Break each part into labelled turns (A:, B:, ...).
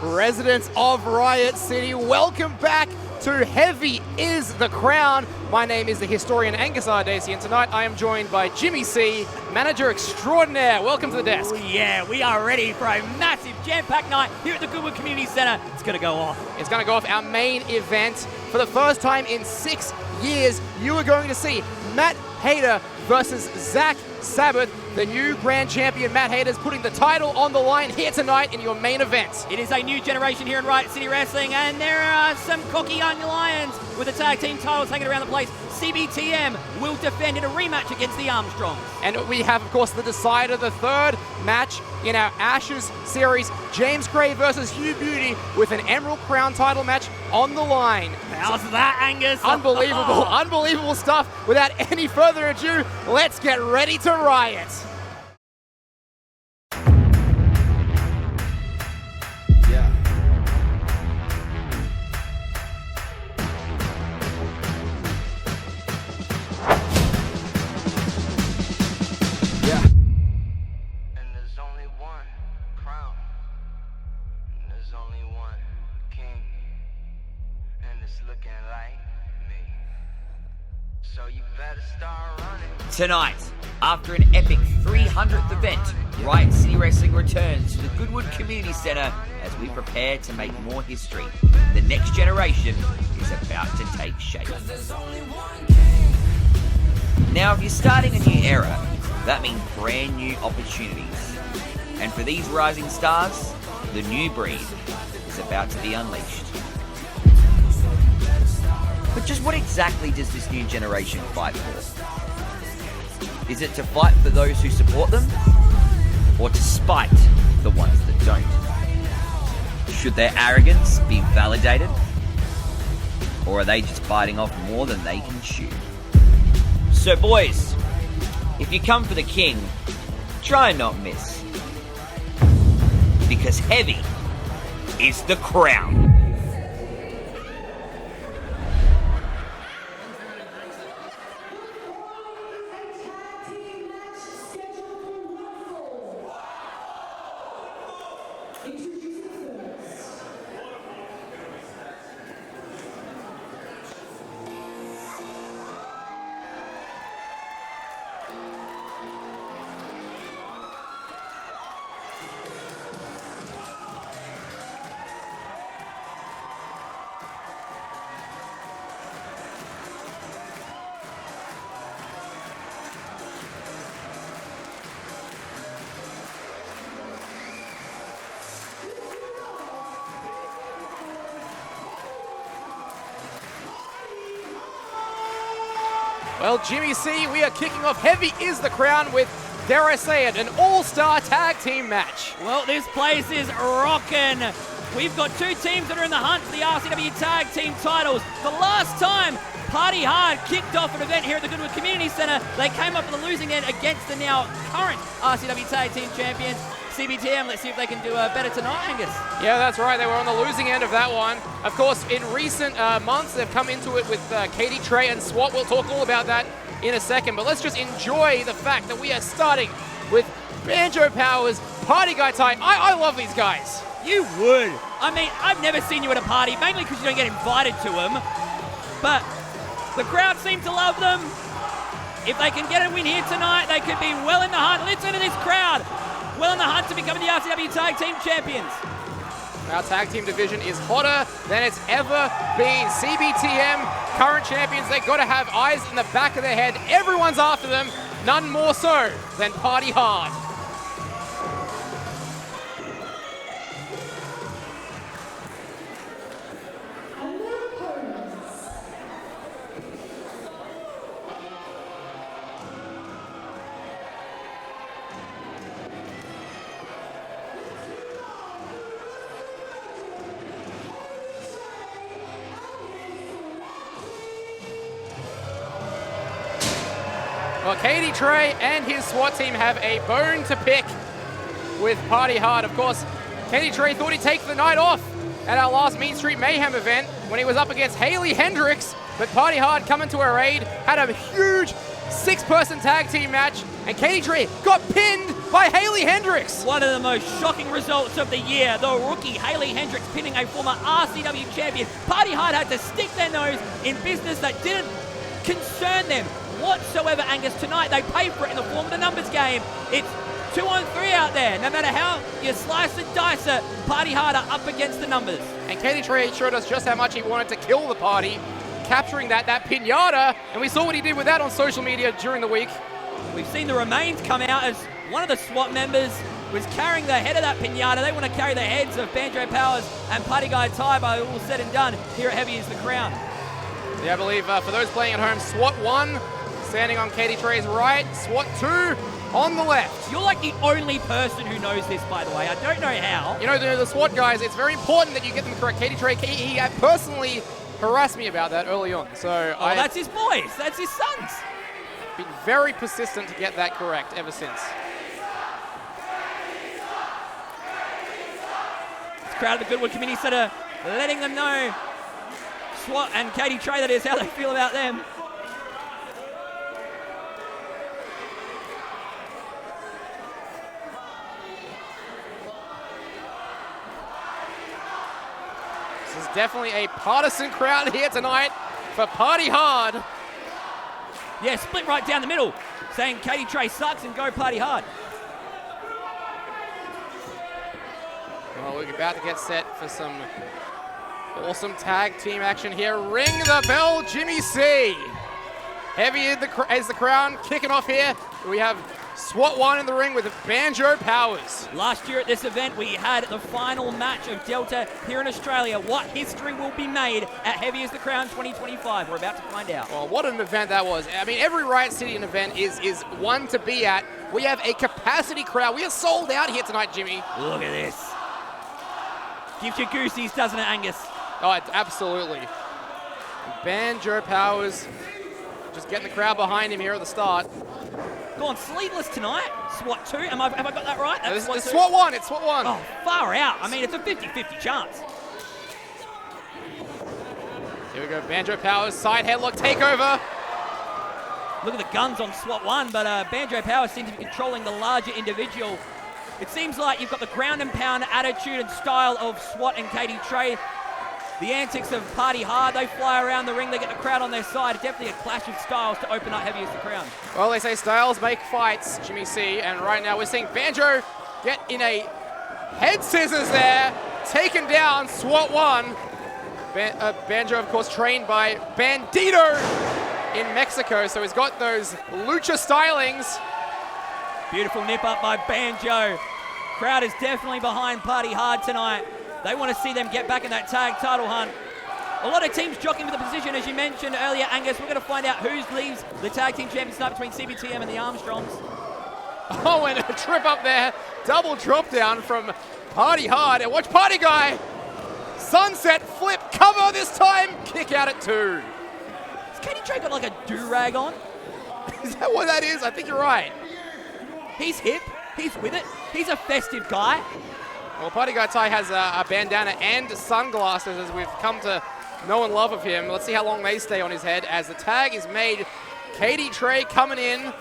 A: residents of Riot City, welcome back to Heavy is the Crown. My name is the historian Angus Ardesi, and tonight I am joined by Jimmy C, manager extraordinaire. Welcome to the desk.
B: Oh yeah, we are ready for a massive jam-packed night here at the Goodwood Community Centre. It's going to go off.
A: It's going to go off, our main event. For the first time in 6 years, you are going to see Matt Hayter versus Zak Sabbath. The new Grand Champion, Matt Hayter's putting the title on the line here tonight in your main event.
B: It is a new generation here in Riot City Wrestling, and there are some cocky young lions with the tag team titles hanging around the place. CBTM will defend in a rematch against the Armstrongs.
A: And we have, of course, the decider, the third match in our Ashes series, James Gray versus Hugh Beauty, with an Emerald Crown title match on the line.
B: How's that, Angus?
A: Unbelievable, unbelievable stuff. Without any further ado, let's get ready to riot.
C: Tonight, after an epic 300th event, Riot City Wrestling returns to the Goodwood Community Centre as we prepare to make more history. The next generation is about to take shape. Now, if you're starting a new era, that means brand new opportunities. And for these rising stars, the new breed is about to be unleashed. But just what exactly does this new generation fight for? Is it to fight for those who support them, or to spite the ones that don't? Should their arrogance be validated, or are they just biting off more than they can chew? So boys, if you come for the king, try and not miss. Because heavy is the crown.
A: Well, Jimmy C, we are kicking off Heavy is the Crown with, dare I say it, an all-star tag team match.
B: Well, this place is rocking. We've got two teams that are in the hunt for the RCW tag team titles. The last time Party Hard kicked off an event here at the Goodwood Community Centre, they came up with the losing end against the now current RCW tag team champions, CBTM. Let's see if they can do better tonight, Angus.
A: Yeah, that's right. They were on the losing end of that one. Of course, in recent months, they've come into it with Katie, Trey, and SWAT. We'll talk all about that in a second, but let's just enjoy the fact that we are starting with Banjo Powers, Party Guy Ty. I love these guys.
B: You would. I mean, I've never seen you at a party, mainly because you don't get invited to them, but the crowd seems to love them. If they can get a win here tonight, they could be well in the hunt. Listen to this crowd. Well in the hunt to becoming the RCW Tag Team Champions.
A: Our tag team division is hotter than it's ever been. CBTM, current champions, they've got to have eyes in the back of their head. Everyone's after them, none more so than Party Hard. Well, Katie, Trey, and his SWAT team have a bone to pick with Party Hard. Of course, Katie Trey thought he'd take the night off at our last Mean Street Mayhem event when he was up against Haley Hendricks, but Party Hard coming to her aid, had a huge 6-person tag team match, and Katie Trey got pinned by Haley Hendricks.
B: One of the most shocking results of the year. The rookie Haley Hendricks pinning a former RCW champion. Party Hard had to stick their nose in business that didn't concern them whatsoever, Angus. Tonight they paid for it in the form of the numbers game. It's 2-on-3 out there. No matter how you slice and dice it, Party Hard are up against the numbers.
A: And Katie Trey showed us just how much he wanted to kill the party, capturing that pinata, and we saw what he did with that on social media during the week.
B: We've seen the remains come out as one of the SWAT members was carrying the head of that pinata. They want to carry the heads of Banjo Powers and Party Guy Ty by all said and done here at Heavy is the Crown.
A: Yeah, I believe for those playing at home, SWAT 1 standing on Katie Trey's right, SWAT 2 on the left.
B: You're like the only person who knows this, by the way. I don't know how.
A: You know, the SWAT guys, it's very important that you get them correct. Katie Trey, he personally harassed me about that early on. So
B: that's his boys. That's his sons.
A: Been very persistent to get that correct ever since.
B: This crowd of the Goodwood Community Centre letting them know, SWAT and Katie Trey, that is, how they feel about them.
A: This is definitely a partisan crowd here tonight for Party Hard.
B: Yeah, split right down the middle, saying Katie Trey sucks and go Party Hard.
A: Well, we're about to get set for some awesome tag team action here. Ring the bell, Jimmy C. Heavy is the crown kicking off here. We have SWAT 1 in the ring with Banjo Powers.
B: Last year at this event, we had the final match of Delta here in Australia. What history will be made at Heavy is the Crown 2025? We're about to find out.
A: Well, what an event that was. I mean, every Riot City event is one to be at. We have a capacity crowd. We are sold out here tonight, Jimmy.
B: Look at this. Gives you goosies, doesn't it, Angus?
A: Oh, absolutely. Banjo Powers just getting the crowd behind him here at the start.
B: Gone sleeveless tonight. SWAT 2. Have I got that right?
A: That's it's SWAT 1. It's SWAT 1.
B: Oh, far out. I mean, it's a 50-50 chance.
A: Here we go. Banjo Powers, side headlock takeover.
B: Look at the guns on SWAT 1, but Banjo Powers seems to be controlling the larger individual. It seems like you've got the ground and pound attitude and style of SWAT and Katie Trey. The antics of Party Hard, they fly around the ring, they get the crowd on their side. Definitely a clash of styles to open up Heavy as the Crown.
A: Well, they say styles make fights, Jimmy C. And right now we're seeing Banjo get in a head scissors there, taken down SWAT 1. Banjo, of course, trained by Bandito in Mexico, so he's got those lucha stylings.
B: Beautiful nip up by Banjo. Crowd is definitely behind Party Hard tonight. They want to see them get back in that tag title hunt. A lot of teams jockeying for the position, as you mentioned earlier, Angus. We're going to find out who leaves the tag team champions tonight between CBTM and the Armstrongs.
A: Oh, and a trip up there. Double drop down from Party Hard. And watch Party Guy. Sunset flip cover this time. Kick out at 2.
B: Has Katie Trey got like a do-rag on?
A: Is that what that is? I think you're right.
B: He's hip. He's with it. He's a festive guy.
A: Well, Party Guy Ty has a bandana and sunglasses as we've come to know and love of him. Let's see how long they stay on his head as the tag is made. Katie Trey coming in.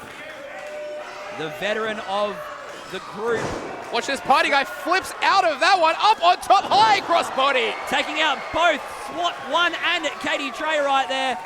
B: The veteran of the group.
A: Watch this, Party Guy flips out of that one, up on top, high crossbody.
B: Taking out both SWAT 1 and Katie Trey right there.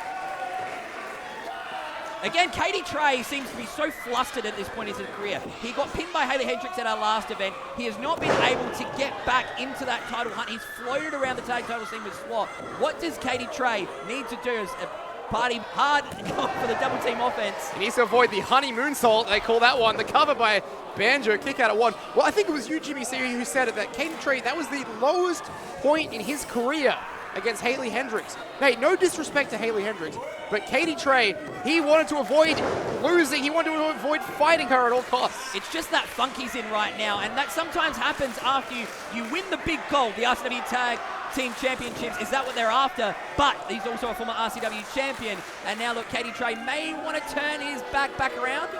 B: Again, Katie Trey seems to be so flustered at this point in his career. He got pinned by Haley Hendricks at our last event. He has not been able to get back into that title hunt. He's floated around the tag title scene with SWAT. What does Katie Trey need to do as a Party Hard for the double team offense?
A: He needs to avoid the honeymoon salt, they call that one. The cover by Banjo, kick out at 1. Well, I think it was you, Jimmy C, who said it, that Katie Trey, that was the lowest point in his career against Haley Hendricks. Hey, no disrespect to Haley Hendricks, but Katie Trey, he wanted to avoid losing. He wanted to avoid fighting her at all costs.
B: It's just that funk he's in right now, and that sometimes happens after you win the big gold, the RCW Tag Team Championships. Is that what they're after? But he's also a former RCW champion, and now look, Katie Trey may want to turn his back around.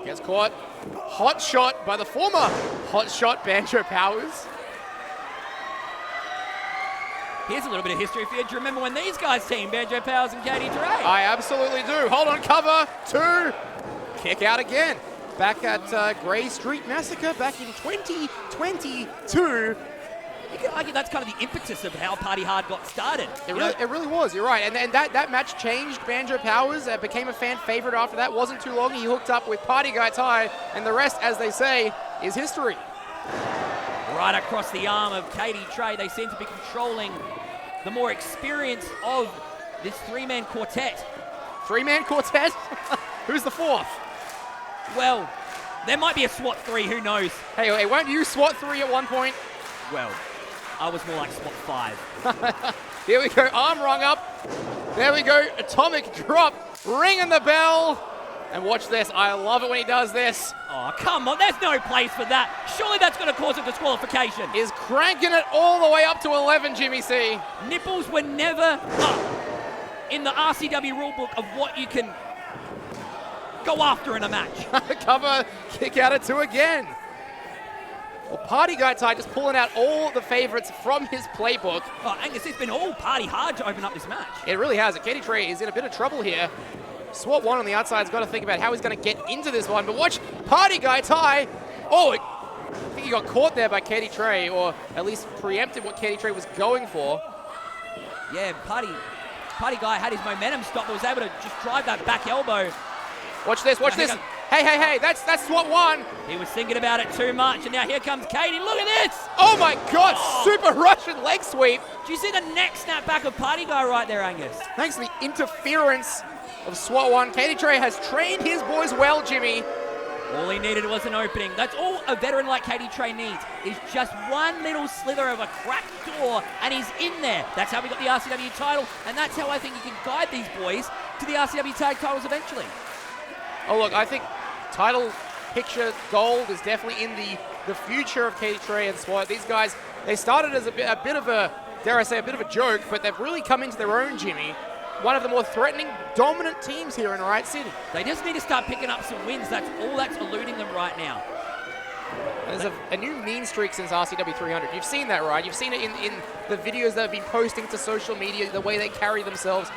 A: Gets caught. Hot shot by the former hot shot Banjo Powers.
B: Here's a little bit of history for you. Do you remember when these guys teamed, Banjo Powers and Katie Trey?
A: I absolutely do. Hold on, cover, 2. Kick out again. back at Grey Street Massacre back in 2022.
B: You can argue that's kind of the impetus of how Party Hard got started.
A: It really was, you're right. And that match changed Banjo Powers, became a fan favorite after that. Wasn't too long, he hooked up with Party Guy Ty, and the rest, as they say, is history.
B: Right across the arm of Katie Trey, they seem to be controlling the more experience of this three-man quartet.
A: Three-man quartet? Who's the fourth?
B: Well, there might be a SWAT 3, who knows?
A: Hey, weren't you SWAT 3 at one point?
B: Well, I was more like SWAT 5.
A: Here we go, arm rung up. There we go, atomic drop, ringing the bell. And watch this, I love it when he does this.
B: Oh, come on, there's no place for that. Surely that's going to cause a disqualification.
A: Is cranking it all the way up to 11, Jimmy C.
B: Nipples were never up in the RCW rulebook of what you can go after in a match.
A: Cover, kick out at 2 again. Well, Party Guy Ty just pulling out all the favorites from his playbook.
B: Oh, Angus, it's been all Party Hard to open up this match.
A: It really has. Katie Trey is in a bit of trouble here. SWAT 1 on the outside has got to think about how he's going to get into this one. But watch Party Guy Ty. Oh, I think he got caught there by Katie Trey, or at least preempted what Katie Trey was going for.
B: Yeah, Party Guy had his momentum stopped, but was able to just drive that back elbow.
A: Watch this, watch this. Hey, that's SWAT 1.
B: He was thinking about it too much, and now here comes Katie. Look at this.
A: Oh my God, super Russian leg sweep.
B: Do you see the neck snap back of Party Guy right there, Angus?
A: Thanks to the interference of SWAT 1. Katie Trey has trained his boys well, Jimmy.
B: All he needed was an opening. That's all a veteran like Katie Trey needs, is just one little slither of a cracked door, and he's in there. That's how we got the RCW title, and that's how I think you can guide these boys to the RCW tag titles eventually.
A: Oh, look, I think title picture gold is definitely in the future of Katie Trey and SWAT. These guys, they started as a bit of a, dare I say, a bit of a joke, but they've really come into their own, Jimmy. One of the more threatening, dominant teams here in Riot City.
B: They just need to start picking up some wins. That's all that's eluding them right now.
A: There's a new mean streak since RCW 300. You've seen that, right? You've seen it in the videos that have been posting to social media, the way they carry themselves.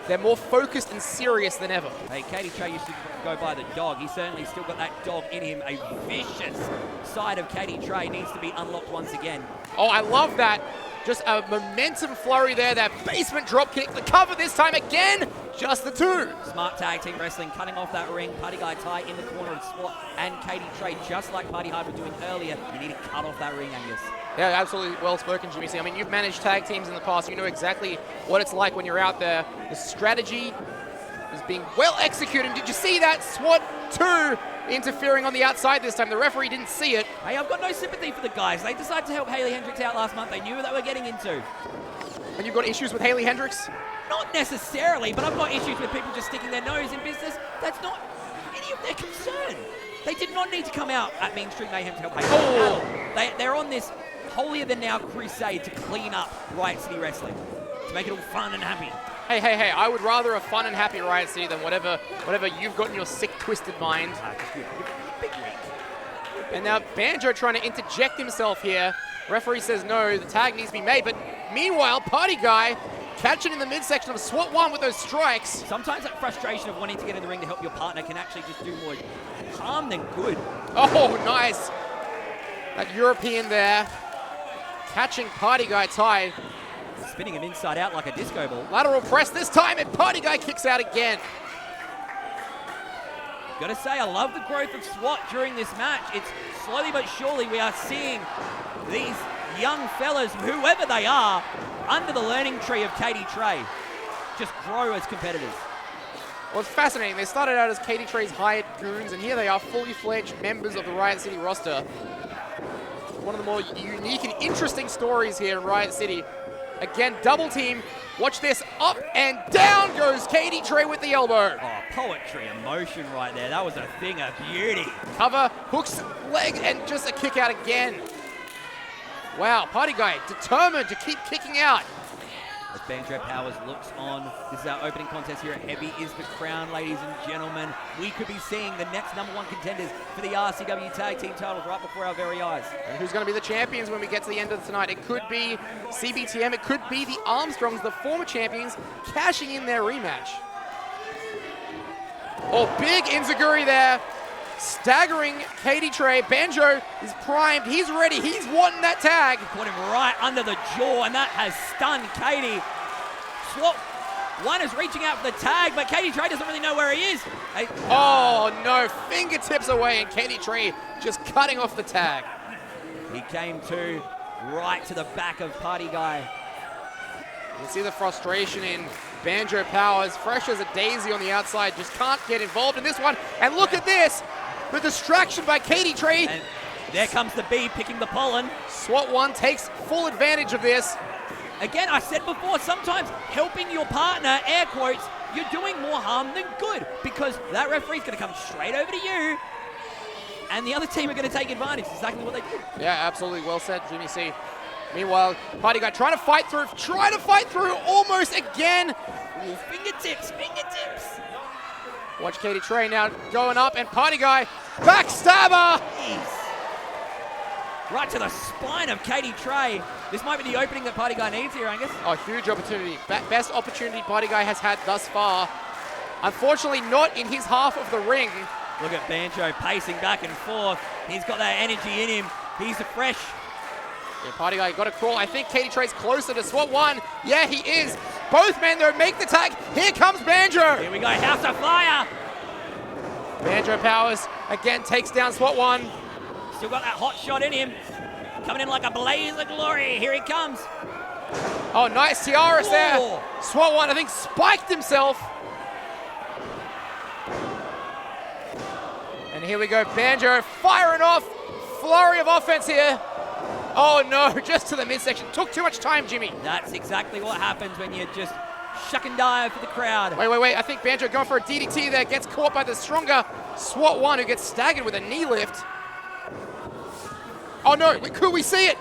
A: They're more focused and serious than ever.
B: Hey, Katie Trey used to go by the dog. He's certainly still got that dog in him. A vicious side of Katie Trey needs to be unlocked once again.
A: Oh, I love that. Just a momentum flurry there. That basement drop kick. The cover this time again. Just the 2.
B: Smart tag team wrestling, cutting off that ring. Party Guy Ty in the corner of SWAT and Katie Trey, just like Party Hard was doing earlier. You need to cut off that ring, Angus.
A: Yeah, absolutely well spoken, Jimmy C. I mean, you've managed tag teams in the past. You know exactly what it's like when you're out there. The strategy is being well executed. Did you see that? SWAT 2 interfering on the outside this time. The referee didn't see it.
B: Hey, I've got no sympathy for the guys. They decided to help Hayley Hendricks out last month. They knew what they were getting into.
A: And you've got issues with Hayley Hendricks?
B: Not necessarily, but I've got issues with people just sticking their nose in business. That's not any of their concern. They did not need to come out at Mean Street Mayhem to help Hayley. They're on this holier-than-now crusade to clean up Riot City Wrestling, to make it all fun and happy.
A: Hey, I would rather a fun and happy Riot City than whatever you've got in your sick, twisted mind.
B: Big week.
A: And now Banjo trying to interject himself here. Referee says no, the tag needs to be made, but meanwhile, Party Guy catching in the midsection of SWAT 1 with those strikes.
B: Sometimes that frustration of wanting to get in the ring to help your partner can actually just do more harm than good.
A: Oh, nice. That European there. Catching Party Guy Ty.
B: Spinning him inside out like a disco ball.
A: Lateral press this time, and Party Guy kicks out again.
B: Gotta say, I love the growth of SWAT during this match. It's slowly but surely we are seeing these young fellas, whoever they are, under the learning tree of Katie Trey, just grow as competitors.
A: Well, it's fascinating. They started out as Katie Trey's hired goons, and here they are, fully fledged members of the Riot City roster. One of the more unique and interesting stories here in Riot City. Again, double team. Watch this. Up and down goes Katie Trey with the elbow.
B: Oh, poetry emotion right there. That was a thing of beauty.
A: Cover, hooks, leg, and just a kick out again. Wow, Party Guy determined to keep kicking out.
B: As Banjo Powers looks on, this is our opening contest here at Heavy is the Crown, ladies and gentlemen. We could be seeing the next #1 contenders for the RCW Tag Team titles right before our very eyes.
A: And who's going to be the champions when we get to the end of tonight? It could be CBTM, it could be the Armstrongs, the former champions, cashing in their rematch. Oh, big enziguri there. staggering Katie Trey. Banjo is primed. He's ready. He's wanting that tag.
B: Caught him right under the jaw, and that has stunned Katie. Swap one is reaching out for the tag, but Katie Trey doesn't really know where he is.
A: Oh no, fingertips away, and Katie Trey just cutting off the tag.
B: He came to right to the back of Party Guy.
A: You see the frustration in Banjo Powers, fresh as a daisy on the outside, just can't get involved in this one. And look at this, the distraction by Katie Trey.
B: And there comes the bee picking the pollen.
A: SWAT 1 takes full advantage of this.
B: Again, I said before, sometimes helping your partner, air quotes, you're doing more harm than good, because that referee's going to come straight over to you, and the other team are going to take advantage. Exactly what they do.
A: Yeah, absolutely. Well said, Jimmy C. Meanwhile, Party Guy trying to fight through almost again.
B: Ooh, fingertips.
A: Watch Katie Trey now going up, and Party Guy, backstabber!
B: Jeez. Right to the spine of Katie Trey. This might be the opening that Party Guy needs here, Angus.
A: Oh, huge opportunity. Best opportunity Party Guy has had thus far. Unfortunately, not in his half of the ring.
B: Look at Banjo pacing back and forth. He's got that energy in him. He's fresh.
A: Yeah, Party Guy got to crawl. I think Katie Trey's closer to SWAT 1. Yeah, he is. Both men, though, make the tag. Here comes Banjo.
B: Here we go, House of Fire.
A: Banjo Powers again takes down SWAT 1.
B: Still got that hot shot in him. Coming in like a blaze of glory. Here he comes.
A: Oh, nice tiaras there.
B: Whoa.
A: SWAT 1, I think, spiked himself. And here we go, Banjo firing off. Flurry of offense here. Oh no, just to the midsection. Took too much time, Jimmy.
B: That's exactly what happens when you just shuck and dive for the crowd.
A: Wait. I think Banjo going for a DDT there. Gets caught by the stronger SWAT 1 who gets staggered with a knee lift. Oh no, could we see it?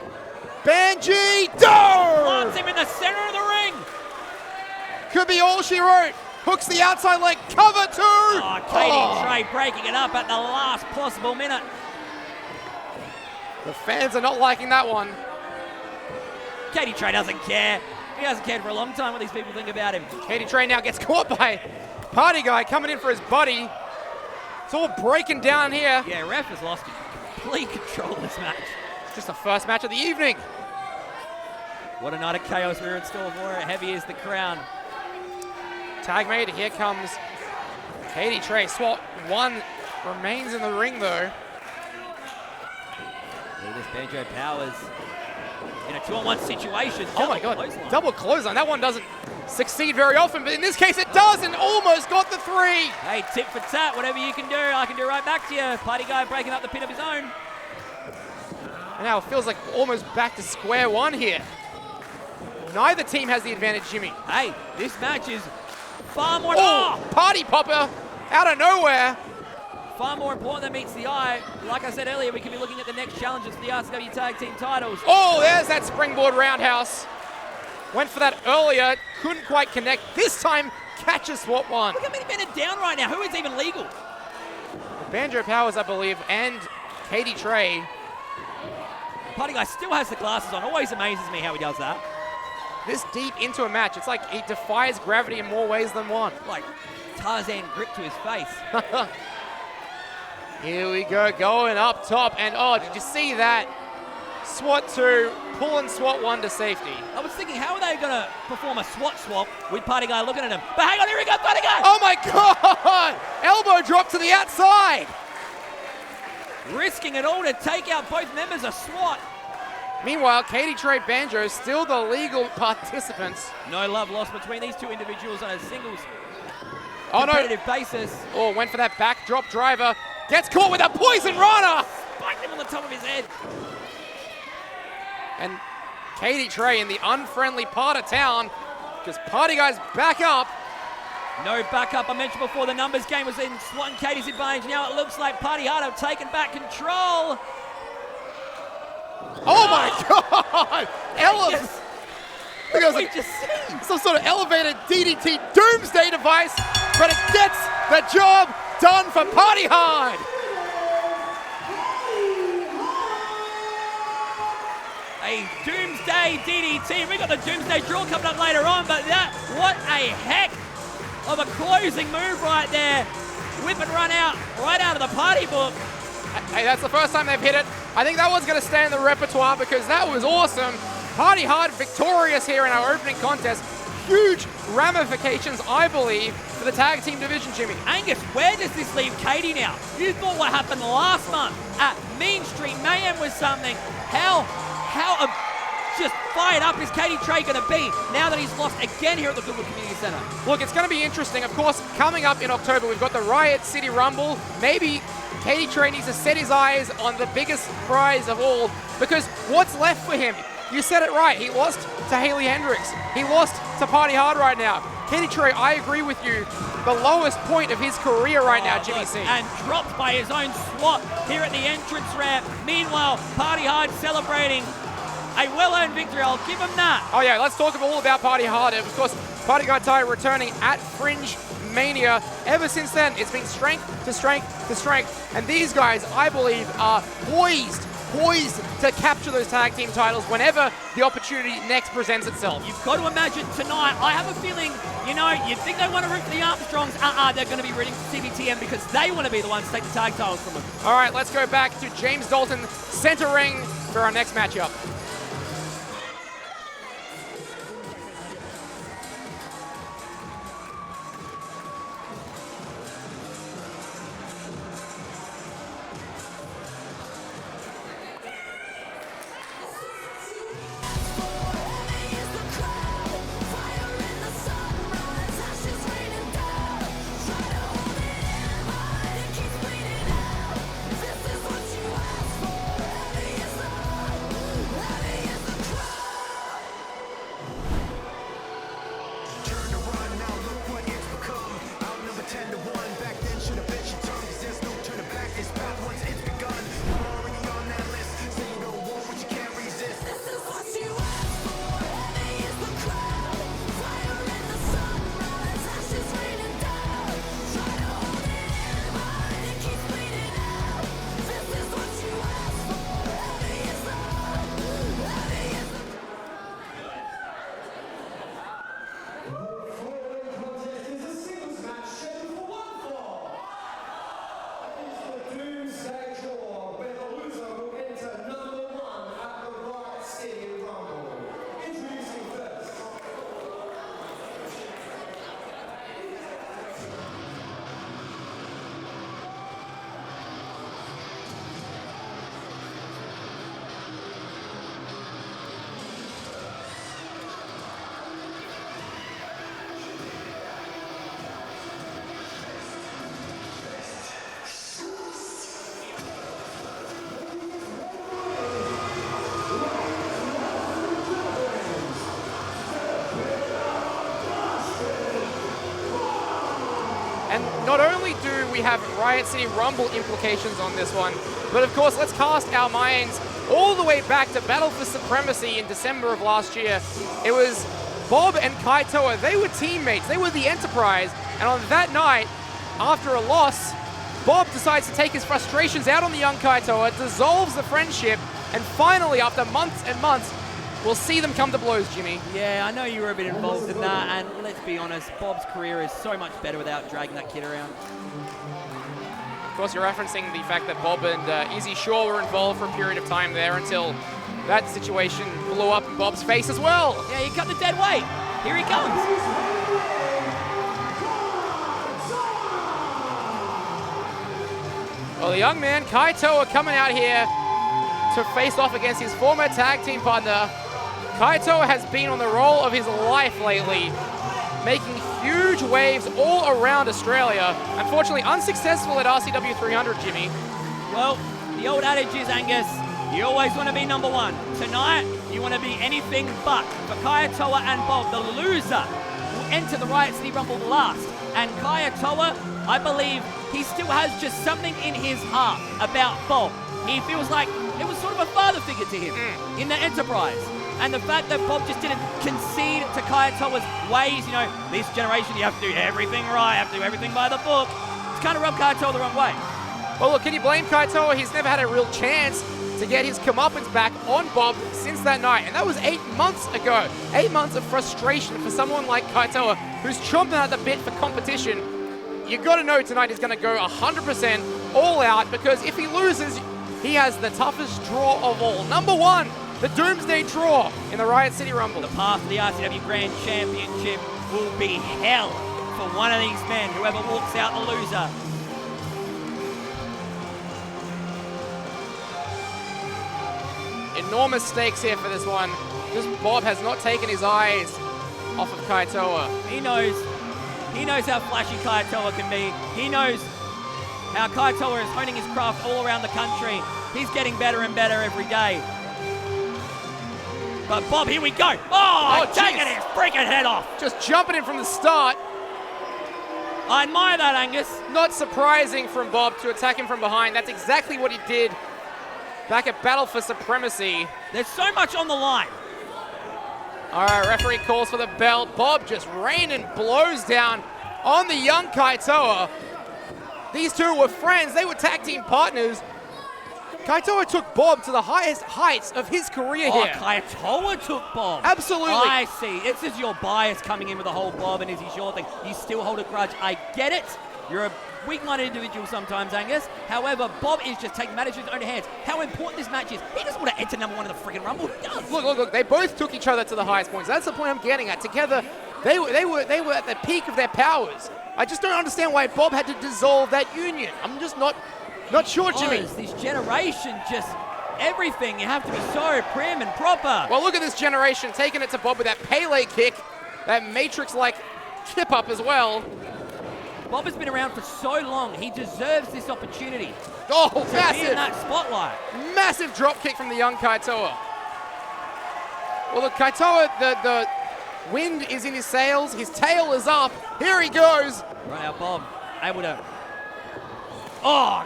A: Banji,
B: Plants him in the center of the ring.
A: Could be all she wrote. Hooks the outside leg, cover 2.
B: Oh, Katie Trey breaking it up at the last possible minute.
A: The fans are not liking that one.
B: Katie Trey doesn't care. He hasn't cared for a long time what these people think about him.
A: Katie Trey now gets caught by Party Guy coming in for his buddy. It's all breaking down here.
B: Yeah, ref has lost complete control of this match.
A: It's just the first match of the evening.
B: What a night of chaos we're in store for. Heavy is the crown.
A: Tag made, here comes Katie Trey. SWAT 1 remains in the ring though.
B: Look at this Banjo Powers in a 2-on-1 situation.
A: Oh my God,
B: clothesline.
A: double clothesline. That one doesn't succeed very often, but in this case it does, and almost got the 3.
B: Hey, tit for tat, whatever you can do, I can do right back to you. Party Guy breaking up the pin of his own.
A: And now it feels like almost back to square one here. Neither team has the advantage, Jimmy.
B: Hey, this match is far more...
A: Oh, party popper out of nowhere.
B: Far more important than meets the eye. Like I said earlier, we could be looking at the next challenges for the RCW Tag Team titles.
A: Oh, there's that springboard roundhouse. Went for that earlier, couldn't quite connect. This time, catches SWAT 1.
B: Look how many men are down right now. Who is even legal?
A: Banjo Powers, I believe, and Katie Trey.
B: Party Guy still has the glasses on. Always amazes me how he does that.
A: This deep into a match, it's like he defies gravity in more ways than one.
B: Like Tarzan grip to his face.
A: Here we go, going up top, and oh, did you see that? SWAT 2 pulling SWAT 1 to safety.
B: I was thinking, how are they going to perform a SWAT swap with Party Guy looking at him? But hang on, here we go, Party Guy!
A: Oh my God! Elbow drop to the outside!
B: Risking it all to take out both members of SWAT.
A: Meanwhile, Katie Trey Banjo still the legal participants.
B: No love lost between these two individuals on a singles
A: Oh
B: competitive
A: no!
B: basis.
A: Oh, went for that backdrop driver. Gets caught with a poison rana!
B: Spiked him on the top of his head.
A: And Katie Trey in the unfriendly part of town, because Party Guy's back up.
B: No backup. I mentioned before the numbers game was in SWAT and Katie's advantage. Now it looks like Party Hard have taken back control.
A: Oh my God!
B: Yes.
A: Look at
B: We just seen.
A: some sort of elevated DDT doomsday device, but it gets the job done for Party Hard.
B: A doomsday DDT. We got the doomsday drill coming up later on, but that, what a heck of a closing move right there. whip and run out, right out of the party book.
A: Hey, that's the first time they've hit it. I think that one's going to stay in the repertoire because that was awesome. Party Hard victorious here in our opening contest. Huge ramifications, I believe, for the tag team division, Jimmy.
B: Angus, where does this leave Katie now? You thought what happened last month at Mean Street Mayhem was something. How just fired up is Katie Trey going to be now that he's lost again here at the Goodwood Community Centre?
A: Look, it's going to be interesting. Of course, coming up in October, we've got the Riot City Rumble. Maybe Katie Trey needs to set his eyes on the biggest prize of all, because what's left for him? You said it right. He lost to Haley Hendricks. He lost to Party Hard right now. Katie Trey, I agree with you. The lowest point of his career right now, Jimmy C.
B: And dropped by his own swap here at the entrance ramp. Meanwhile, Party Hard celebrating a well-earned victory. I'll give him that.
A: Oh yeah, let's talk all about Party Hard. Of course, Party Hard returning at Fringe Mania. Ever since then, it's been strength to strength to strength. And these guys, I believe, are poised to capture those tag team titles whenever the opportunity next presents itself.
B: You've got to imagine tonight, I have a feeling, you'd think they want to root for the Armstrongs. They're going to be rooting for CBTM because they want to be the ones to take the tag titles from them.
A: All right, let's go back to James Dalton center ring for our next matchup. And not only do we have Riot City Rumble implications on this one, but of course, let's cast our minds all the way back to Battle for Supremacy in December of last year. It was Bob and Kaitoa. They were teammates. They were the Enterprise. And on that night, after a loss, Bob decides to take his frustrations out on the young Kaitoa, dissolves the friendship, and finally, after months and months, we'll see them come to blows, Jimmy.
B: Yeah, I know you were a bit involved in that, and let's be honest, Bob's career is so much better without dragging that kid around.
A: Of course, you're referencing the fact that Bob and Izzy Shaw were involved for a period of time there until that situation blew up in Bob's face as well.
B: Yeah, you cut the dead weight. Here he comes.
A: Well, the young man, Kaitoa, coming out here to face off against his former tag team partner. Kaitoa has been on the roll of his life lately, making huge waves all around Australia. Unfortunately, unsuccessful at RCW 300, Jimmy.
B: Well, the old adage is, Angus, you always want to be number one. Tonight, you want to be anything but. For Kaitoa and Bob, the loser will enter the Riot City Rumble last. And Kaitoa, I believe he still has just something in his heart about Bob. He feels like it was sort of a father figure to him in the Enterprise. And the fact that Bob just didn't concede to Kaitoa's ways, you know, this generation, you have to do everything right, you have to do everything by the book. It's kind of rubbed Kaitoa the wrong way.
A: Well, look, can you blame Kaitoa? He's never had a real chance to get his comeuppance back on Bob since that night. And that was 8 months ago. 8 months of frustration for someone like Kaitoa, who's chomping at the bit for competition. you got to know tonight he's going to go 100% all out, because if he loses, he has the toughest draw of all. Number 1, the Doomsday draw in the Riot City Rumble.
B: The path to the RCW Grand Championship will be hell for one of these men, whoever walks out the loser.
A: Enormous stakes here for this one. Just Bob has not taken his eyes off of Kaitoa.
B: He knows how flashy Kaitoa can be. He knows how Kaitoa is honing his craft all around the country. He's getting better and better every day. But Bob, here we go. Oh taking his freaking head off.
A: Just jumping in from the start.
B: I admire that, Angus.
A: Not surprising from Bob to attack him from behind. That's exactly what he did back at Battle for Supremacy.
B: There's so much on the line.
A: All right, referee calls for the belt. Bob just raining blows down on the young Kaitoa. These two were friends. They were tag team partners. Kaitoa took Bob to the highest heights of his career here.
B: Kaitoa took Bob.
A: Absolutely.
B: I see. It's just your bias coming in with the whole Bob and is he your thing. You still hold a grudge. I get it. You're a weak-minded individual sometimes, Angus. However, Bob is just taking matters in his own hands. How important this match is. He doesn't want to enter number 1 in the freaking Rumble. He does.
A: Look. They both took each other to the highest points. That's the point I'm getting at. Together, they were at the peak of their powers. I just don't understand why Bob had to dissolve that union. I'm just not sure, Jimmy.
B: This generation, just everything. You have to be so prim and proper.
A: Well, look at this generation taking it to Bob with that Pele kick, that Matrix-like tip up as well.
B: Bob has been around for so long. He deserves this opportunity.
A: Oh,
B: to
A: massive!
B: be in that spotlight.
A: Massive drop kick from the young Kaitoa. Well, look, Kaitoa, the wind is in his sails. His tail is up. Here he goes.
B: Right now, Bob able to. Oh!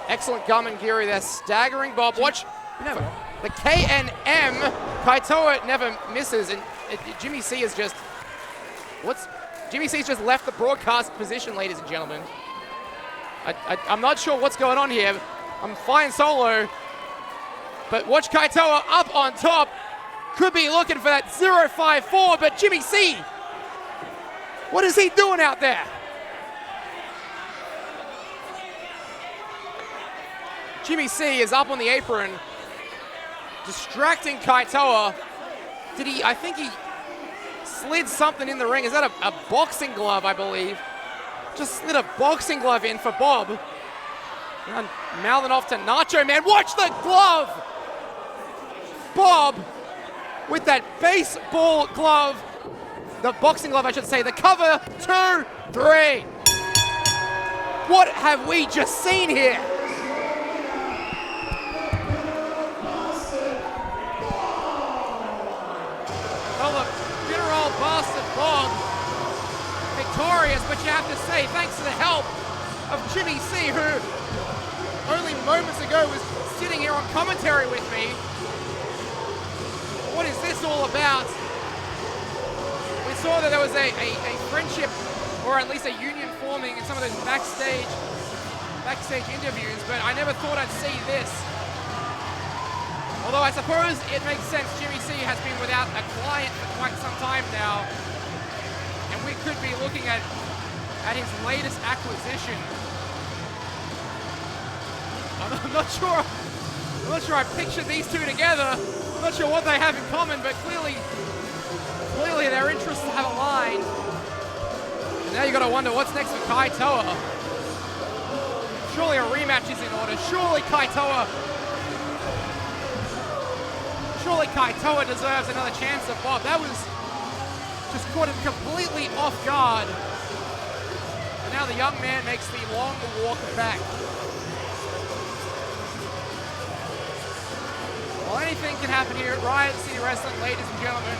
A: Excellent gum and Giri there, staggering Bob. Watch
B: You know what?
A: the K&M. Kaitoa never misses, and Jimmy C is just. Jimmy C's just left the broadcast position, ladies and gentlemen. I'm not sure what's going on here. I'm flying solo. But watch Kaitoa up on top. Could be looking for that 054, but Jimmy C, what is he doing out there? Jimmy C is up on the apron, distracting Kaitoa. I think he slid something in the ring. Is that a boxing glove, I believe? Just slid a boxing glove in for Bob. And mouthing off to Nacho Man. Watch the glove! Bob with that baseball glove. The boxing glove, I should say. The cover, 2, 3. What have we just seen here? Oh, look. Bastard Bob victorious, but you have to say thanks to the help of Jimmy C, who only moments ago was sitting here on commentary with me. What is this all about? We saw that there was a friendship, or at least a union forming in some of those backstage interviews, but I never thought I'd see this. Although I suppose it makes sense. Jimmy C has been without a client for quite some time now. And we could be looking at his latest acquisition. I'm not sure I pictured these two together. I'm not sure what they have in common, but clearly their interests have aligned. And now you got to wonder what's next for Kaitoa. Surely a rematch is in order. Surely Kaitoa deserves another chance at Bob. That was just caught him completely off guard. And now the young man makes the long walk back. Well, anything can happen here at Riot City Wrestling, ladies and gentlemen.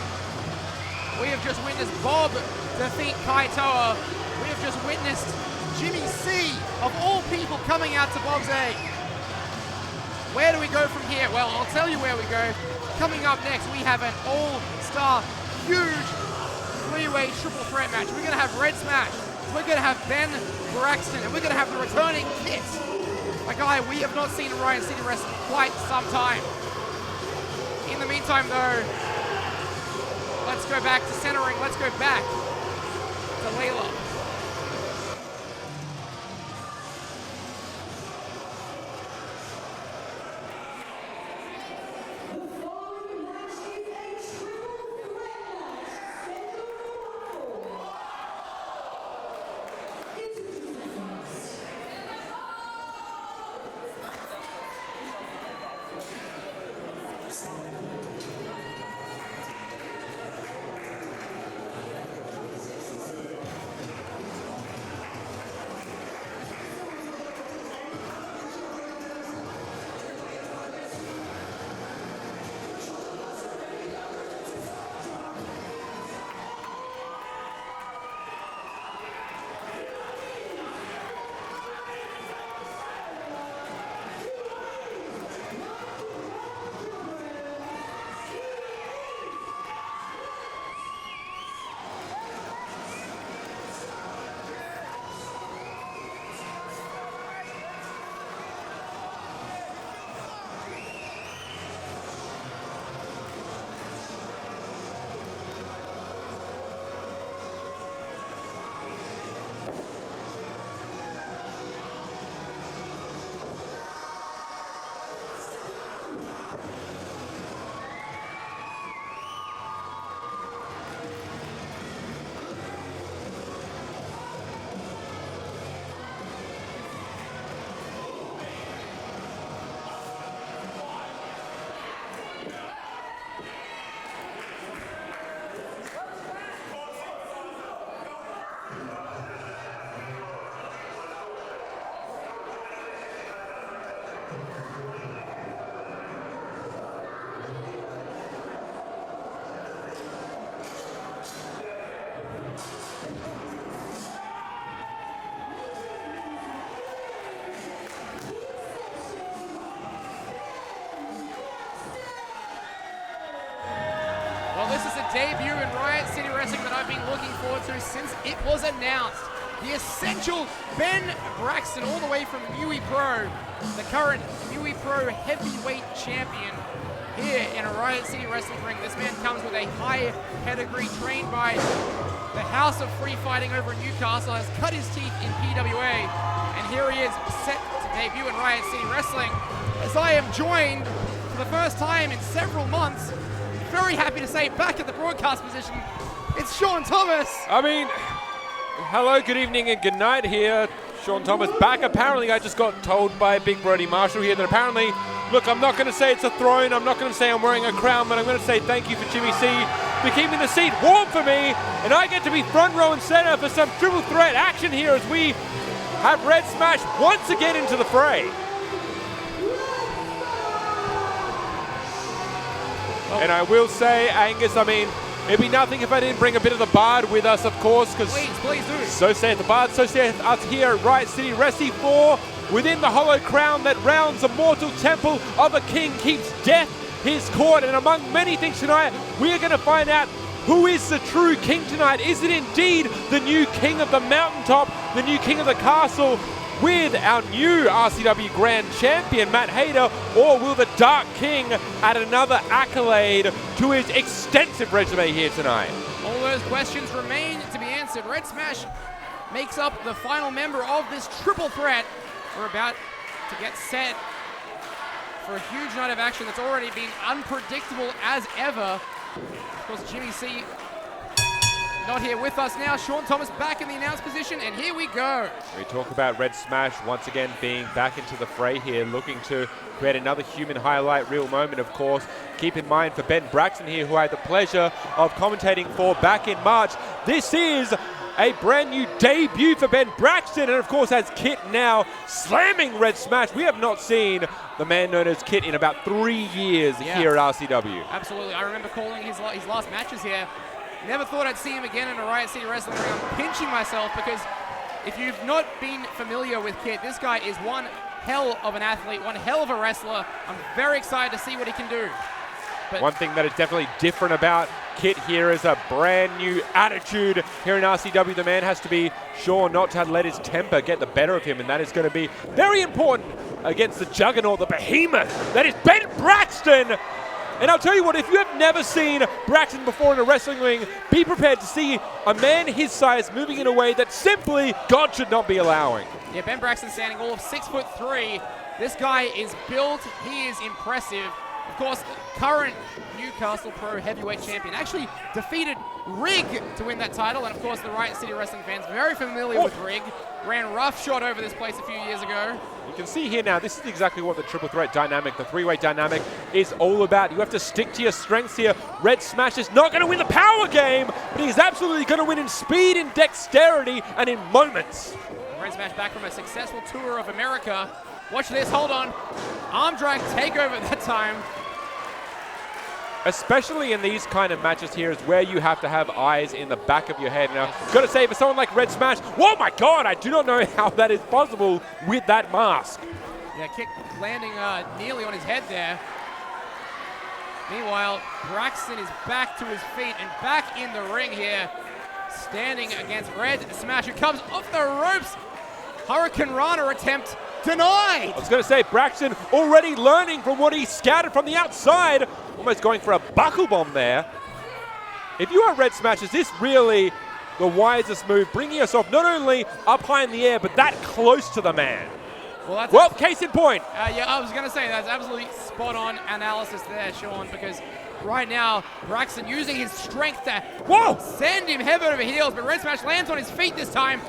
A: We have just witnessed Bob defeat Kaitoa. We have just witnessed Jimmy C, of all people, coming out to Bob's aid. Where do we go from here? Well, I'll tell you where we go. Coming up next, we have an all-star, huge three-way triple threat match. We're going to have Red Smash, we're going to have Ben Braxton, and we're going to have the returning Kit, a guy we have not seen in Riot City Wrestling quite some time. In the meantime, though, let's go back to centering. Let's go back to Layla. Well, this is a debut in Riot City Wrestling that I've been looking forward to since it was announced. The essential Ben Braxton, all the way from MUI Pro, the current MUI Pro heavyweight champion here in a Riot City Wrestling ring. This man comes with a high pedigree, trained by the House of Free Fighting over in Newcastle, has cut his teeth in PWA, and here he is set to debut in Riot City Wrestling. As I am joined for the first time in several months, very happy to say, back at the broadcast position, it's Sean Thomas.
D: I mean, hello, good evening, and good night here. Sean Thomas back. Apparently, I just got told by Big Brody Marshall here that apparently, look, I'm not going to say it's a throne, I'm not going to say I'm wearing a crown, but I'm going to say thank you for Jimmy C for keeping the seat warm for me, and I get to be front row and center for some triple threat action here as we have Red Smash once again into the fray. And I will say, Angus, I mean, it'd be nothing if I didn't bring a bit of the Bard with us, of course, because
A: please do.
D: So saith the Bard, so saith us here at Riot City Wrestling 4. Within the hollow crown that rounds the mortal temple of a king keeps death his court. And among many things tonight, we are going to find out who is the true king tonight. Is it indeed the new king of the mountaintop, the new king of the castle, with our new RCW Grand Champion, Matt Hayter, or will the Dark King add another accolade to his extensive resume here tonight?
A: All those questions remain to be answered. Red Smash makes up the final member of this triple threat. We're about to get set for a huge night of action that's already been unpredictable as ever. Of course, Jimmy C not here with us now. Sean Thomas back in the announce position, and here we go.
D: We talk about Red Smash once again being back into the fray here, looking to create another human highlight reel moment, of course. Keep in mind for Ben Braxton here, who I had the pleasure of commentating for back in March. This is a brand new debut for Ben Braxton, and of course has Kit now slamming Red Smash. We have not seen the man known as Kit in about 3 years here at RCW.
A: Absolutely. I remember calling his last matches here. Never thought I'd see him again in a Riot City Wrestling ring. I'm pinching myself because if you've not been familiar with Kit, this guy is one hell of an athlete, one hell of a wrestler. I'm very excited to see what he can do. But
D: one thing that is definitely different about Kit here is a brand new attitude here in RCW. The man has to be sure not to let his temper get the better of him, and that is going to be very important against the juggernaut, the behemoth that is Ben Braxton. And I'll tell you what, if you have never seen Braxton before in a wrestling ring, be prepared to see a man his size moving in a way that simply God should not be allowing.
A: Yeah, Ben Braxton standing all of 6'3". This guy is built, he is impressive. Of course, current Newcastle Pro Heavyweight Champion actually defeated Rig to win that title. And of course, the Riot City Wrestling fans very familiar with Rig. Ran roughshod over this place a few years ago.
D: You can see here now, this is exactly what the triple threat dynamic, the three-way dynamic is all about. You have to stick to your strengths here. Red Smash is not going to win the power game, but he's absolutely going to win in speed, in dexterity, and in moments.
A: Red Smash back from a successful tour of America. Watch this, hold on. Arm drag takeover that time.
D: Especially in these kind of matches here is where you have to have eyes in the back of your head. Now, got to say, for someone like Red Smash, oh my God, I do not know how that is possible with that mask.
A: Yeah, kick landing nearly on his head there. Meanwhile, Braxton is back to his feet and back in the ring here, standing against Red Smash, who comes off the ropes. Hurricane Rana attempt denied.
D: I was going to say, Braxton already learning from what he scouted from the outside, almost going for a buckle bomb there. If you are Red Smash, is this really the wisest move, bringing yourself not only up high in the air, but that close to the man? Well, case in point.
A: Yeah, I was going to say, that's absolutely spot-on analysis there, Sean, because right now, Braxton using his strength to send him head over heels, but Red Smash lands on his feet this time.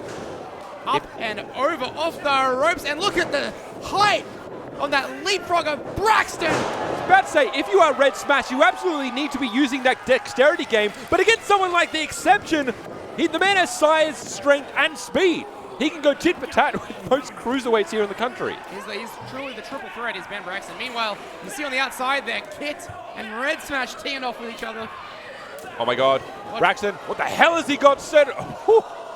A: Up and over off the ropes, and look at the height on that leapfrog of Braxton.
D: I was about to say, if you are Red Smash, you absolutely need to be using that dexterity game, but against someone like The Exception, the man has size, strength, and speed. He can go tit for tat with most cruiserweights here in the country.
A: He's truly the triple threat, is Ben Braxton. Meanwhile, you see on the outside there, Kit and Red Smash teeing off with each other.
D: Oh my God, Braxton, what the hell has he got set?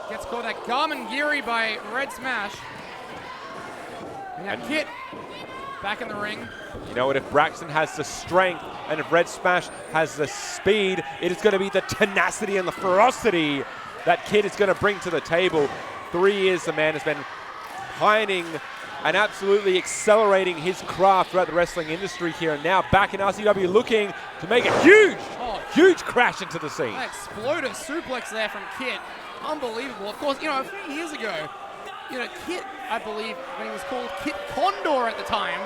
A: Gets called that Garmin Giri by Red Smash. And Kit back in the ring.
D: You know what, if Braxton has the strength and if Red Smash has the speed, it is going to be the tenacity and the ferocity that Kid is going to bring to the table. 3 years the man has been pining and absolutely accelerating his craft throughout the wrestling industry here, and now back in RCW looking to make a huge crash into the scene.
A: An explosive suplex there from Kit. Unbelievable. Of course, you know, a few years ago, you know, Kit, I believe, when he was called Kit Condor at the time,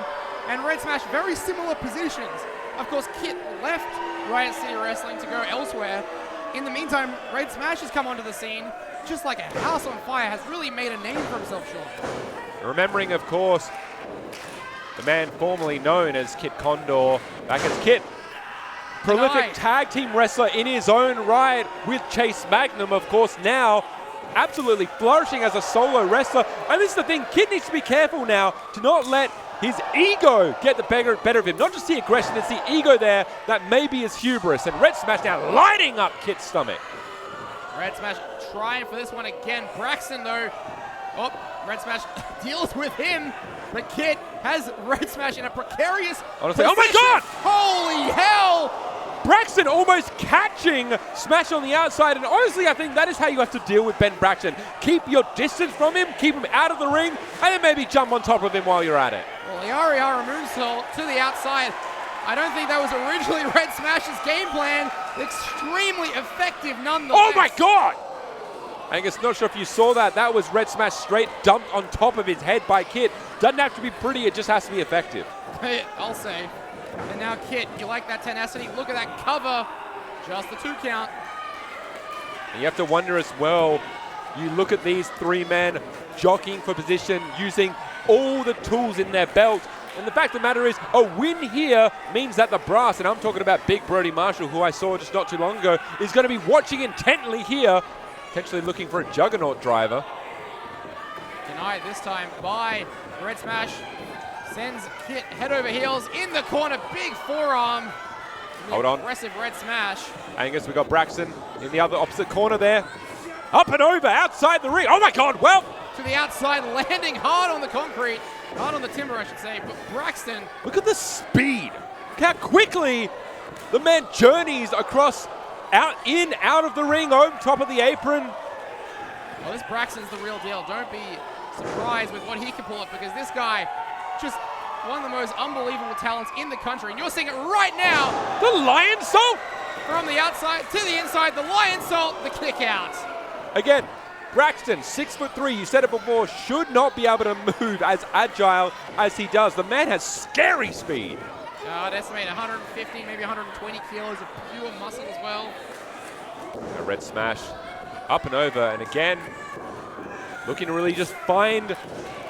A: and Red Smash, very similar positions. Of course, Kit left Riot City Wrestling to go elsewhere. In the meantime, Red Smash has come onto the scene, just like a house on fire, has really made a name for himself, Sean.
D: Remembering, of course, the man formerly known as Kit Condor, back as Kit. Prolific tag team wrestler in his own right with Chase Magnum, of course, now absolutely flourishing as a solo wrestler. And this is the thing, Kit needs to be careful now to not let his ego get the better of him. Not just the aggression, it's the ego there that maybe is hubris. And Red Smash now lighting up Kit's stomach.
A: Red Smash trying for this one again. Braxton, though, Red Smash deals with him, but Kit has Red Smash in a precarious position.
D: Oh my God!
A: Holy hell!
D: Braxton almost catching Smash on the outside, and honestly, I think that is how you have to deal with Ben Braxton. Keep your distance from him, keep him out of the ring, and then maybe jump on top of him while you're at it.
A: Well, the Ariara moonsault to the outside. I don't think that was originally Red Smash's game plan. Extremely effective nonetheless.
D: Oh my God! Angus, not sure if you saw that. That was Red Smash straight dumped on top of his head by Kit. Doesn't have to be pretty, it just has to be effective.
A: I'll say. And now Kit, you like that tenacity? Look at that cover. Just the 2 count.
D: And you have to wonder as well, you look at these 3 men jockeying for position, using all the tools in their belt. And the fact of the matter is, a win here means that the brass, and I'm talking about Big Brody Marshall, who I saw just not too long ago, is going to be watching intently here, potentially looking for a juggernaut driver.
A: Denied this time by Red Smash. Sends Kit head over heels in the corner. Big forearm.
D: Hold on.
A: Aggressive Red Smash.
D: Angus, we got Braxton in the other opposite corner there. Up and over, outside the ring. Oh my God, well.
A: To the outside, landing hard on the concrete. Hard on the timber, I should say. But Braxton.
D: Look at the speed. Look how quickly the man journeys across, out of the ring, on top of the apron.
A: Well, this Braxton's the real deal. Don't be surprised with what he can pull up, because this guy, just one of the most unbelievable talents in the country. And you're seeing it right now.
D: The Lion Salt!
A: From the outside to the inside, the Lion Salt, the kick out.
D: Again, Braxton, 6'3", you said it before, should not be able to move as agile as he does. The man has scary speed.
A: I'd estimate 150, maybe 120 kilos of pure muscle as well.
D: A Red Smash up and over, and again, looking to really just find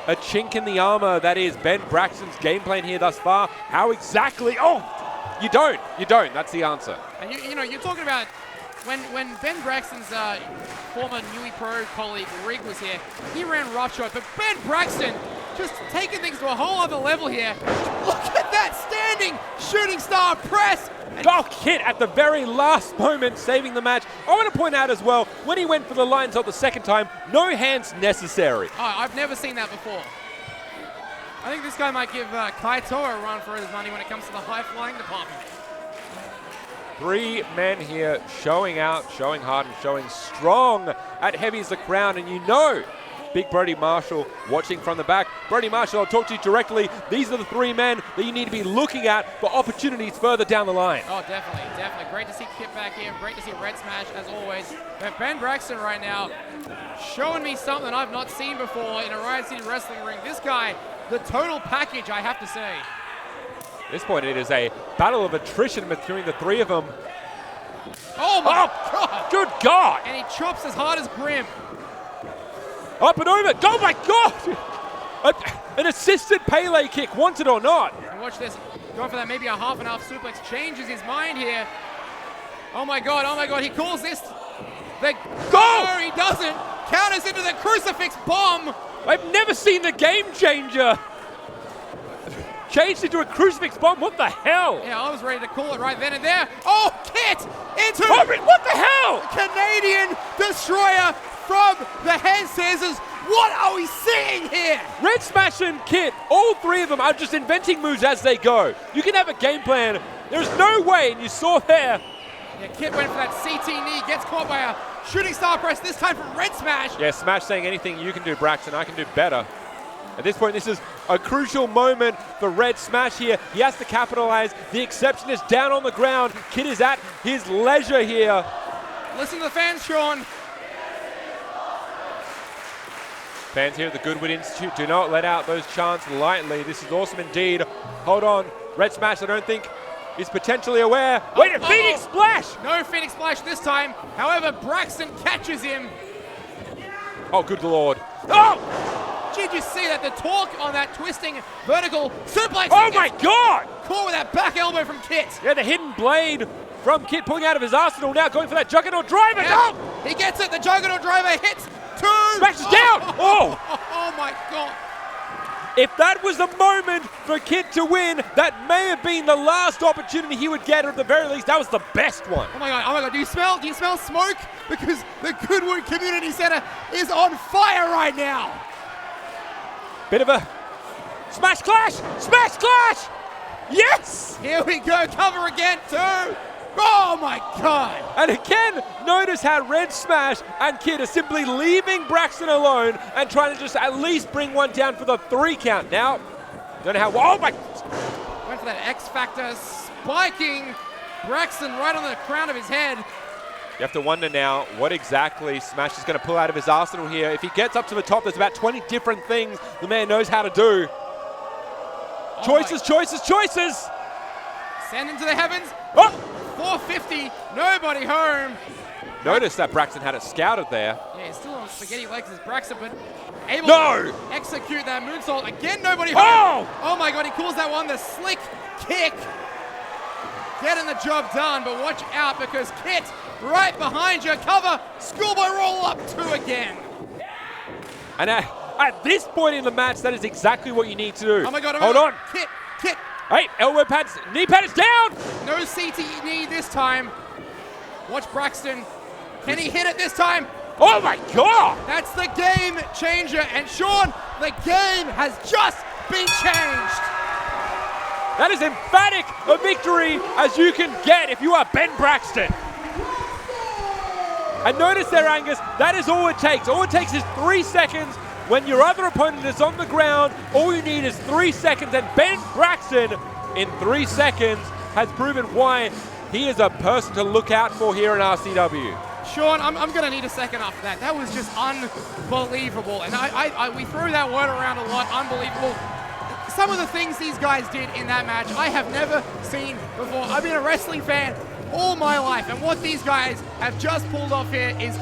D: a chink in the armor that is Ben Braxton's game plan here thus far. How exactly? Oh, you don't. That's the answer.
A: And you know, you're talking about when Ben Braxton's former Newey Pro colleague Rig was here, he ran roughshod, but Ben Braxton just taking things to a whole other level here. Look at that standing shooting star press.
D: Oh, Kit at the very last moment saving the match. I want to point out as well, when he went for the Lion Salt the second time, no hands necessary.
A: Oh, I've never seen that before. I think this guy might give Kaito a run for his money when it comes to the high-flying department.
D: 3 men here showing out, showing hard, and showing strong at Heavy as the Crown. And you know, Big Brody Marshall watching from the back. Brody Marshall, I'll talk to you directly. These are the 3 men that you need to be looking at for opportunities further down the line.
A: Oh, definitely. Great to see Kit back here. Great to see Red Smash, as always. But Ben Braxton right now showing me something I've not seen before in a Riot City wrestling ring. This guy, the total package, I have to say.
D: At this point, it is a battle of attrition between the 3 of them.
A: Oh, my God.
D: Good God.
A: And he chops as hard as Grim.
D: Up and over. Oh, my God. An assisted Pele kick, want it or not.
A: And watch this. Going for that maybe a half and half suplex. Changes his mind here. Oh, my God. He calls this the goal. He doesn't. Counters into the crucifix bomb.
D: I've never seen the game changer changed into a crucifix bomb. What the hell?
A: Yeah, I was ready to call it right then and there. Oh, Kit
D: what the hell?
A: Canadian Destroyer from the hand scissors. What are we seeing here?
D: Red Smash and Kit, all three of them are just inventing moves as they go. You can have a game plan. There's no way, and you saw there.
A: Yeah, Kit went for that CT knee, gets caught by a shooting star press, this time from Red Smash.
D: Yeah, Smash saying anything you can do, Braxton, I can do better. At this point, this is a crucial moment for Red Smash here. He has to capitalize. The exception is down on the ground. Kit is at his leisure here.
A: Listen to the fans, Sean.
D: Fans here at the Goodwood Institute, do not let out those chants lightly. This is awesome indeed. Hold on. Red Smash, I don't think, is potentially aware. Wait, a Phoenix Splash!
A: No Phoenix Splash this time. However, Braxton catches him.
D: Oh, good lord. Oh!
A: Did you see that? The torque on that twisting vertical suplex.
D: Oh my god!
A: Caught with that back elbow from Kit.
D: Yeah, the hidden blade from Kit pulling out of his arsenal now, going for that Juggernaut driver.
A: Yeah,
D: No!
A: he gets it. The Juggernaut driver hits. Two.
D: Smashes down. Oh!
A: Oh my god.
D: If that was the moment for Kit to win, that may have been the last opportunity he would get, or at the very least, that was the best one.
A: Oh my god, oh my god, do you smell smoke? Because the Goodwood Community Center is on fire right now.
D: Bit of a smash clash! Smash clash! Yes!
A: Here we go, cover again, two. Oh my god.
D: And again, notice how Red Smash and Kit are simply leaving Braxton alone and trying to just at least bring one down for the 3 count. Now, don't know how, oh my.
A: Went for that X Factor, spiking Braxton right on the crown of his head.
D: You have to wonder now what exactly Smash is going to pull out of his arsenal here. If he gets up to the top, there's about 20 different things the man knows how to do. Choices, choices, choices!
A: Send into the heavens.
D: Oh!
A: 450, nobody home.
D: Notice that Braxton had it scouted there.
A: Yeah, he's still on spaghetti legs as Braxton, but able
D: No!
A: to execute that moonsault. Again, nobody home. Oh my god, he calls that one the slick kick. Getting the job done, but watch out because Kit right behind you. Cover, schoolboy roll up 2 again.
D: And at this point in the match, that is exactly what you need to do.
A: Oh my god,
D: hold on.
A: Kit.
D: Hey, elbow pads, knee pad is down.
A: No CT knee this time. Watch Braxton. Can he hit it this time?
D: Oh my god!
A: That's the game changer. And Sean, the game has just been changed.
D: That is emphatic a victory as you can get if you are Ben Braxton. And notice there, Angus, that is all it takes. All it takes is 3 seconds. When your other opponent is on the ground, all you need is 3 seconds, and Ben Braxton, in 3 seconds, has proven why he is a person to look out for here in RCW.
A: Sean, I'm going to need a second after that. That was just unbelievable. And we threw that word around a lot, unbelievable. Some of the things these guys did in that match, I have never seen before. I've been a wrestling fan all my life, and what these guys have just pulled off here is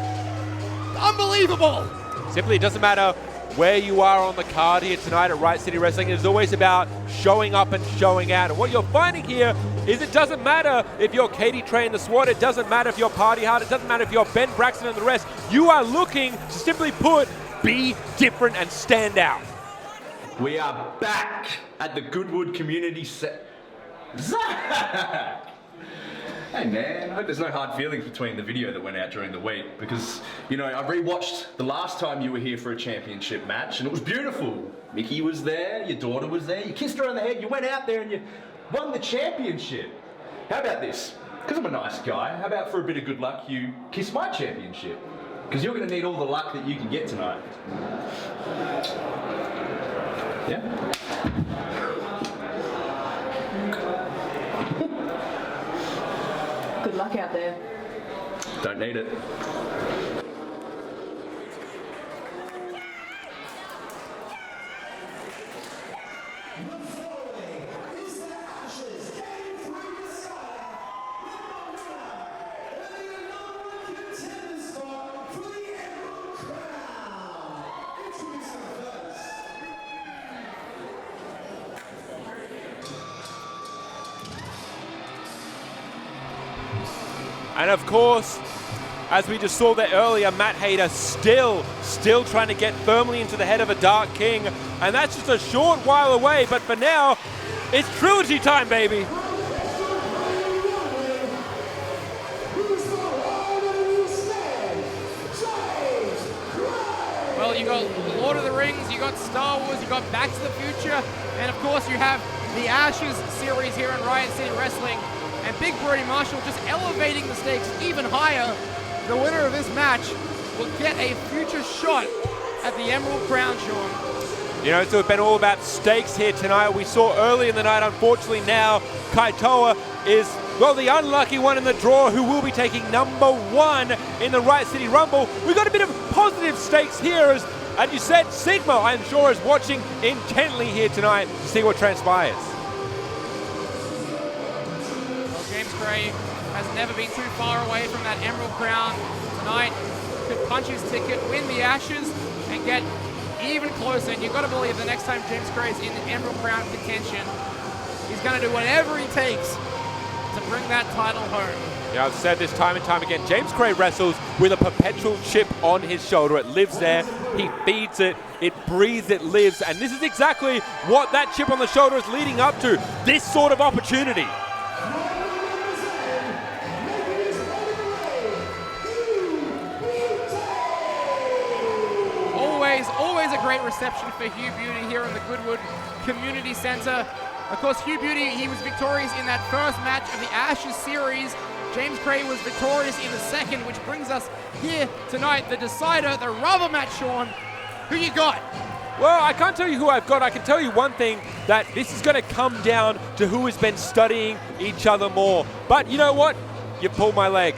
A: unbelievable.
D: Simply, it doesn't matter where you are on the card here tonight at Riot City Wrestling. It is always about showing up and showing out. And what you're finding here is it doesn't matter if you're Katie Trey and the SWAT. It doesn't matter if you're Party Hard. It doesn't matter if you're Ben Braxton and the rest. You are looking to simply put, be different and stand out.
E: We are back at the Goodwood Community Center. Zach! Hey man, I hope there's no hard feelings between the video that went out during the week because, you know, I rewatched the last time you were here for a championship match and it was beautiful. Mickey was there, your daughter was there, you kissed her on the head, you went out there and you won the championship. How about this? Because I'm a nice guy, how about for a bit of good luck you kiss my championship? Because you're going to need all the luck that you can get tonight. Yeah?
F: Good luck out there.
E: Don't need it.
D: And of course, as we just saw there earlier, Matt Hayter still trying to get firmly into the head of a Dark King. And that's just a short while away, but for now, it's trilogy time, baby.
A: Well, you got Lord of the Rings, you got Star Wars, you got Back to the Future, and of course you have the Ashes series here in Riot City Wrestling. And Big Brody Marshall just elevating the stakes even higher. The winner of this match will get a future shot at the Emerald Crown, Sean.
D: You know, it's been all about stakes here tonight. We saw early in the night, unfortunately now, Kaitoa is, well, the unlucky one in the draw who will be taking number 1 in the Riot City Rumble. We've got a bit of positive stakes here as you said, Sigma, I'm sure, is watching intently here tonight to see what transpires.
A: Well, James Gray has never been too far away from that Emerald Crown. Tonight, could punch his ticket, win the Ashes, and get even closer. And you've got to believe the next time James Gray is in the Emerald Crown contention, he's going to do whatever he takes to bring that title home.
D: Yeah, I've said this time and time again. James Gray wrestles with a perpetual chip on his shoulder. It lives there. He feeds it. It breathes. It lives. And this is exactly what that chip on the shoulder is leading up to. This sort of opportunity.
A: Always a great reception for Hugh Beauty here in the Goodwood Community Centre. Of course, Hugh Beauty, he was victorious in that first match of the Ashes series. James Gray was victorious in the second, which brings us here tonight, the decider, the rubber match, Sean. Who you got?
D: Well, I can't tell you who I've got. I can tell you one thing, that this is going to come down to who has been studying each other more. But you know what? You pulled my leg.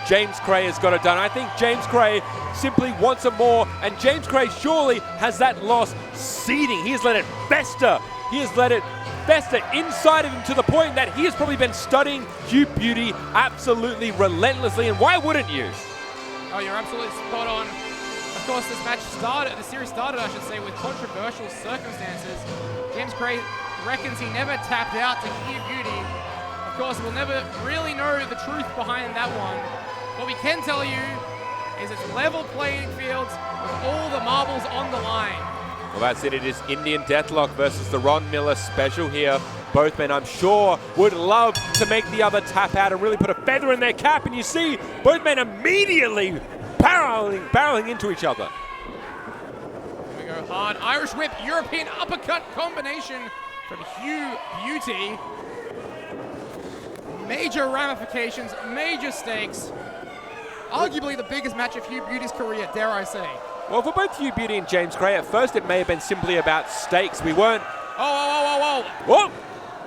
D: James Gray has got it done. I think James Gray simply wants it more, and James Gray surely has that loss seeding. He has let it fester. He has let it fester inside of him to the point that he has probably been studying Hugh Beauty absolutely relentlessly, and why wouldn't you?
A: Oh, you're absolutely spot on. Of course, the series started, I should say, with controversial circumstances. James Gray reckons he never tapped out to Hugh Beauty. Of course, we'll never really know the truth behind that one. What we can tell you is it's level playing fields with all the marbles on the line.
D: Well, that's it. It is Indian Deathlock versus the Ron Miller special here. Both men, I'm sure, would love to make the other tap out and really put a feather in their cap. And you see both men immediately barreling into each other.
A: Here we go, hard Irish whip, European uppercut combination from Hugh Beauty. Major ramifications, major stakes. Arguably the biggest match of Hugh Beauty's career, dare I say.
D: Well, for both Hugh Beauty and James Gray, at first it may have been simply about stakes. We weren't...
A: Whoa!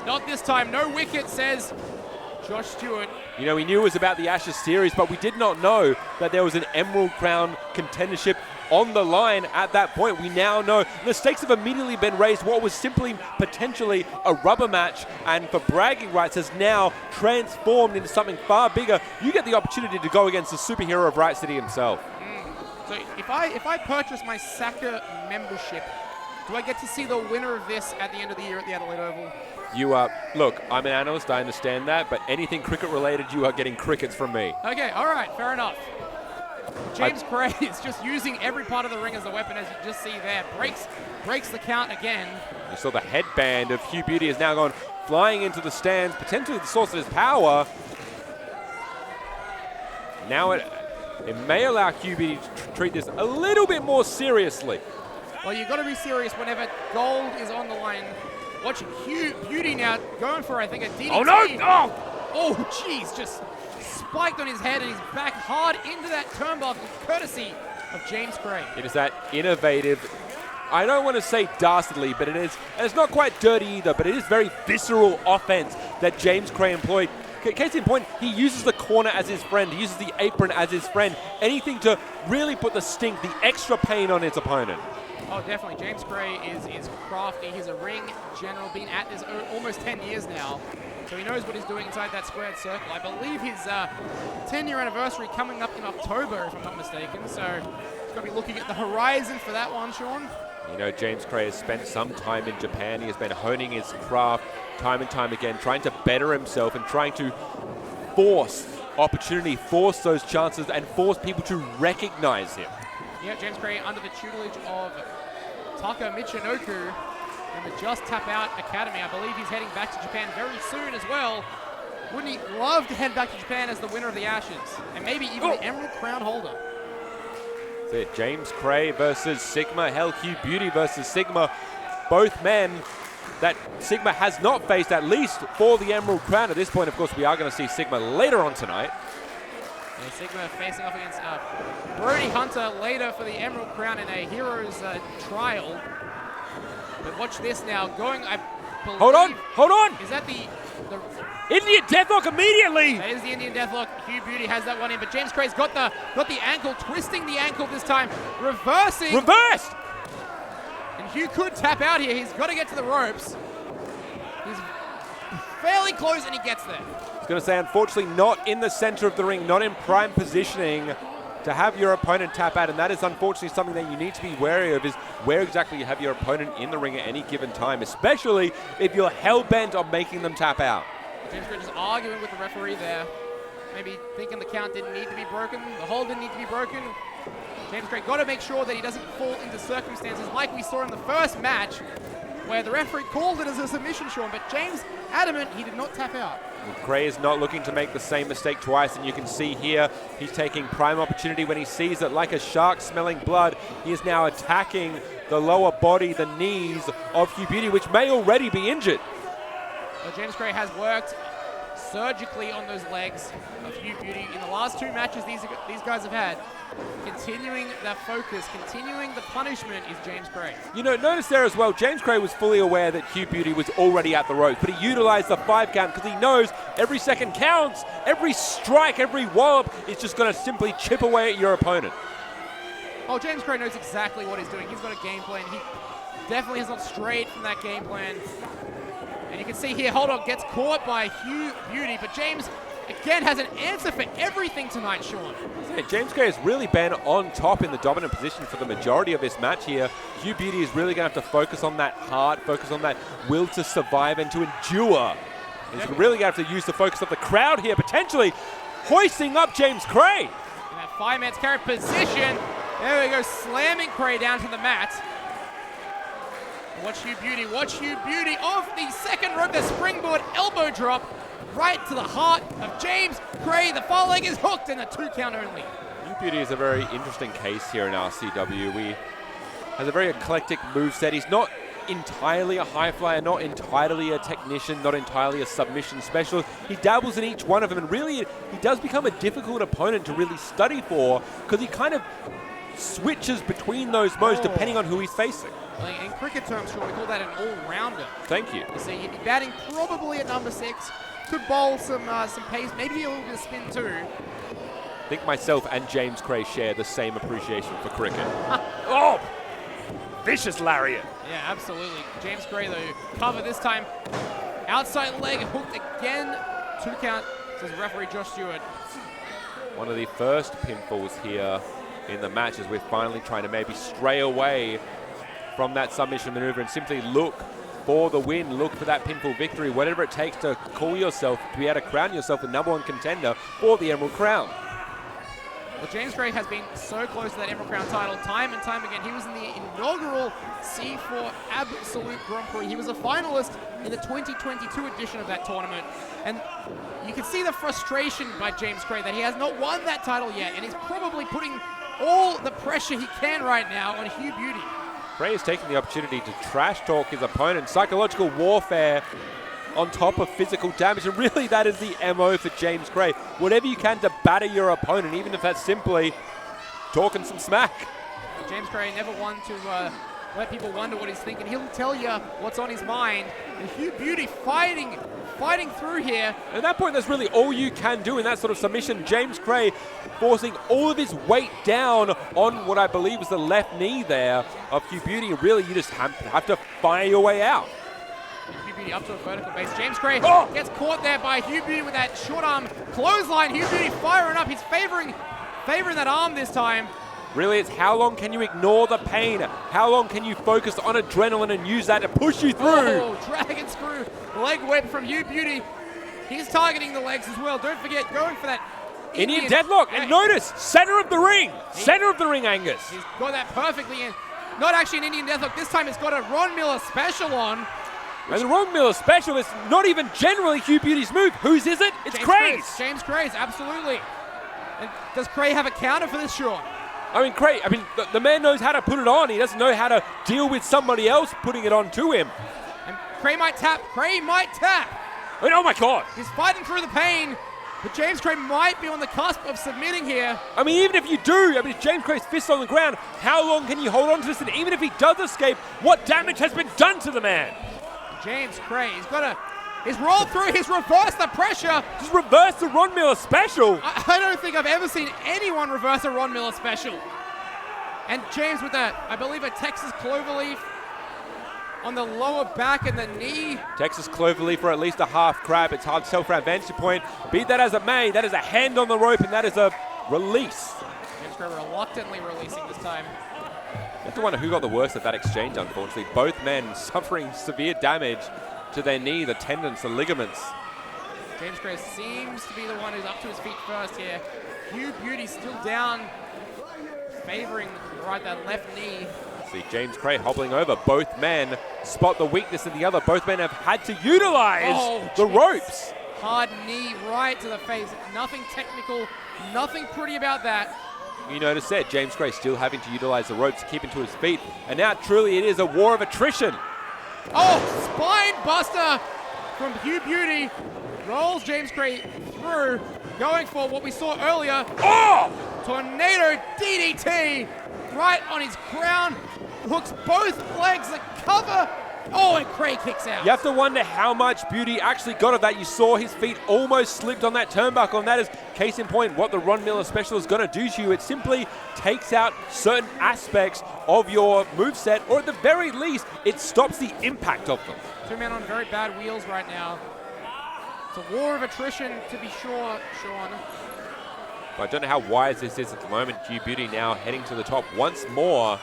A: Not this time. No wicket, says Josh Stewart.
D: You know, we knew it was about the Ashes series, but we did not know that there was an Emerald Crown contendership on the line at that point. We now know the stakes have immediately been raised. What was simply potentially a rubber match and for bragging rights has now transformed into something far bigger. You get the opportunity to go against the superhero of Riot City himself.
A: So if I purchase my Saka membership, do I get to see the winner of this at the end of the year at the Adelaide Oval?
D: You are, look, I'm an analyst, I understand that, but anything cricket related, you are getting crickets from me.
A: Okay, all right, fair enough. James Gray is just using every part of the ring as a weapon, as you just see there. Breaks the count again. You
D: saw the headband of Hugh Beauty has now gone flying into the stands, potentially the source of his power. Now it may allow Hugh Beauty to treat this a little bit more seriously.
A: Well, you've got to be serious whenever gold is on the line. Watch Hugh Beauty now going for, I think, a DDT.
D: Oh, no!
A: Oh, jeez, just spiked on his head and he's back hard into that turnbuckle, courtesy of James Gray.
D: It is that innovative, I don't want to say dastardly, but it is, and it's not quite dirty either, but it is very visceral offense that James Gray employed. Case in point, he uses the corner as his friend. He uses the apron as his friend. Anything to really put the stink, the extra pain on his opponent.
A: Oh, definitely. James Gray is crafty. He's a ring general, been at this almost 10 years now. So he knows what he's doing inside that squared circle. I believe his 10-year anniversary coming up in October, if I'm not mistaken. So he's got to be looking at the horizon for that one, Sean.
D: You know, James Gray has spent some time in Japan. He has been honing his craft time and time again, trying to better himself and trying to force opportunity, force those chances, and force people to recognize him.
A: Yeah, James Gray under the tutelage of Taka Michinoku and the Just Tap Out Academy. I believe he's heading back to Japan very soon as well. Wouldn't he love to head back to Japan as the winner of the Ashes? And maybe even the Emerald Crown holder.
D: James Cray versus Sigma. Hell, Hugh Beauty versus Sigma. Both men that Sigma has not faced, at least for the Emerald Crown. At this point, of course, we are going to see Sigma later on tonight.
A: Yeah, Sigma facing off against Brody Hunter later for the Emerald Crown in a Heroes trial. But watch this now. Going, I believe...
D: Hold on!
A: Is that the
D: Indian Deathlock immediately!
A: That is the Indian Deathlock. Hugh Beauty has that one in, but James Cray's got the ankle, twisting the ankle this time, reversing.
D: Reversed!
A: And Hugh could tap out here. He's got to get to the ropes. He's fairly close, and he gets there.
D: I was going to say, unfortunately, not in the center of the ring, not in prime positioning to have your opponent tap out, and that is unfortunately something that you need to be wary of, is where exactly you have your opponent in the ring at any given time, especially if you're hell-bent on making them tap out.
A: James Cray just arguing with the referee there. Maybe thinking the count didn't need to be broken, the hold didn't need to be broken. James Cray got to make sure that he doesn't fall into circumstances like we saw in the first match, where the referee called it as a submission, Sean, but James adamant he did not tap out.
D: Cray is not looking to make the same mistake twice, and you can see here he's taking prime opportunity when he sees it like a shark smelling blood. He is now attacking the lower body, the knees of Hugh Beauty, which may already be injured.
A: Well, James Cray has worked surgically on those legs of Hugh Beauty in the last two matches these guys have had. Continuing that focus, continuing the punishment is James Cray.
D: You know, notice there as well, James Cray was fully aware that Hugh Beauty was already at the ropes, but he utilized the 5 count because he knows every second counts, every strike, every wallop is just going to simply chip away at your opponent.
A: Oh, James Cray knows exactly what he's doing. He's got a game plan. He definitely has not strayed from that game plan. And you can see here, Holdog gets caught by Hugh Beauty, but James, again, has an answer for everything tonight, Sean.
D: Yeah, James Cray has really been on top in the dominant position for the majority of this match here. Hugh Beauty is really going to have to focus on that heart, focus on that will to survive and to endure. He's really going to have to use the focus of the crowd here, potentially hoisting up James Cray.
A: In that 5-man's carry position, there we go, slamming Cray down to the mat. Watch Hugh Beauty off the second rope, the springboard elbow drop right to the heart of James Cray. The far leg is hooked and a 2 count only.
D: Hugh Beauty is a very interesting case here in RCW. He has a very eclectic moveset. He's not entirely a high flyer, not entirely a technician, not entirely a submission specialist. He dabbles in each one of them, and really he does become a difficult opponent to really study for because he kind of switches between those modes depending on who he's facing.
A: In cricket terms, Sean, we call that an all-rounder.
D: Thank you.
A: You see, he'd be batting probably at number 6. Could bowl some pace, maybe a little bit of spin too.
D: I think myself and James Cray share the same appreciation for cricket. Oh! Vicious lariat.
A: Yeah, absolutely. James Cray, though, cover this time. Outside leg hooked again. 2 count, says referee Josh Stewart.
D: One of the first pinfalls here in the match as we're finally trying to maybe stray away from that submission maneuver and simply look for the win, look for that pinfall victory, whatever it takes to call yourself, to be able to crown yourself the #1 contender for the Emerald Crown.
A: Well, James Cray has been so close to that Emerald Crown title time and time again. He was in the inaugural C4 Absolute Grand Prix. He was a finalist in the 2022 edition of that tournament. And you can see the frustration by James Cray that he has not won that title yet, and he's probably putting all the pressure he can right now on Hugh Beauty.
D: Cray is taking the opportunity to trash talk his opponent. Psychological warfare on top of physical damage. And really that is the MO for James Cray. Whatever you can to batter your opponent, even if that's simply talking some smack.
A: James Cray never one to let people wonder what he's thinking. He'll tell you what's on his mind. And Hugh Beauty fighting through here.
D: At that point, that's really all you can do in that sort of submission. James Cray forcing all of his weight down on what I believe is the left knee there of Hugh Beauty. And really, you just have to fire your way out.
A: Hugh Beauty up to a vertical base. James Cray gets caught there by Hugh Beauty with that short arm clothesline. Hugh Beauty firing up. He's favoring that arm this time.
D: Really, it's how long can you ignore the pain? How long can you focus on adrenaline and use that to push you through?
A: Oh, dragon screw, leg whip from Hugh Beauty. He's targeting the legs as well. Don't forget, going for that
D: Indian deadlock. And notice, center of the ring. Center of the ring, Angus.
A: He's got that perfectly in. Not actually an Indian deathlock. This time it's got a Ron Miller special on.
D: And the Ron Miller special is not even generally Hugh Beauty's move. Whose is it? It's Cray's.
A: James Cray's, absolutely. And does Cray have a counter for this, Sean?
D: I mean, Cray, the man knows how to put it on. He doesn't know how to deal with somebody else putting it on to him.
A: And Cray might tap. Cray might tap.
D: I mean, oh my God.
A: He's fighting through the pain, but James Cray might be on the cusp of submitting here.
D: I mean, even if you do, if James Cray's fist on the ground, how long can you hold on to this? And even if he does escape, what damage has been done to the man?
A: James Cray, he's rolled through, he's reversed the pressure.
D: Just reverse the Ron Miller special.
A: I don't think I've ever seen anyone reverse a Ron Miller special. And James with I believe a Texas Cloverleaf on the lower back and the knee.
D: Texas Cloverleaf for at least a half crab. It's hard to tell from our vantage point. Be that as it may, that is a hand on the rope and that is a release.
A: James Cray reluctantly releasing this time.
D: You have to wonder who got the worst of that exchange, unfortunately. Both men suffering severe damage to their knee, the tendons, the ligaments.
A: James Cray seems to be the one who's up to his feet first here. Hugh Beauty still down, favoring that left knee.
D: See James Cray hobbling over. Both men spot the weakness in the other. Both men have had to utilize the ropes.
A: Hard knee right to the face. Nothing technical, nothing pretty about that.
D: You notice that James Cray still having to utilize the ropes to keep him to his feet. And now truly it is a war of attrition.
A: Oh, spine buster from Hugh Beauty. Rolls James Cray through, going for what we saw earlier.
D: Oh!
A: Tornado DDT right on his crown. Hooks both legs, the cover. Oh, and Cray kicks out.
D: You have to wonder how much Beauty actually got of that. You saw his feet almost slipped on that turnbuckle, and that is case in point what the Ron Miller special is going to do to you. It simply takes out certain aspects of your moveset, or at the very least, it stops the impact of them.
A: Two men on very bad wheels right now. It's a war of attrition, to be sure, Sean.
D: But I don't know how wise this is at the moment. Hugh Beauty now heading to the top once more.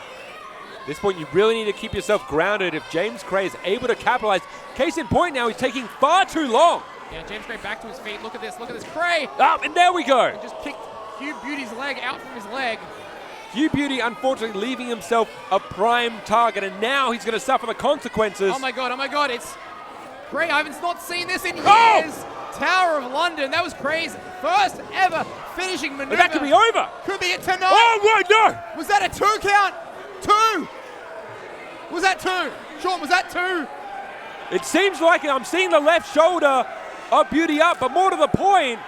D: At this point, you really need to keep yourself grounded. If James Cray is able to capitalize, case in point now, he's taking far too long.
A: Yeah, James Cray back to his feet. Look at this, Cray.
D: Up, and there we go.
A: He just kicked Hugh Beauty's leg out from his leg.
D: Hugh Beauty, unfortunately, leaving himself a prime target, and now he's going to suffer the consequences.
A: Oh my God, it's Cray. I haven't not seen this in years.
D: Oh!
A: Tower of London. That was Cray's first ever finishing maneuver.
D: But that could be over.
A: Could be it tonight.
D: Oh, my, no.
A: Was that a 2 count? 2. Was that 2? Sean, was that 2?
D: It seems like I'm seeing the left shoulder of Beauty up, but more to the point.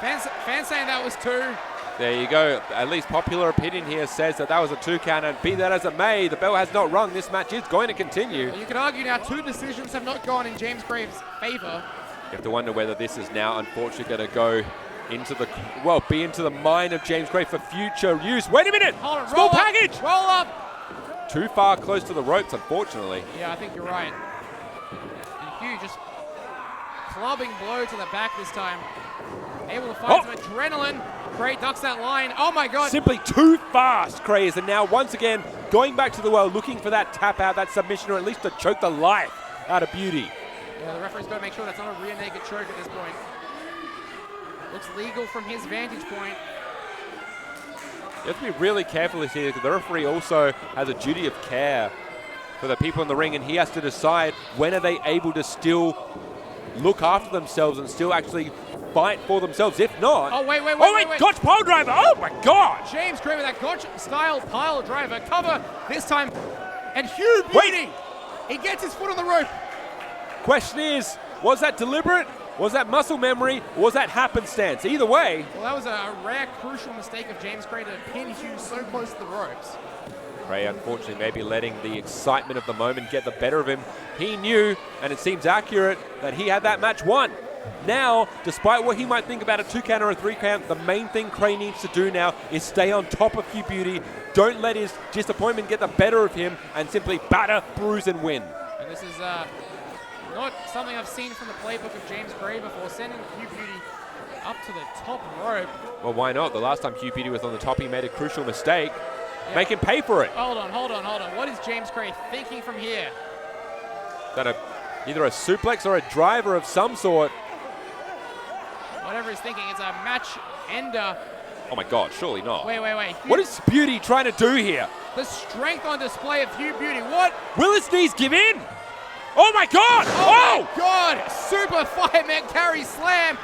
A: Fans saying that was 2.
D: There you go. At least popular opinion here says that that was a 2 count, and be that as it may, the bell has not rung. This match is going to continue.
A: You could argue now 2 decisions have not gone in James Cray's favor.
D: You have to wonder whether this is now unfortunately going to go into the, well, be into the mind of James Cray for future use. Wait a minute!
A: Hold on,
D: small package!
A: Roll up!
D: Too far close to the ropes, unfortunately.
A: Yeah, I think you're right. And Hugh just clubbing blow to the back this time. Able to find some adrenaline. Cray ducks that line. Oh my God.
D: Simply too fast, Cray is. And now once again, going back to the well, looking for that tap out, that submission, or at least to choke the life out of Beauty.
A: Yeah, the referee's got to make sure that's not a rear naked choke at this point. Looks legal from his vantage point.
D: You have to be really careful here, because the referee also has a duty of care for the people in the ring, and he has to decide when are they able to still look after themselves and still actually fight for themselves. If not...
A: Oh, wait.
D: Gotch pile driver. Oh, my God.
A: James Cray with that Gotch-style pile driver. Cover this time. And Hugh Beauty. He gets his foot on the rope.
D: Question is, was that deliberate? Was that muscle memory? Or was that happenstance? Either way...
A: Well, that was a rare, crucial mistake of James Cray to pin Hugh so close to the ropes.
D: Cray, unfortunately, maybe letting the excitement of the moment get the better of him. He knew, and it seems accurate, that he had that match won. Now, despite what he might think about a 2 count or a 3 count, the main thing Cray needs to do now is stay on top of Hugh Beauty. Don't let his disappointment get the better of him and simply batter, bruise, and win.
A: And this is not something I've seen from the playbook of James Cray before, sending Hugh Beauty up to the top rope.
D: Well, why not? The last time Hugh Beauty was on the top, he made a crucial mistake. Yeah. Make him pay for it.
A: Hold on. What is James Cray thinking from here?
D: That either a suplex or a driver of some sort.
A: Whatever he's thinking, it's a match ender.
D: Oh my God, surely not.
A: Wait.
D: What is Beauty trying to do here?
A: The strength on display of Hugh Beauty. What?
D: Will his knees give in? Oh my God!
A: Oh my God! Super fireman carry slam.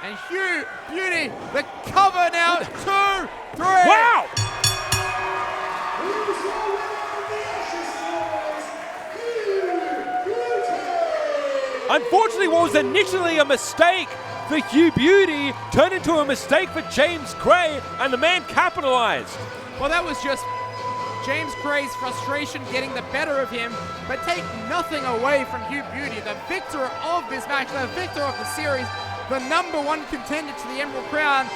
A: And Hugh Beauty, the cover now, 2, 3.
D: Wow! Unfortunately, what was initially a mistake for Hugh Beauty turned into a mistake for James Gray, and the man capitalized.
A: Well, that was just James Gray's frustration getting the better of him, but take nothing away from Hugh Beauty, the victor of this match, the victor of the series, the #1 contender to the Emerald Crown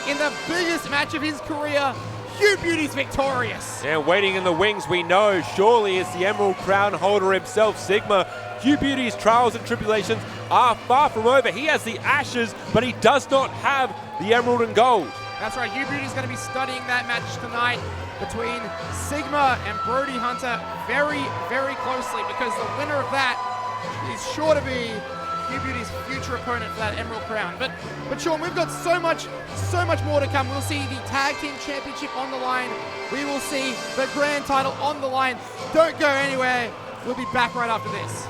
A: in the biggest match of his career. Hugh Beauty's victorious.
D: And waiting in the wings, we know, surely is the Emerald Crown holder himself, Sigma. Hugh Beauty's trials and tribulations are far from over. He has the ashes, but he does not have the emerald and gold.
A: That's right, Hugh Beauty's going to be studying that match tonight between Sigma and Brody Hunter very, very closely, because the winner of that is sure to be Hugh Beauty's future opponent for that Emerald Crown. But Sean, we've got so much more to come. We'll see the Tag Team Championship on the line. We will see the Grand title on the line. Don't go anywhere. We'll be back right after this.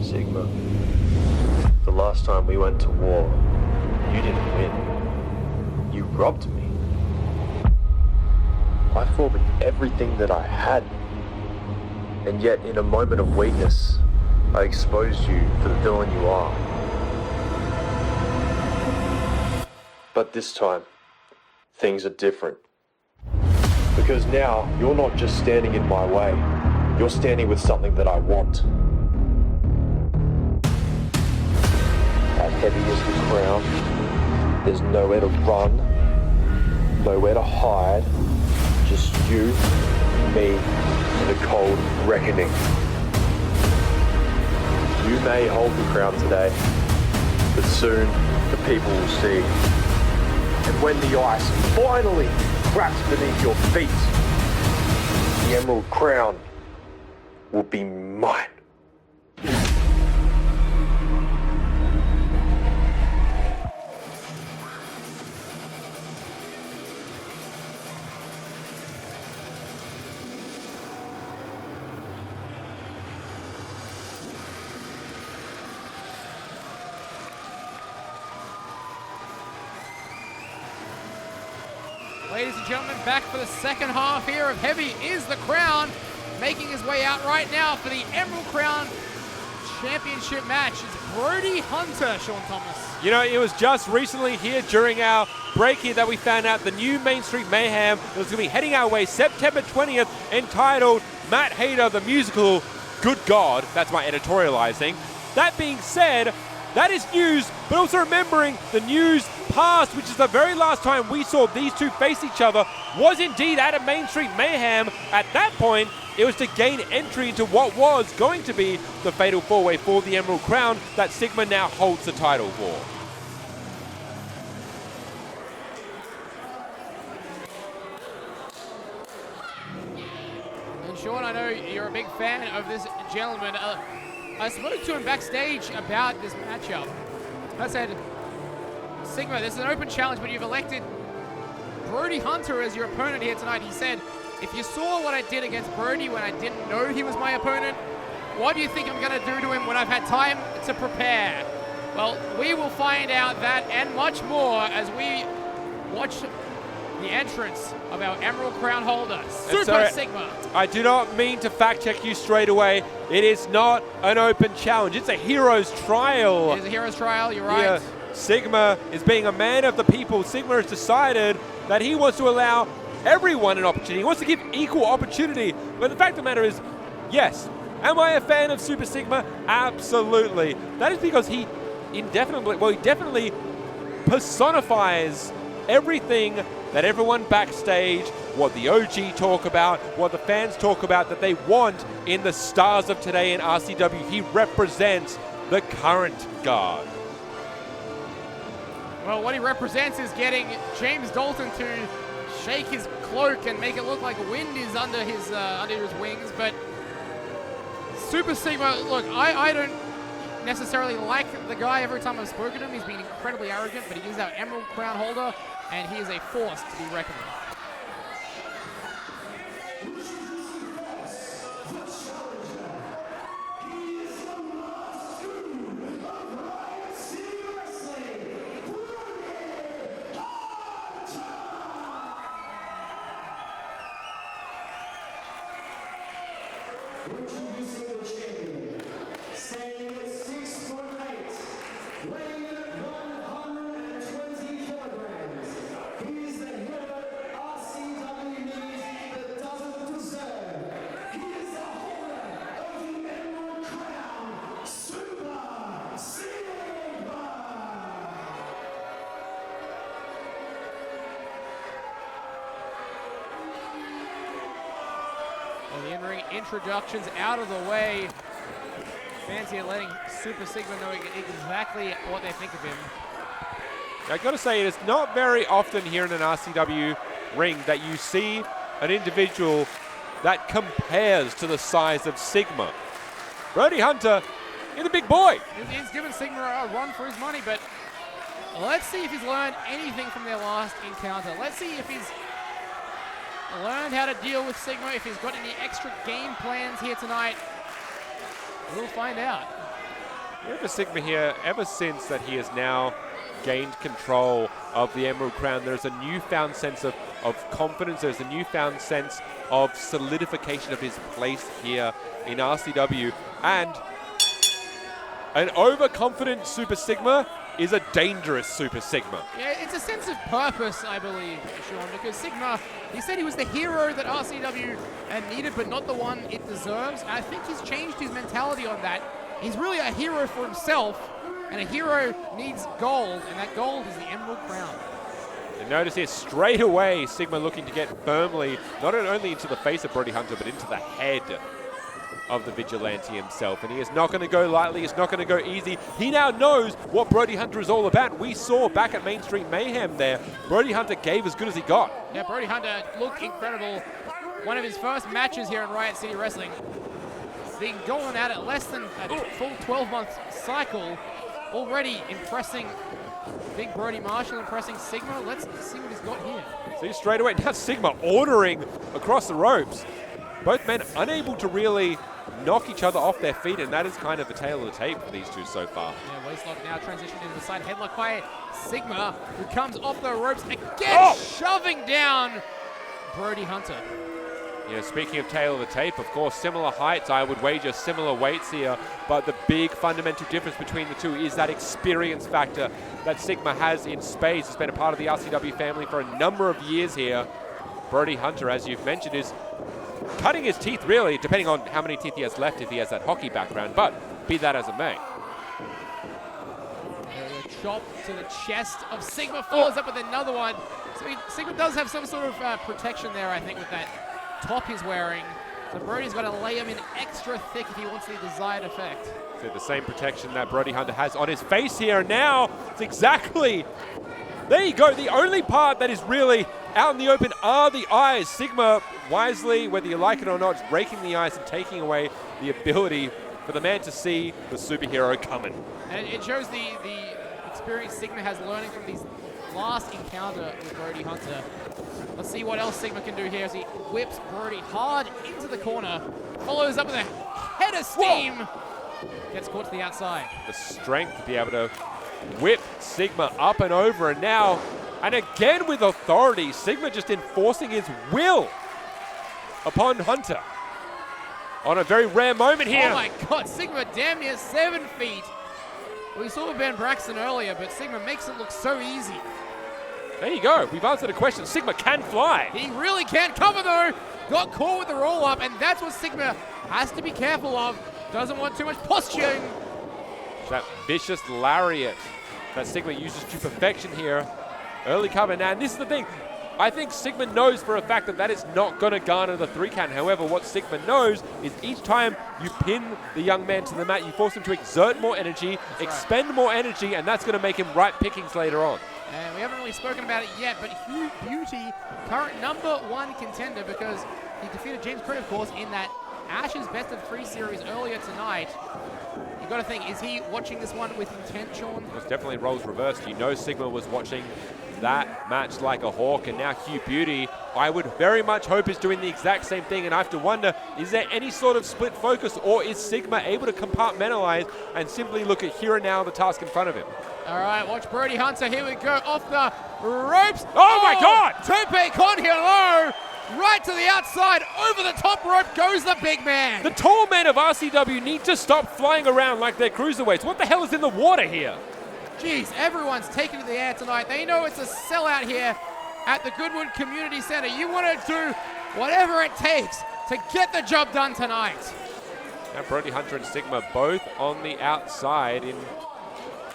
G: Sigma, the last time we went to war, you didn't win. You robbed me. I fought with everything that I had. And yet, in a moment of weakness, I exposed you for the villain you are. But this time, things are different. Because now, you're not just standing in my way, you're standing with something that I want. As heavy as the crown, there's nowhere to run, nowhere to hide, just you, me, and a cold reckoning. You may hold the crown today, but soon the people will see. And when the ice finally cracks beneath your feet, the Emerald Crown will be mine.
A: Ladies and gentlemen, back for the second half here of Heavy is the Crown, making his way out right now for the Emerald Crown Championship match. It's Brody Hunter, Sean Thomas.
D: You know, it was just recently here during our break here that we found out the new Main Street Mayhem that was going to be heading our way September 20th, entitled Matt Hayter, the Musical. Good God, that's my editorializing. That being said, that is news, but also remembering the news past, which is the very last time we saw these two face each other, was indeed at a Main Street Mayhem. At that point, it was to gain entry into what was going to be the Fatal 4-Way for the Emerald Crown that Sigma now holds the title for.
A: And Sean, I know you're a big fan of this gentleman. I spoke to him backstage about this matchup. I said, Sigma, this is an open challenge, but you've elected Brody Hunter as your opponent here tonight. He said, if you saw what I did against Brody when I didn't know he was my opponent, what do you think I'm going to do to him when I've had time to prepare? Well, we will find out that and much more as we watch the entrance of our Emerald Crown holder, Super Sigma.
D: I do not mean to fact check you straight away. It is not an open challenge. It's a hero's trial.
A: It is a hero's trial, you're right.
D: Yeah. Sigma is being a man of the people. Sigma has decided that he wants to allow everyone an opportunity. He wants to give equal opportunity. But the fact of the matter is, yes, am I a fan of Super Sigma? Absolutely. That is because he definitely personifies everything that everyone backstage, what the OG talk about, what the fans talk about that they want in the stars of today in RCW. He represents the current guard.
A: Well, what he represents is getting James Dalton to shake his cloak and make it look like wind is under his wings. But Super Sigma, look, I don't necessarily like the guy. Every time I've spoken to him, he's been incredibly arrogant, but he is our Emerald Crown holder, and he is a force to be reckoned with. Well, the in-ring introductions out of the way. Fans here letting Super Sigma know exactly what they think of him.
D: I got to say, it is not very often here in an RCW ring that you see an individual that compares to the size of Sigma. Brody Hunter is a big boy.
A: He's given Sigma a run for his money, but let's see if he's learned anything from their last encounter. Let's see if he's learned how to deal with Sigma, if he's got any extra game plans here tonight. We'll find out.
D: For Sigma here, ever since that he has now gained control of the Emerald Crown, there's a newfound sense of confidence. There's a newfound sense of solidification of his place here in RCW. And an overconfident Super Sigma is a dangerous Super Sigma.
A: Yeah, it's a sense of purpose, I believe, Sean, because Sigma, he said he was the hero that RCW needed, but not the one it deserves. And I think he's changed his mentality on that. He's really a hero for himself, and a hero needs gold, and that gold is the Emerald Crown.
D: And notice here, straight away, Sigma looking to get firmly, not only into the face of Brody Hunter, but into the head of the Vigilante himself. And he is not going to go lightly. He's not going to go easy. He now knows what Brody Hunter is all about. We saw back at Main Street Mayhem there, Brody Hunter gave as good as he got.
A: Yeah, Brody Hunter looked incredible. One of his first matches here in Riot City Wrestling. Being going at it less than a full 12-month cycle, already impressing Big Brody Marshall, impressing Sigma. Let's see what he's got here.
D: See, straight away, now Sigma ordering across the ropes. Both men unable to really knock each other off their feet, and that is kind of the tail of the tape for these two so far.
A: Yeah, waistlock now transitioned into the side headlock by Sigma, who comes off the ropes again, shoving down Brody Hunter.
D: Yeah, speaking of tail of the tape, of course, similar heights, I would wager similar weights here, but the big fundamental difference between the two is that experience factor that Sigma has in spades. He's been a part of the RCW family for a number of years here. Brody Hunter, as you've mentioned, is cutting his teeth, really, depending on how many teeth he has left if he has that hockey background, but be that as it may.
A: A chop to the chest of Sigma, follows up with another one. So Sigma does have some sort of protection there, I think, with that top he's wearing. So Brody's got to lay him in extra thick if he wants the desired effect.
D: So the same protection that Brody Hunter has on his face here, and now it's exactly, there you go, the only part that is really out in the open are the eyes. Sigma, wisely, whether you like it or not, is breaking the eyes and taking away the ability for the man to see the superhero coming.
A: And it shows the experience Sigma has learning from these last encounter with Brody Hunter. Let's see what else Sigma can do here as he whips Brody hard into the corner. Follows up with a head of steam. Whoa. Gets caught to the outside.
D: The strength to be able to whip Sigma up and over, and now, and again with authority, Sigma just enforcing his will upon Hunter. On a very rare moment here.
A: Oh my God, Sigma damn near 7 feet. We saw Ben Braxton earlier, but Sigma makes it look so easy.
D: There you go. We've answered a question. Sigma can fly.
A: He really can't cover though. Got caught with the roll up, and that's what Sigma has to be careful of. Doesn't want too much posturing.
D: That vicious lariat that Sigma uses to perfection here. Early cover now, and this is the thing. I think Sigma knows for a fact that that is not going to garner the 3 count. However, what Sigma knows is each time you pin the young man to the mat, you force him to exert more energy, expend more energy, and that's going to make him right pickings later on.
A: And we haven't really spoken about it yet, but Hugh Beauty, current #1 contender, because he defeated James Curry, of course, in that Ashes Best of 3 series earlier tonight. You got to think, is he watching this one with intent, Sean?
D: It was definitely roles reversed. You know Sigma was watching that match like a hawk, and now Hugh Beauty, I would very much hope, is doing the exact same thing, and I have to wonder, is there any sort of split focus, or is Sigma able to compartmentalize and simply look at here and now the task in front of him?
A: All right, watch Brody Hunter. Here we go, off the ropes.
D: Oh my God!
A: Tope con here low, right to the outside, over the top rope goes the big man.
D: The tall men of RCW need to stop flying around like they're cruiserweights. What the hell is in the water here?
A: Jeez, everyone's taking to the air tonight. They know it's a sellout here at the Goodwood Community Center. You want to do whatever it takes to get the job done tonight.
D: Now Brody Hunter and Sigma both on the outside.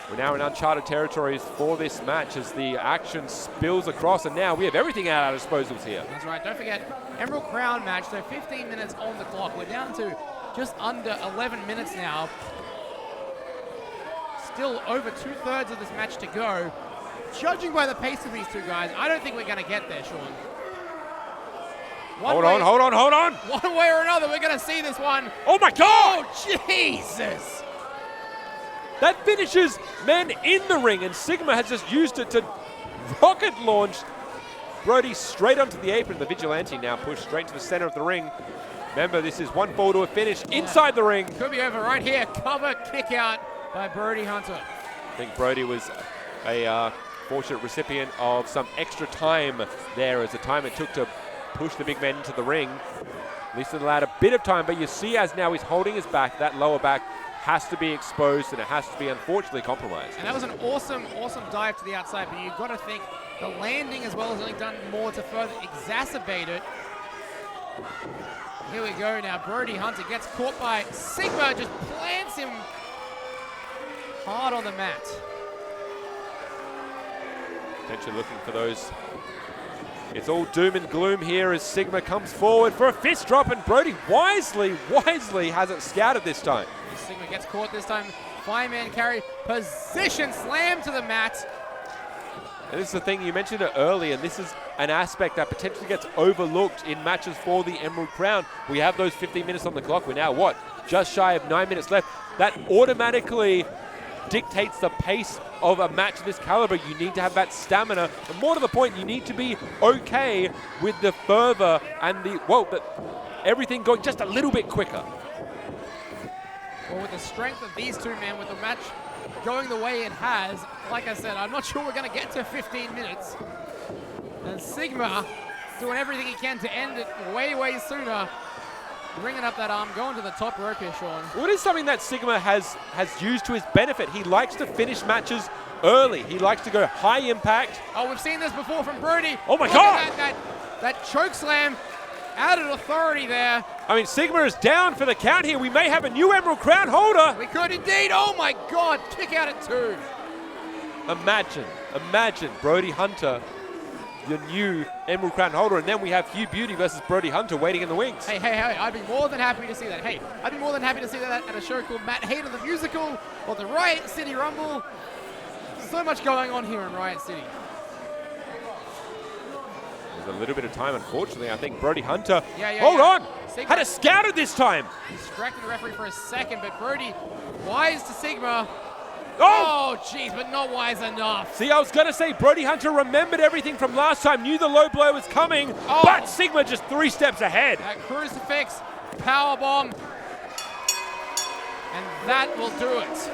D: We're now in uncharted territories for this match as the action spills across, and now we have everything at our disposals here.
A: That's right. Don't forget, Emerald Crown match, so 15 minutes on the clock. We're down to just under 11 minutes now. Still over 2/3 of this match to go. Judging by the pace of these two guys, I don't think we're going to get there, Sean.
D: Hold on.
A: One way or another, we're going to see this one.
D: Oh my God!
A: Oh, Jesus!
D: That finishes men in the ring, and Sigma has just used it to rocket launch Brody straight onto the apron. The Vigilante now pushed straight to the center of the ring. Remember, this is 1 fall to a finish inside the ring.
A: Could be over right here. Cover kick out by Brody Hunter.
D: I think Brody was a fortunate recipient of some extra time there, as the time it took to push the big man into the ring. At least it allowed a bit of time, but you see as now he's holding his back, that lower back has to be exposed, and it has to be unfortunately compromised.
A: And that was an awesome dive to the outside, but you've got to think the landing as well has only done more to further exacerbate it. Here we go now. Brody Hunter gets caught by Sigma, just plants him hard on the mat.
D: Potentially looking for those. It's all doom and gloom here as Sigma comes forward for a fist drop, and Brody wisely has it scouted this time.
A: Sigma gets caught this time. 5-man carry, position slam to the mat.
D: And this is the thing, you mentioned it earlier, and this is an aspect that potentially gets overlooked in matches for the Emerald Crown. We have those 15 minutes on the clock. We're now, what, just shy of 9 minutes left. That automatically dictates the pace of a match of this caliber. You need to have that stamina, and more to the point, you need to be okay with the fervor and everything going just a little bit quicker.
A: Well, with the strength of these two men, with the match going the way it has, like I said, I'm not sure we're going to get to 15 minutes. And Sigma doing everything he can to end it way sooner. Bringing up that arm, going to the top rope here, Sean.
D: What is something that Sigma has used to his benefit? He likes to finish matches early. He likes to go high impact.
A: Oh, we've seen this before from Brody.
D: Oh my God!
A: That choke slam, added authority there.
D: I mean, Sigma is down for the count here. We may have a new Emerald Crown holder.
A: We could indeed. Oh my God, kick out at 2.
D: Imagine Brody Hunter, your new Emerald Crown holder, and then we have Hugh Beauty versus Brody Hunter waiting in the wings.
A: Hey, I'd be more than happy to see that. Hey, I'd be more than happy to see that at a show called Matt Hayter the Musical or the Riot City Rumble. So much going on here in Riot City.
D: There's a little bit of time, unfortunately. I think Brody Hunter,
A: hold
D: on,
A: Sigma
D: had a scouted this time.
A: Distracted the referee for a second, but Brody, wise to Sigma, Oh, jeez, but not wise enough.
D: See, I was going to say, Brody Hunter remembered everything from last time, knew the low blow was coming,
A: Oh.
D: but Sigma just 3 steps ahead.
A: That crucifix, powerbomb, and that will do it.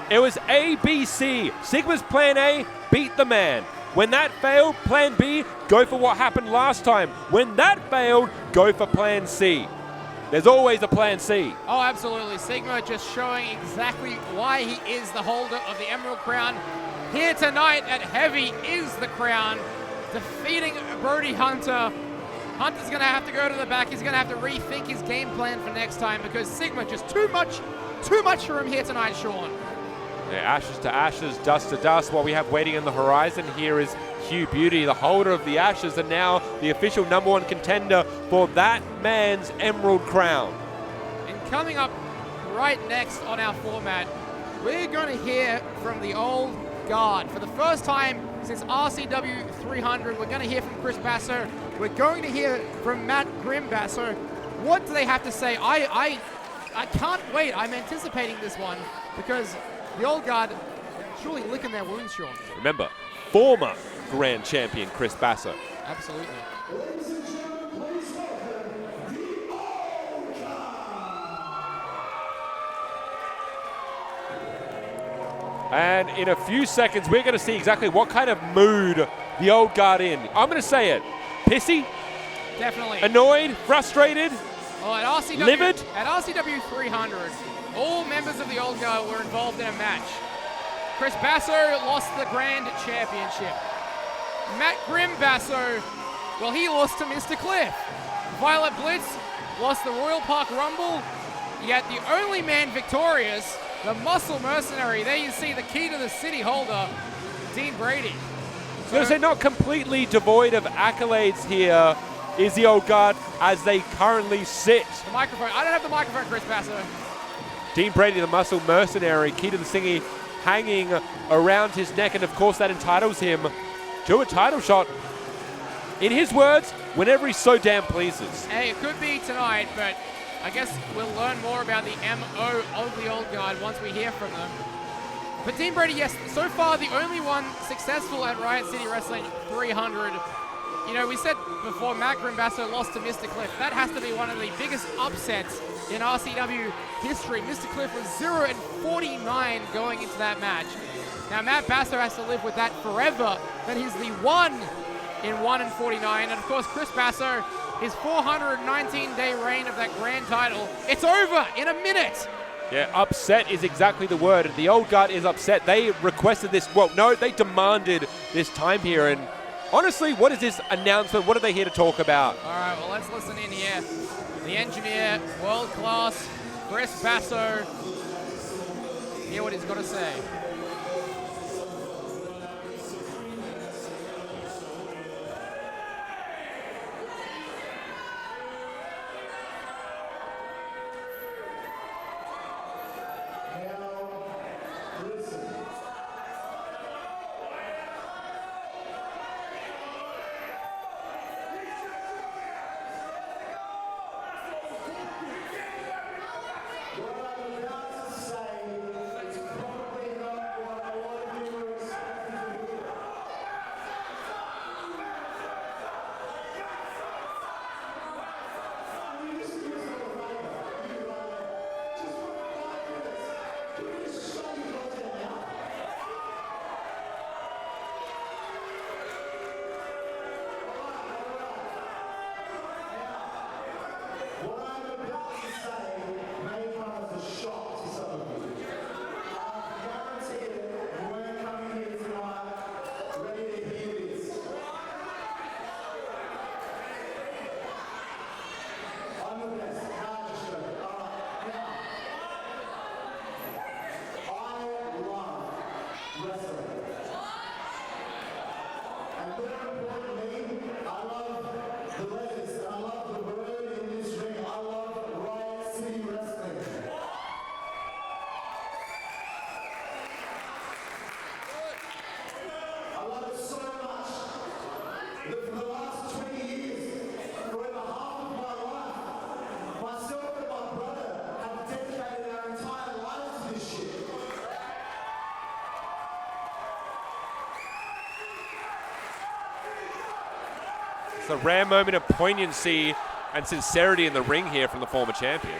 D: It was A, B, C. Sigma's plan A, beat the man. When that failed, plan B, go for what happened last time. When that failed, go for plan C. There's always a plan C.
A: Oh, absolutely. Sigma just showing exactly why he is the holder of the Emerald Crown. Here tonight at Heavy is the crown. Defeating Brody Hunter. Hunter's going to have to go to the back. He's going to have to rethink his game plan for next time because Sigma just too much for him here tonight, Sean.
D: Yeah, ashes to ashes, dust to dust. What we have waiting in the horizon here is Hugh Beauty, the holder of the Ashes, and now the official #1 contender for that man's Emerald Crown.
A: And coming up right next on our format, we're going to hear from the old guard. For the first time since RCW 300, we're going to hear from Chris Basso. We're going to hear from Matt Grimbasso. What do they have to say? I can't wait. I'm anticipating this one because the old guard surely licking their wounds, Sean.
D: Remember, former Grand Champion Chris Basso.
A: Absolutely.
D: And in a few seconds, we're going to see exactly what kind of mood the old guard in. I'm going to say it. Pissy?
A: Definitely.
D: Annoyed? Frustrated?
A: Well, at RCW,
D: Livid?
A: At RCW 300, all members of the old guard were involved in a match. Chris Basso lost the Grand Championship. Matt Grimbasso, well, he lost to Mr. Cliff. Violet Blitz lost the Royal Park Rumble. Yet the only man victorious, the Muscle Mercenary, there you see the key to the city holder, Dean Brady.
D: I was going to say, not completely devoid of accolades here is the old guard as they currently sit.
A: The microphone. I don't have the microphone, Chris Basso.
D: Dean Brady, the Muscle Mercenary, key to the thingy hanging around his neck, and of course that entitles him to a title shot. In his words, whenever he so damn pleases.
A: Hey, it could be tonight, but I guess we'll learn more about the MO of the old guard once we hear from them. But Dean Brady, yes, so far the only one successful at Riot City Wrestling 300. You know, we said before Matt Grimbasso lost to Mr. Cliff. That has to be one of the biggest upsets in RCW history. Mr. Cliff was 0-49 going into that match. Now Matt Basso has to live with that forever, that he's the 1-49. And of course, Chris Basso, his 419-day reign of that grand title, it's over in a minute.
D: Yeah, upset is exactly the word. The old guard is upset. They requested this, well, no, they demanded this time here. And honestly, what is this announcement? What are they here to talk about?
A: All right, well, let's listen in here. The engineer, world class, Chris Basso. Hear what he's got to say.
D: It's a rare moment of poignancy and sincerity in the ring here from the former champion.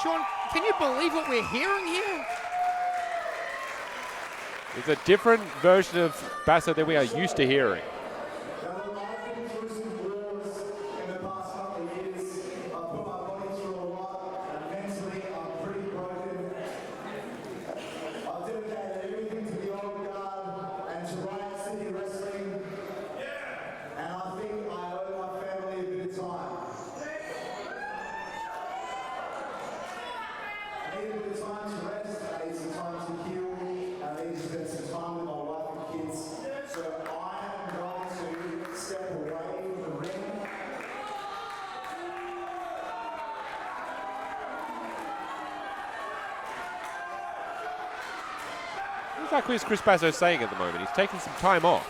A: Sean, can you believe what we're hearing here?
D: It's a different version of Basso than we are used to hearing. What exactly is Chris Basso saying at the moment? He's taking some time off.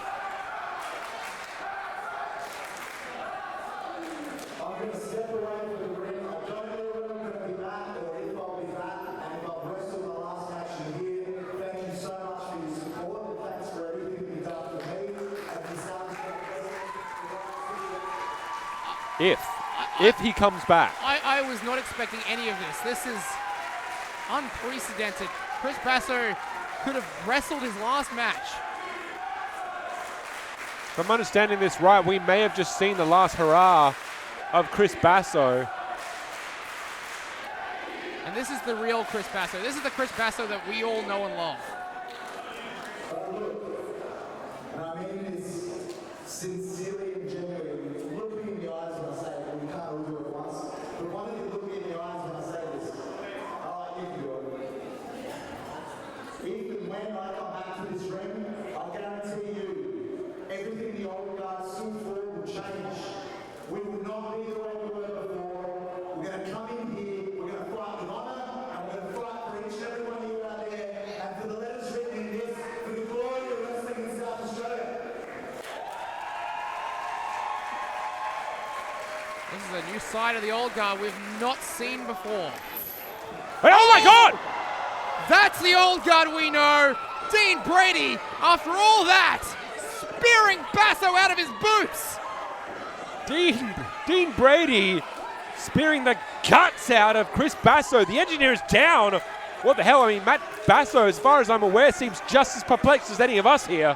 D: If he comes back.
A: I was not expecting any of this. This is unprecedented. Chris Basso could have wrestled his last match.
D: If I'm understanding this right, we may have just seen the last hurrah of Chris Basso.
A: And this is the real Chris Basso. This is the Chris Basso that we all know and love.
H: And I mean this sincerely and genuinely. Look me in the eyes when I say it. We can't all do it at once. But why don't you look me in the eyes when I say this? I like you to do it. Even when I come back to this ring, I guarantee you, everything the old guard stood for will change. We will not be the way we were before. We're going to come in here, we're going to fight with honour, and we're going to fight for each and every one of you out there, and for the letters written in this, for the glory of wrestling in South Australia.
A: This is a new side of the old guard we've not seen before.
D: But oh my God!
A: That's the old guard we know. Dean Brady, after all that, spearing Basso out of his boots.
D: Dean Brady spearing the guts out of Chris Basso. The engineer is down. What the hell? I mean, Matt Basso, as far as I'm aware, seems just as perplexed as any of us here.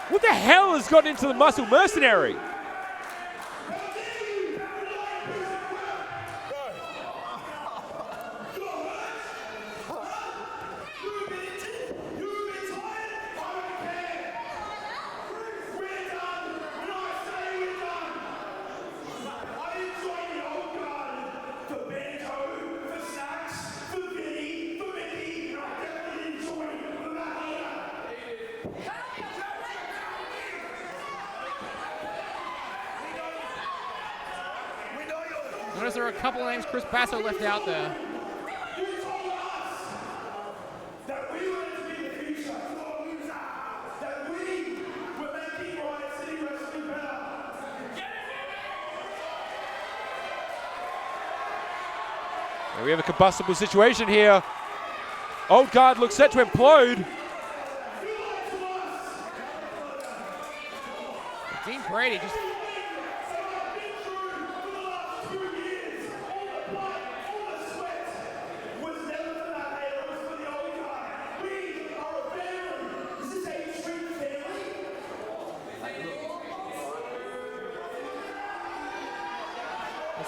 D: What the hell has gotten into the Muscle Mercenary?
A: Notice there are a couple of names Chris Basso left out there.
H: You told us that we were to be the future, that we were making Riot City Wrestling better.
D: And we have a combustible situation here. Old Guard looks set to implode.
A: Dean Brady just...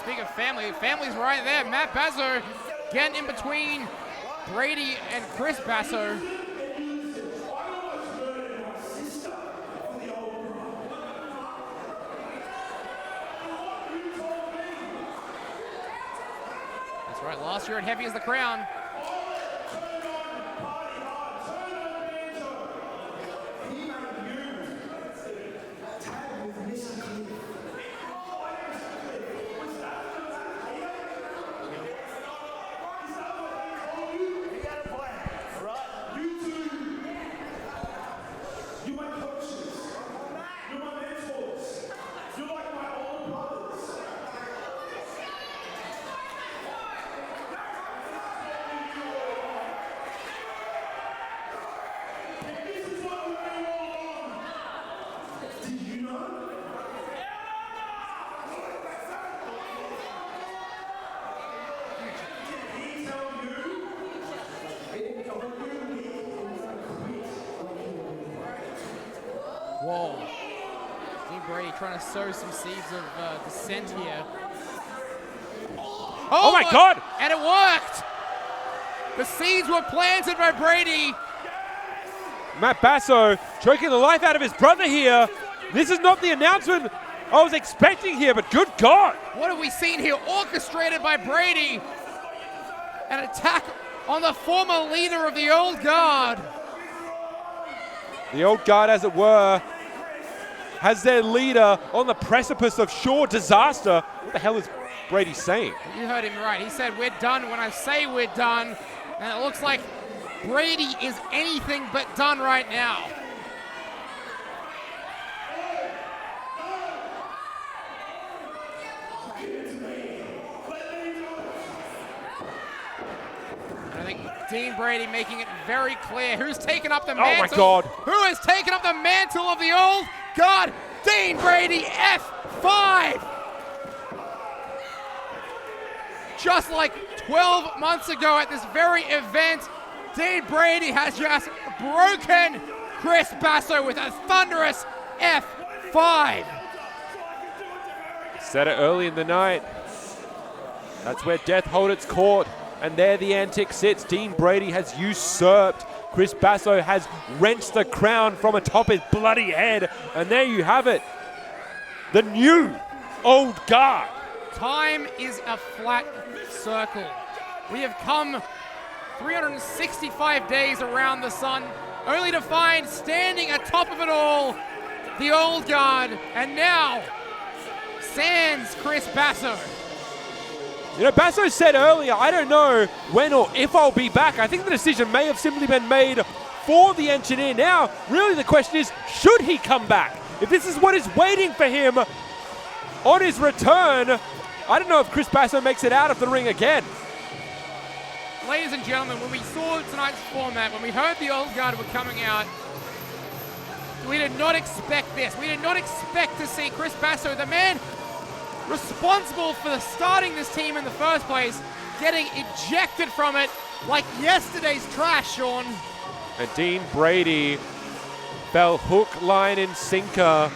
A: Speaking of family, family's right there. Matt Basso getting in between Brady and Chris Basso. That's right, last year at Heavy as the Crown. Whoa. Dean Brady trying to sow some seeds of dissent here.
D: Oh my God!
A: And it worked! The seeds were planted by Brady.
D: Matt Basso choking the life out of his brother here. This is not the announcement I was expecting here, but good God.
A: What have we seen here? Orchestrated by Brady. An attack on the former leader of the Old Guard.
D: The Old Guard, as it were, has their leader on the precipice of sure disaster. What the hell is Brady saying?
A: You heard him right. He said, we're done when I say we're done. And it looks like Brady is anything but done right now. I think Dean Brady making it very clear who's taken up the mantle.
D: Oh my God.
A: Who has taken up the mantle of the Old Guard? Dean Brady, F5. Just like 12 months ago at this very event, Dean Brady has just broken Chris Basso with a thunderous F5.
D: Said it early in the night. That's where death hold its court. And there the antic sits. Dean Brady has usurped. Chris Basso has wrenched the crown from atop his bloody head. And there you have it. The new Old Guard.
A: Time is a flat circle. We have come 365 days around the sun, only to find standing atop of it all, the Old Guard, and now, sans Chris Basso.
D: You know, Basso said earlier, I don't know when or if I'll be back. I think the decision may have simply been made for the engineer. Now, really the question is, should he come back? If this is what is waiting for him on his return, I don't know if Chris Basso makes it out of the ring again.
A: Ladies and gentlemen, when we saw tonight's format, when we heard the Old Guard were coming out, we did not expect this. We did not expect to see Chris Basso, the man responsible for starting this team in the first place, getting ejected from it like yesterday's trash, Sean.
D: And Dean Brady fell hook, line, and sinker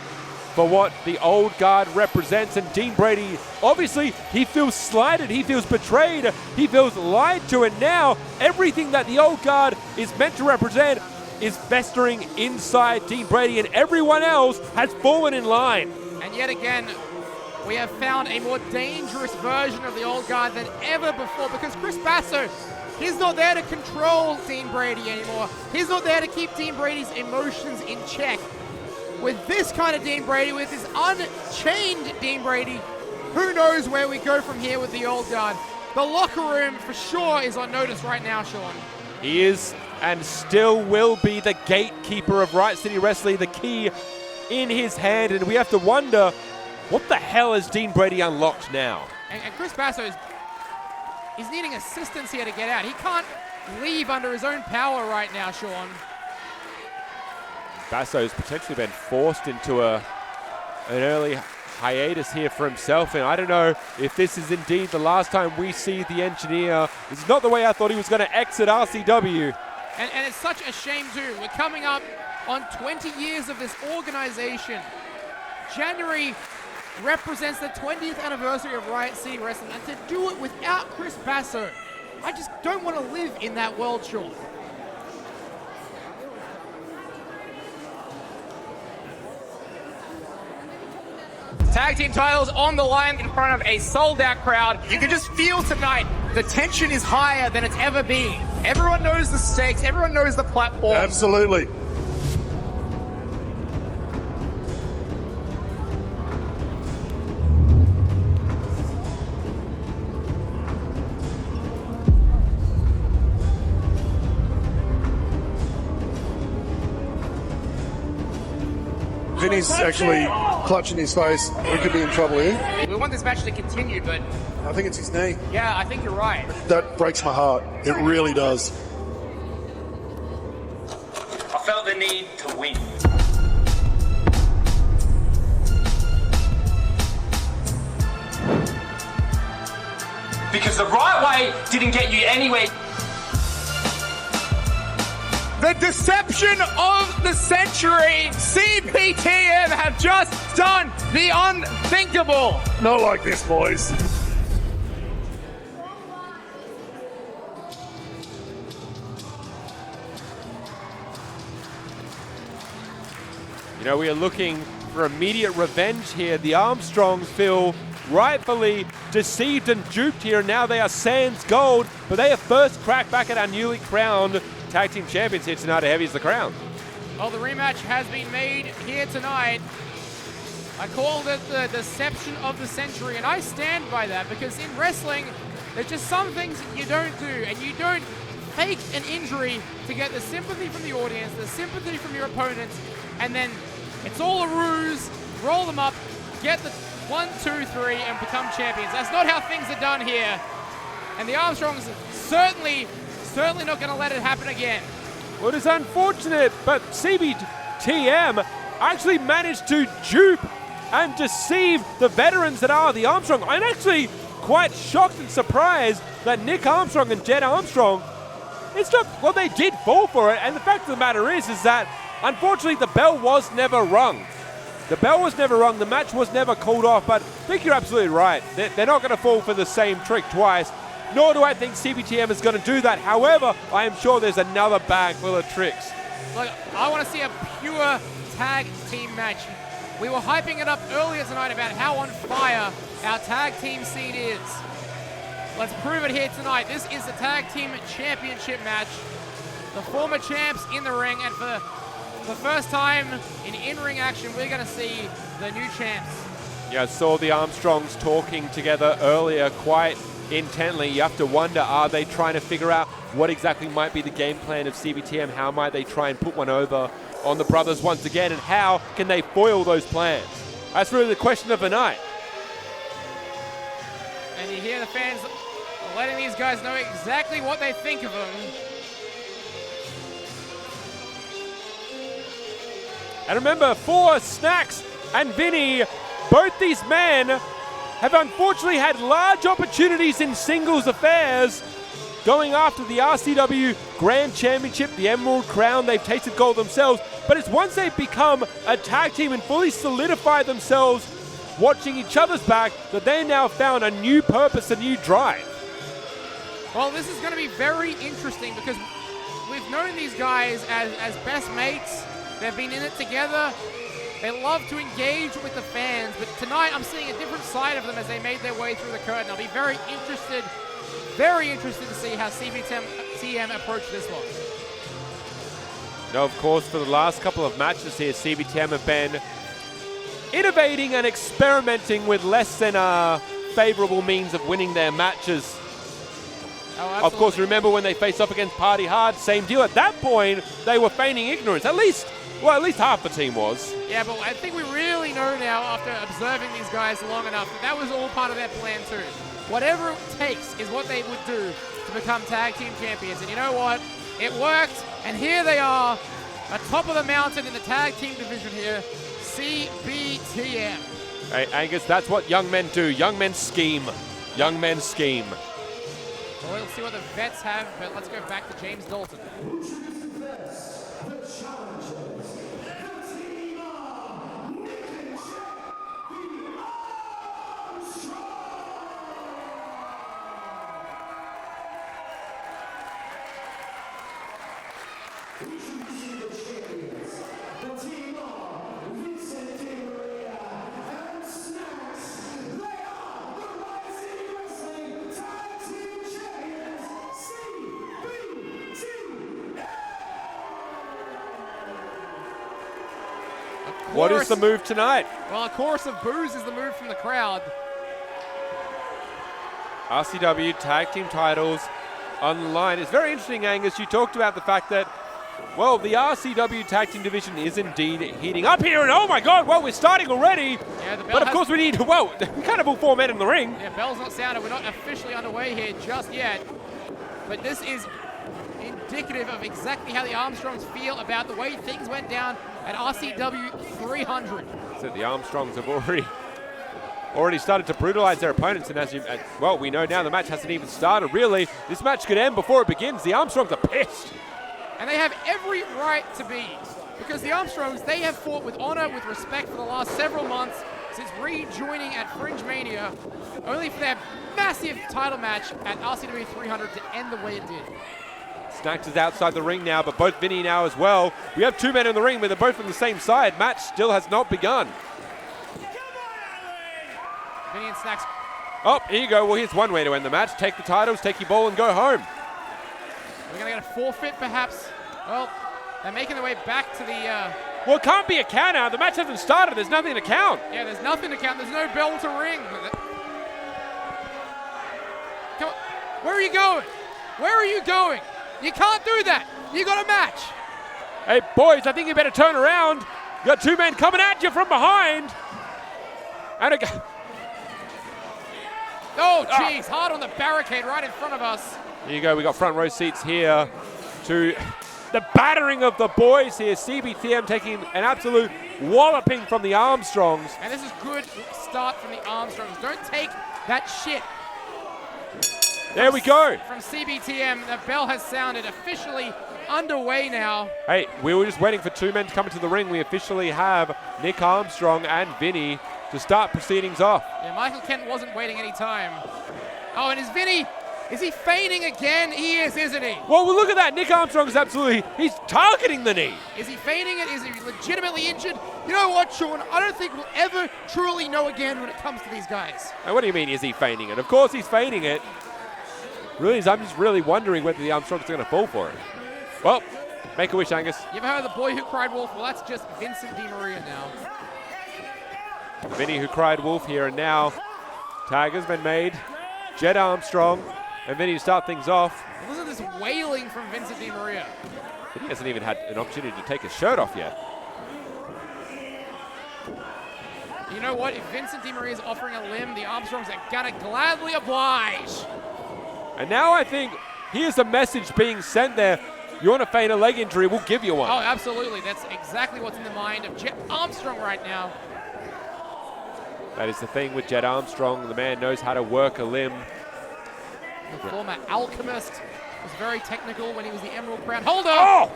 D: for what the old guard represents. And Dean Brady, obviously, he feels slighted, he feels betrayed, he feels lied to, and now everything that the old guard is meant to represent is festering inside Dean Brady, and everyone else has fallen in line.
A: And yet again, we have found a more dangerous version of the old guard than ever before, because Chris Basso, he's not there to control Dean Brady anymore. He's not there to keep Dean Brady's emotions in check. With this kind of Dean Brady, with this unchained Dean Brady, who knows where we go from here with the old guard. The locker room for sure is on notice right now, Sean.
D: He is and still will be the gatekeeper of Riot City Wrestling, the key in his hand, and we have to wonder, what the hell has Dean Brady unlocked now?
A: And Chris Basso is needing assistance here to get out. He can't leave under his own power right now, Sean.
D: Basso's potentially been forced into an early hiatus here for himself, and I don't know if this is indeed the last time we see the engineer. This is not the way I thought he was going to exit RCW.
A: And it's such a shame too. We're coming up on 20 years of this organization. January represents the 20th anniversary of Riot City Wrestling, and to do it without Chris Basso, I just don't want to live in that world, Sean. Tag team titles on the line in front of a sold-out crowd. You can just feel tonight the tension is higher than it's ever been. Everyone knows the stakes. Everyone knows the platform.
H: Absolutely. Vinny's actually clutching his face. We could be in trouble here.
A: We want this match to continue, but
H: I think it's his knee.
A: yeah, I think you're right.
H: That breaks my heart. It really does.
I: I felt the need to win. Because the right way didn't get you anywhere.
A: The deception of the century. CPTM have just done the unthinkable.
H: Not like this, boys.
D: You know, we are looking for immediate revenge here. The Armstrongs feel rightfully deceived and duped here, and now they are sans gold, but they have first crack back at our newly crowned Tag Team Champions here tonight. Heavy is the crown.
A: Well, the rematch has been made here tonight. I called it the deception of the century, and I stand by that, because in wrestling, there's just some things that you don't do, and you don't fake an injury to get the sympathy from the audience, the sympathy from your opponents, and then it's all a ruse, roll them up, get the 1, 2, 3, and become champions. That's not how things are done here. And the Armstrongs certainly not going to let it happen again.
D: Well, it is unfortunate, but CBTM actually managed to dupe and deceive the veterans that are the Armstrong. I'm actually quite shocked and surprised that Nick Armstrong and Jed Armstrong, it's not, well, they did fall for it, and the fact of the matter is that unfortunately the bell was never rung. The bell was never rung, the match was never called off, but I think you're absolutely right. They're not going to fall for the same trick twice, nor do I think CBTM is going to do that. However, I am sure there's another bag full of tricks.
A: Look, I want to see a pure tag team match. We were hyping it up earlier tonight about how on fire our tag team scene is. Let's prove it here tonight. This is the tag team championship match. The former champs in the ring, and for the first time in in-ring action, we're going to see the new champs.
D: Yeah, I saw the Armstrongs talking together earlier quite intently. You have to wonder, are they trying to figure out what exactly might be the game plan of CBTM? How might they try and put one over on the brothers once again, and how can they foil those plans? That's really the question of the night.
A: And you hear the fans letting these guys know exactly what they think of them. And
D: remember, for Snacks and Vinny, both these men have unfortunately had large opportunities in singles affairs, going after the RCW Grand Championship, the Emerald Crown. They've tasted gold themselves, but it's once they've become a tag team and fully solidified themselves, watching each other's back, that they now found a new purpose, a new drive.
A: Well, this is going to be very interesting because we've known these guys as best mates. They've been in it together. They love to engage with the fans, but tonight I'm seeing a different side of them as they made their way through the curtain. I'll be very interested to see how CBTM approach this one.
D: Now, of course, for the last couple of matches here, CBTM have been innovating and experimenting with less than favorable means of winning their matches.
A: Oh,
D: of course, remember when they faced off against Party Hard, same deal. At that point, they were feigning ignorance. At least half the team was.
A: Yeah, but I think we really know now, after observing these guys long enough, that was all part of their plan too. Whatever it takes is what they would do to become tag team champions. And you know what? It worked, and here they are, atop of the mountain in the tag team division here, CBTM.
D: Hey, Angus, that's what young men do. Young men scheme. Young men scheme.
A: Well, we'll see what the vets have, but let's go back to James Dalton.
D: What is the move tonight?
A: Well, a chorus of boos is the move from the crowd.
D: RCW tag team titles on the line. It's very interesting, Angus. You talked about the fact that, well, the RCW tag team division is indeed heating up here, and oh my God, well, we're starting already.
A: Yeah, the bell
D: but of course we need, well, we can't have all four men in the ring.
A: Yeah, bell's not sounded. We're not officially underway here just yet. But this is indicative of exactly how the Armstrongs feel about the way things went down at RCW 300.
D: So the Armstrongs have already started to brutalize their opponents, and well, we know now the match hasn't even started. Really, this match could end before it begins. The Armstrongs are pissed.
A: And they have every right to be, because the Armstrongs, they have fought with honor, with respect for the last several months since rejoining at Fringe Mania, only for their massive title match at RCW 300 to end the way it did.
D: Snacks is outside the ring now, but both Vinny now as well. We have two men in the ring, but they're both from the same side. Match still has not begun.
A: Vinny and Snacks.
D: Oh, here you go. Well, here's one way to end the match. Take the titles, take your ball, and go home.
A: We're going to get a forfeit, perhaps. Well, they're making their way back to the...
D: Well, it can't be a count out. The match hasn't started. There's nothing to count.
A: Yeah, there's nothing to count. There's no bell to ring. Come on. Where are you going? Where are you going? You can't do that. You got a match.
D: Hey, boys, I think you better turn around. You got two men coming at you from behind. And
A: oh, jeez. Hard on the barricade right in front of us.
D: Here you go. We got front row seats here to the battering of the boys here. CBTM taking an absolute walloping from the Armstrongs.
A: And this is good start from the Armstrongs. Don't take that shit.
D: There we go.
A: From CBTM, the bell has sounded, officially underway now.
D: Hey, we were just waiting for two men to come into the ring. We officially have Nick Armstrong and Vinny to start proceedings off.
A: Yeah, Michael Kent wasn't waiting any time. Oh, and is Vinny, is he feigning again? He is, isn't he?
D: Well, look at that. Nick Armstrong is absolutely, he's targeting the knee.
A: Is he feigning it? Is he legitimately injured? You know what, Sean? I don't think we'll ever truly know again when it comes to these guys.
D: Now, what do you mean, is he feigning it? Of course he's feigning it. Really, I'm just really wondering whether the Armstrongs are going to fall for it. Well, make a wish, Angus.
A: You ever heard of the boy who cried wolf? Well, that's just Vincent DiMaria now.
D: Vinny who cried wolf here, and now tag has been made. Jed Armstrong and Vinny to start things off.
A: Listen to this wailing from Vincent DiMaria.
D: He hasn't even had an opportunity to take his shirt off yet.
A: You know what? If Vincent DiMaria is offering a limb, the Armstrongs are going to gladly oblige.
D: And now I think here's a message being sent there. You want to feign a leg injury, we'll give you one.
A: Oh, absolutely. That's exactly what's in the mind of Jed Armstrong right now.
D: That is the thing with Jet Armstrong. The man knows how to work a limb.
A: The former alchemist was very technical when he was the Emerald Crown holder.
D: Oh!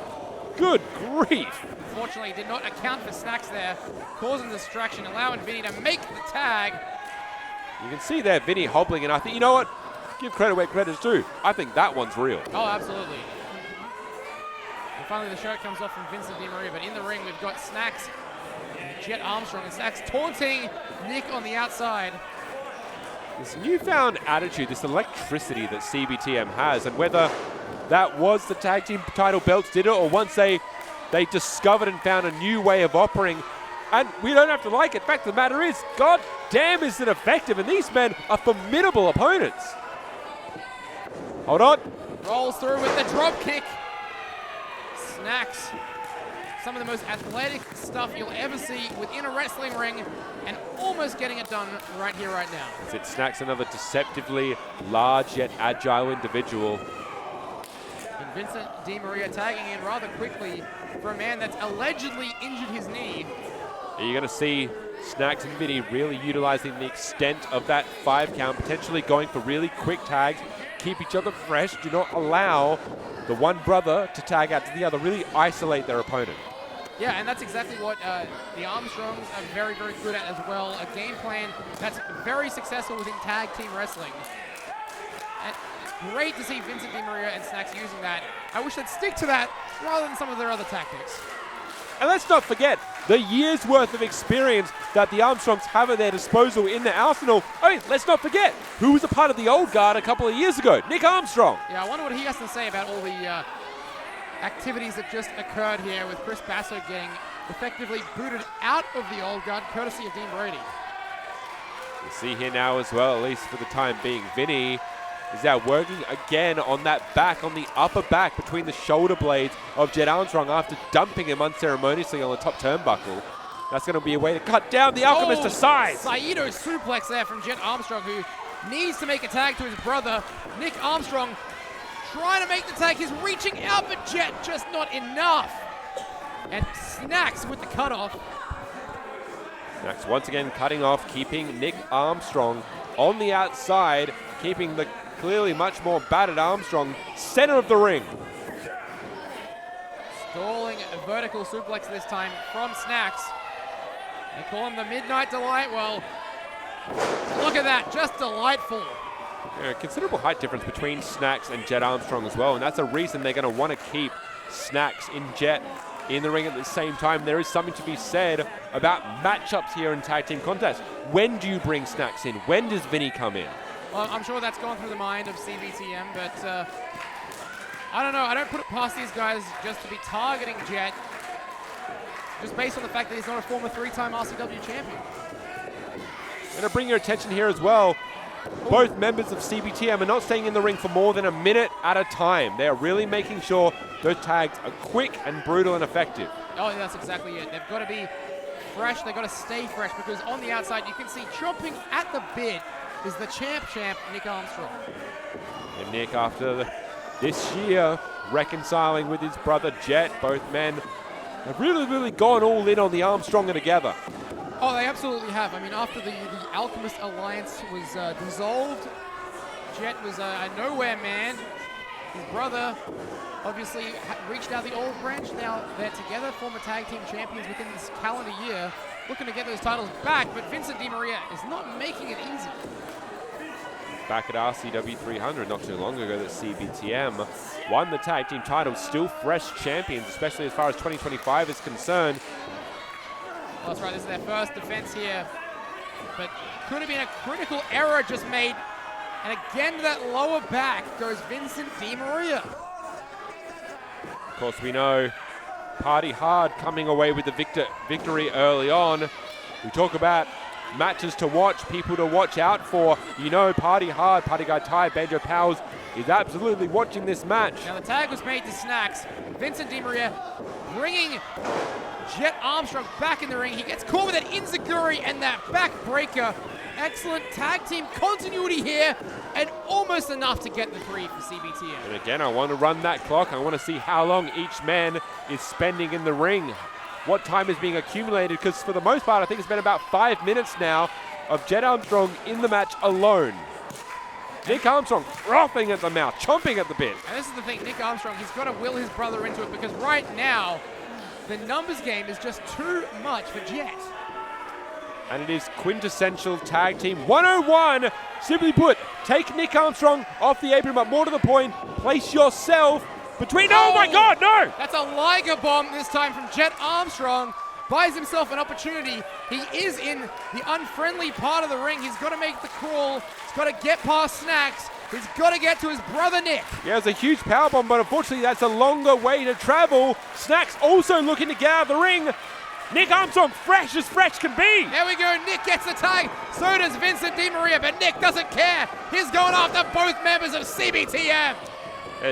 D: Good grief!
A: Unfortunately, did not account for Snacks there, causing distraction, allowing Vinny to make the tag.
D: You can see there Vinny hobbling, and I think, you know what? Give credit where credit's due. I think that one's real.
A: Oh, absolutely. And finally, the shirt comes off from Vincent DiMaria, but in the ring, we've got Snacks, Jet Armstrong, and Snacks taunting Nick on the outside.
D: This newfound attitude, this electricity that CBTM has, and whether that was the tag team title belts did it, or once they discovered and found a new way of operating, and we don't have to like it. Fact of the matter is, god damn is it effective, and these men are formidable opponents. Hold on.
A: Rolls through with the drop kick. Snacks. Some of the most athletic stuff you'll ever see within a wrestling ring, and almost getting it done right here, right now.
D: As it Snacks, another deceptively large yet agile individual.
A: And Vincent DiMaria tagging in rather quickly for a man that's allegedly injured his knee.
D: You're going to see Snacks and Vinny really utilizing the extent of that 5 count, potentially going for really quick tags, keep each other fresh, do not allow the one brother to tag out to the other, really isolate their opponent.
A: Yeah, and that's exactly what the Armstrongs are very, very good at as well. A game plan that's very successful within tag team wrestling. And it's great to see Vincent DiMaria and Snacks using that. I wish they'd stick to that rather than some of their other tactics.
D: And let's not forget the year's worth of experience that the Armstrongs have at their disposal in their arsenal. I mean, let's not forget who was a part of the old guard a couple of years ago, Nick Armstrong.
A: Yeah, I wonder what he has to say about all the activities that just occurred here with Chris Basso getting effectively booted out of the old guard, courtesy of Dean Brady.
D: You see here now as well, at least for the time being, Vinny is now working again on that back, on the upper back between the shoulder blades of Jet Armstrong after dumping him unceremoniously on the top turnbuckle. That's going to be a way to cut down the Alchemist aside.
A: Saito suplex there from Jet Armstrong, who needs to make a tag to his brother. Nick Armstrong trying to make the tag. He's reaching out, but Jet just not enough. And Snacks with the cutoff.
D: Snacks once again cutting off, keeping Nick Armstrong on the outside, keeping the clearly much more battered Armstrong center of the ring.
A: Stalling a vertical suplex this time from Snacks. They call him the Midnight Delight. Well, look at that, just delightful.
D: Yeah, considerable height difference between Snacks and Jet Armstrong as well, and that's a reason they're going to want to keep Snacks in Jet in the ring at the same time. There is something to be said about matchups here in tag team contests. When do you bring Snacks in? When does Vinny come in?
A: Well, I'm sure that's gone through the mind of CBTM, but I don't know. I don't put it past these guys just to be targeting Jet, just based on the fact that he's not a former 3-time RCW champion.
D: And to bring your attention here as well, both members of CBTM are not staying in the ring for more than a minute at a time. They are really making sure those tags are quick and brutal and effective.
A: Oh, yeah, that's exactly it. They've got to be fresh. They've got to stay fresh, because on the outside you can see chomping at the bit is the champ, Nick Armstrong.
D: And Nick, after this year, reconciling with his brother Jet, both men have really gone all in on the Armstrong together.
A: Oh, they absolutely have. I mean, after the Alchemist Alliance was dissolved, Jet was a nowhere man. His brother obviously reached out the old branch. Now they're together, former tag team champions within this calendar year, looking to get those titles back, but Vincent DiMaria is not making it easy.
D: Back at RCW 300 not too long ago, that CBTM won the tag team titles, still fresh champions, especially as far as 2025 is concerned.
A: Well, that's right, this is their first defense here, but could have been a critical error just made. And again, to that lower back goes Vincent DiMaria.
D: Of course, we know Party Hard coming away with the victory early on. We talk about matches to watch, people to watch out for. You know, Party Hard, Party Guy Ty, Banjo Powers is absolutely watching this match.
A: Now the tag was made to Snacks. Vincent DiMaria bringing Jet Armstrong back in the ring. He gets caught with that enziguri and that backbreaker. Excellent tag team continuity here, and almost enough to get the 3 for CBTM.
D: And again, I want to run that clock. I want to see how long each man is spending in the ring. What time is being accumulated, because for the most part, I think it's been about 5 minutes now. of Jet Armstrong in the match alone. Nick Armstrong frothing at the mouth, chomping at the bit.
A: And this is the thing, Nick Armstrong, he's got to will his brother into it because right now, the numbers game is just too much for Jet.
D: And it is quintessential tag team 101. Simply put, take Nick Armstrong off the apron, but more to the point, place yourself between. Oh my God, no!
A: That's a Liger bomb this time from Jet Armstrong. Buys himself an opportunity. He is in the unfriendly part of the ring. He's got to make the crawl. He's got to get past Snacks. He's got to get to his brother Nick.
D: Yeah, it's a huge powerbomb, but unfortunately that's a longer way to travel. Snacks also looking to get out of the ring. Nick Armstrong, fresh as fresh can be.
A: There we go, Nick gets the tag. So does Vincent DiMaria, but Nick doesn't care. He's going after both members of CBTM.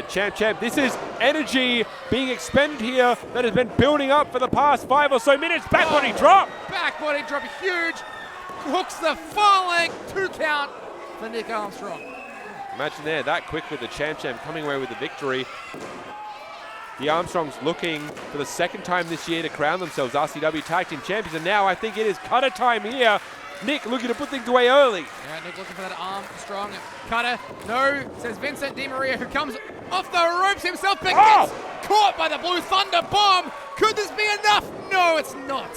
D: Champ, this is energy being expended here that has been building up for the past 5 or so minutes. Back body drop.
A: Back body drop, huge. Hooks the far leg, 2 count for Nick Armstrong.
D: Imagine there, that quickly, the Champ coming away with the victory. The Armstrongs looking for the second time this year to crown themselves RCW Tag Team Champions, and now I think it is cutter time here. Nick looking to put things away early.
A: Yeah, Nick looking for that Armstrong cutter. No, says Vincent DiMaria, who comes off the ropes himself, but gets caught by the Blue Thunder bomb. Could this be enough? No, it's not.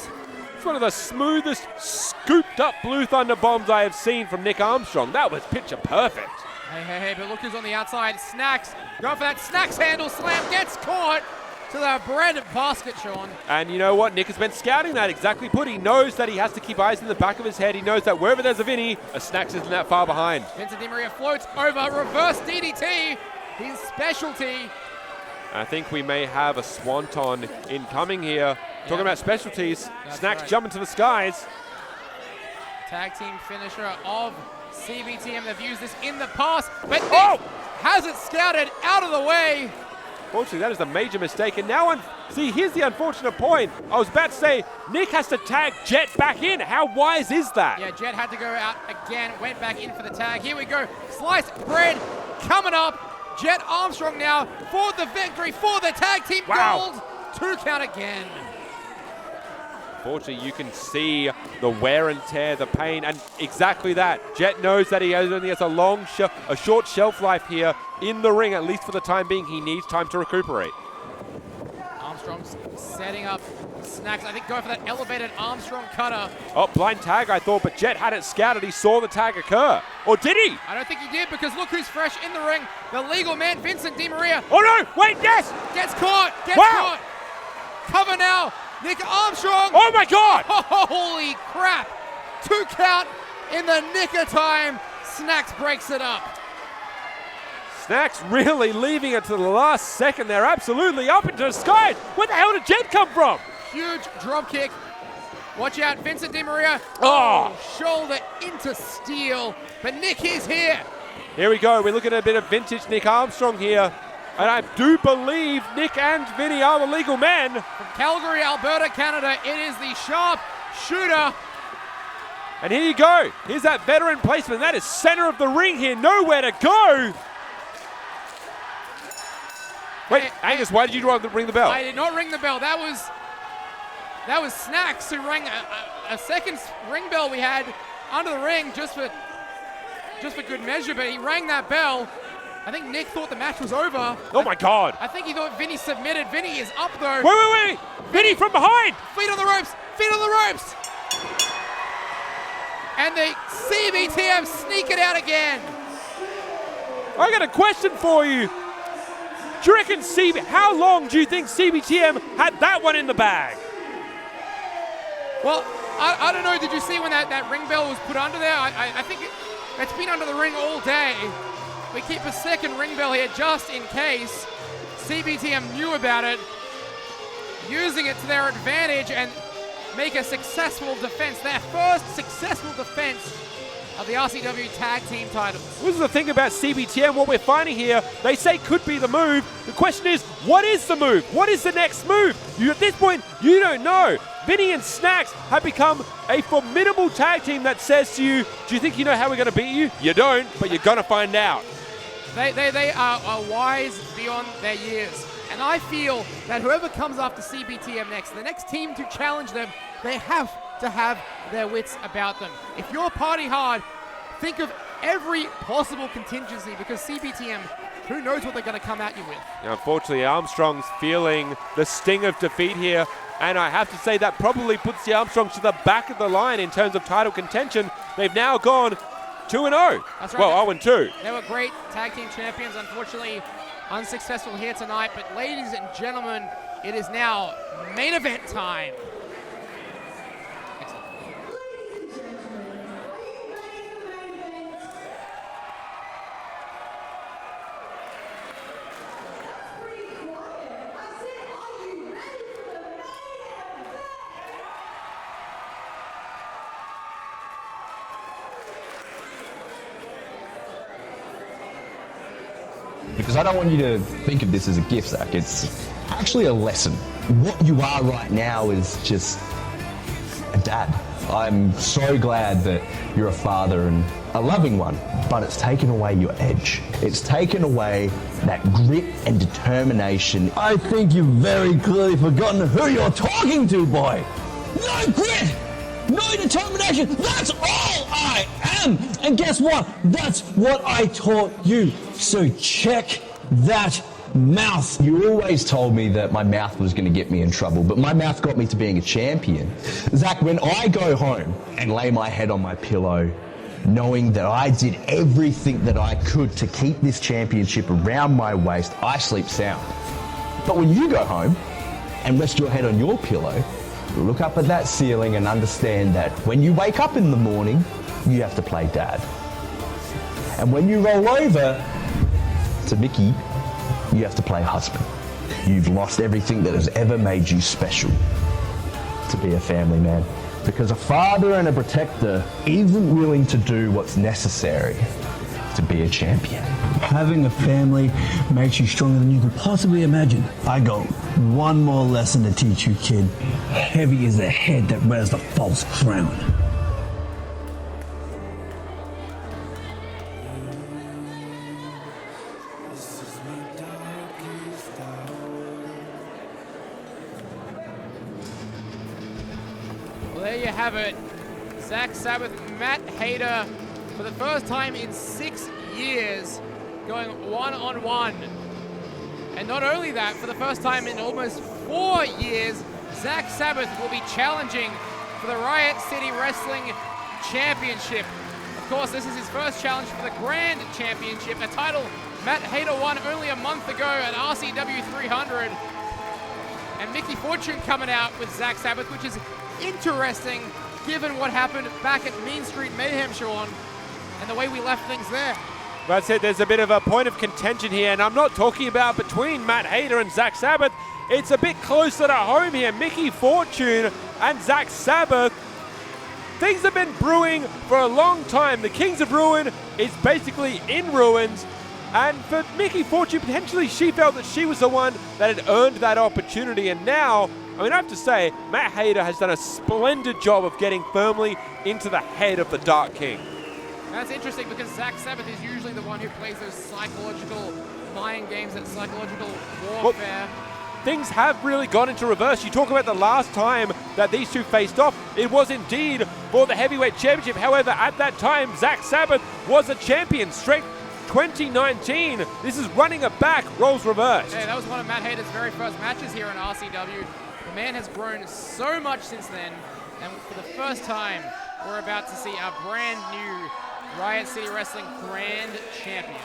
D: It's one of the smoothest, scooped up Blue Thunder bombs I have seen from Nick Armstrong. That was picture perfect.
A: Hey, but look who's on the outside. Snacks, going for that Snacks handle slam, gets caught to the bread basket, Sean.
D: And you know what? Nick has been scouting that, exactly put. He knows that he has to keep eyes in the back of his head. He knows that wherever there's a Vinny, a Snacks isn't that far behind.
A: Vincent DiMaria floats over, reverse DDT, his specialty.
D: I think we may have a swanton incoming here. Talking about specialties, Snacks
A: right.
D: jumping to the skies.
A: Tag team finisher of CBTM. They've used this in the past, but Nick has it scouted out of the way.
D: Unfortunately, that is a major mistake. And now, see, here's the unfortunate point. I was about to say, Nick has to tag Jet back in. How wise is that?
A: Yeah, Jet had to go out again, went back in for the tag. Here we go. Sliced bread coming up. Jet Armstrong now for the victory, for the tag team gold. 2 count again.
D: Unfortunately, you can see the wear and tear, the pain, and exactly that. Jet knows that he only has a short shelf life here in the ring, at least for the time being. He needs time to recuperate.
A: Armstrong's setting up Snacks. I think going for that elevated Armstrong cutter.
D: Oh, blind tag, I thought, but Jet had it scouted. He saw the tag occur. Or did he?
A: I don't think he did, because look who's fresh in the ring. The legal man, Vincent DiMaria.
D: Oh no, wait, yes!
A: Gets caught, caught. Cover now. Nick Armstrong.
D: Oh my God!
A: Holy crap! 2 count in the nick of time. Snacks breaks it up.
D: Snacks really leaving it to the last second. They're absolutely up into the skies. Where the hell did Jet come from?
A: Huge drop kick. Watch out, Vincent DiMaria. Shoulder into steel. But Nick is here.
D: Here we go. We're looking at a bit of vintage Nick Armstrong here. And I do believe Nick and Vinny are the legal men.
A: From Calgary, Alberta, Canada, it is the sharp shooter.
D: And here you go. Here's that veteran placement. That is center of the ring here. Nowhere to go. Wait, Angus, why did you ring the bell?
A: I did not ring the bell. That was Snacks who rang a second ring bell we had under the ring just for good measure, but he rang that bell. I think Nick thought the match was over.
D: Oh my God.
A: I think he thought Vinny submitted. Vinny is up though.
D: Wait. Vinny from behind.
A: Feet on the ropes. And the CBTM sneak it out again.
D: I got a question for you. Do you reckon how long do you think CBTM had that one in the bag?
A: Well, I don't know. Did you see when that ring bell was put under there? I think it's been under the ring all day. We keep a second ring bell here just in case CBTM knew about it, using it to their advantage and make a successful defense, their first successful defense of the RCW Tag Team titles.
D: This is the thing about CBTM, what we're finding here, they say could be the move. The question is, what is the move? What is the next move? At this point, you don't know. Vinny and Snacks have become a formidable tag team that says to you, do you think you know how we're going to beat you? You don't, but you're going to find out.
A: They are wise beyond their years. And I feel that whoever comes after CBTM next, the next team to challenge them, they have to have their wits about them. If you're party hard, think of every possible contingency, because CBTM, who knows what they're going to come at you with.
D: Unfortunately, Armstrong's feeling the sting of defeat here, and I have to say that probably puts the Armstrongs to the back of the line in terms of title contention. They've now gone 2-0.
A: That's right.
D: Well, 0-2.
A: They were great tag team champions, unfortunately unsuccessful here tonight, but ladies and gentlemen, it is now main event time.
J: Because I don't want you to think of this as a gift, Zach. It's actually a lesson. What you are right now is just a dad. I'm so glad that you're a father and a loving one, but it's taken away your edge. It's taken away that grit and determination. I think you've very clearly forgotten who you're talking to, boy. No grit! No determination! That's all I am! And guess what? That's what I taught you. So check that mouth. You always told me that my mouth was going to get me in trouble, but my mouth got me to being a champion. Zach, when I go home and lay my head on my pillow, knowing that I did everything that I could to keep this championship around my waist, I sleep sound. But when you go home and rest your head on your pillow, look up at that ceiling and understand that when you wake up in the morning, you have to play dad. And when you roll over to Mickey, you have to play husband. You've lost everything that has ever made you special to be a family man. Because a father and a protector isn't willing to do what's necessary to be a champion.
K: Having a family makes you stronger than you could possibly imagine. I got one more lesson to teach you, kid. Heavy is the head that wears the false crown.
A: Well, there you have it. Zak Sabbath, Matt Hayter, for the first time in 6 years, going one-on-one. And not only that, for the first time in almost 4 years, Zak Sabbath will be challenging for the Riot City Wrestling Championship. Of course, this is his first challenge for the Grand Championship, a title Matt Hayter won only a month ago at RCW 300. And Mickey Fortune coming out with Zak Sabbath, which is interesting given what happened back at Mean Street Mayhem, Sean, and the way we left things there.
D: That's it. There's a bit of a point of contention here, and I'm not talking about between Matt Hayter and Zak Sabbath. It's a bit closer to home here. Mickey Fortune and Zak Sabbath. Things have been brewing for a long time. The Kings of Ruin is basically in ruins. And for Mickey Fortune, potentially she felt that she was the one that had earned that opportunity. And now, I mean, I have to say, Matt Hayter has done a splendid job of getting firmly into the head of the Dark King.
A: That's interesting because Zak Sabbath is usually the one who plays those psychological mind games, that psychological warfare.
D: Well, things have really gone into reverse. You talk about the last time that these two faced off, it was indeed for the heavyweight championship. However, at that time, Zak Sabbath was a champion straight 2019. This is running it back, roles reversed.
A: Yeah, that was one of Matt Hayter's very first matches here in RCW. The man has grown so much since then, and for the first time, we're about to see a brand new Riot City Wrestling Grand Champion.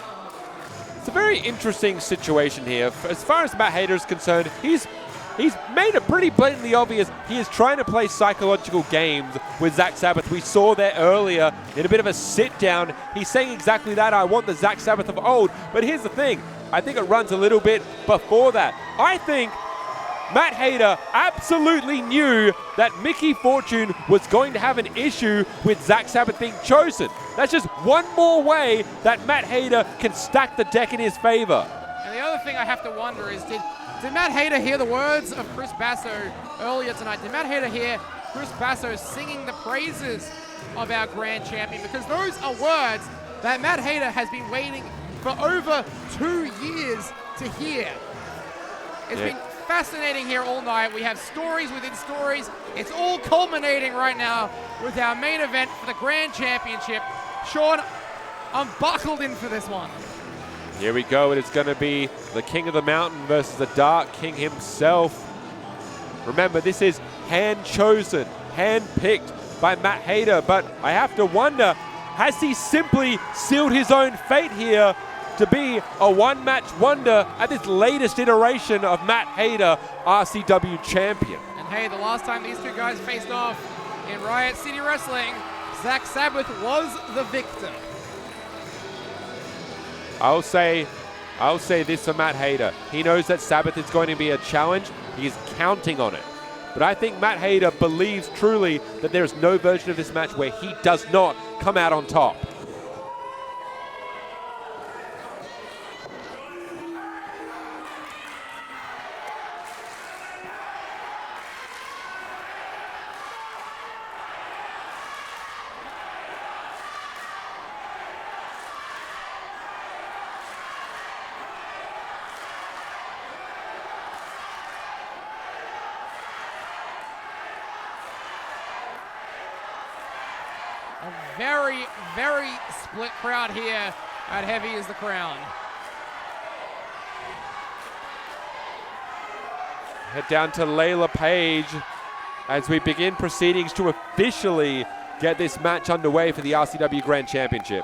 D: It's a very interesting situation here. As far as Matt Hayter is concerned, he's made it pretty blatantly obvious he is trying to play psychological games with Zak Sabbath. We saw there earlier in a bit of a sit down. He's saying exactly that. I want the Zak Sabbath of old. But here's the thing. I think it runs a little bit before that. I think Matt Hayter absolutely knew that Mickey Fortune was going to have an issue with Zak Sabbath being chosen. That's just one more way that Matt Hayter can stack the deck in his favor.
A: And the other thing I have to wonder is, did Matt Hayter hear the words of Chris Basso earlier tonight? Did Matt Hayter hear Chris Basso singing the praises of our Grand Champion? Because those are words that Matt Hayter has been waiting for over 2 years to hear. It's been fascinating here all night. We have stories within stories. It's all culminating right now with our main event for the Grand Championship. Sean, I'm buckled in for this one.
D: Here we go. It is going to be the King of the Mountain versus the Dark King himself. Remember, this is hand-chosen, hand-picked by Matt Hayter, but I have to wonder, has he simply sealed his own fate here to be a one-match wonder at this latest iteration of Matt Hayter, RCW Champion?
A: And hey, the last time these two guys faced off in Riot City Wrestling, Zak Sabbath was the victor.
D: I'll say this for Matt Hayter. He knows that Sabbath is going to be a challenge. He is counting on it. But I think Matt Hayter believes truly that there is no version of this match where he does not come out on top.
A: A very, very split crowd here at Heavy is the Crown.
D: Head down to Layla Page as we begin proceedings to officially get this match underway for the RCW Grand Championship.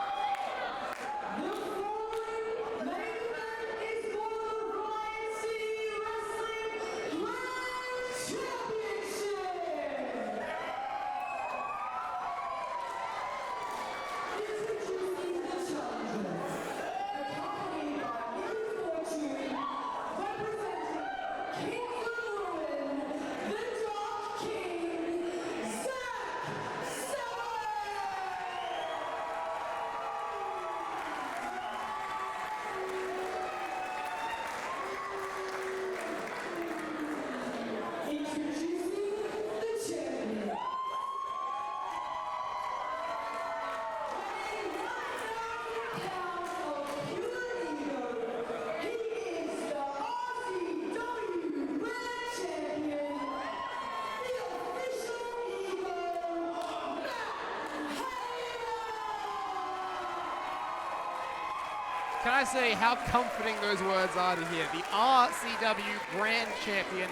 A: Can I say how comforting those words are to hear? The RCW Grand Champion,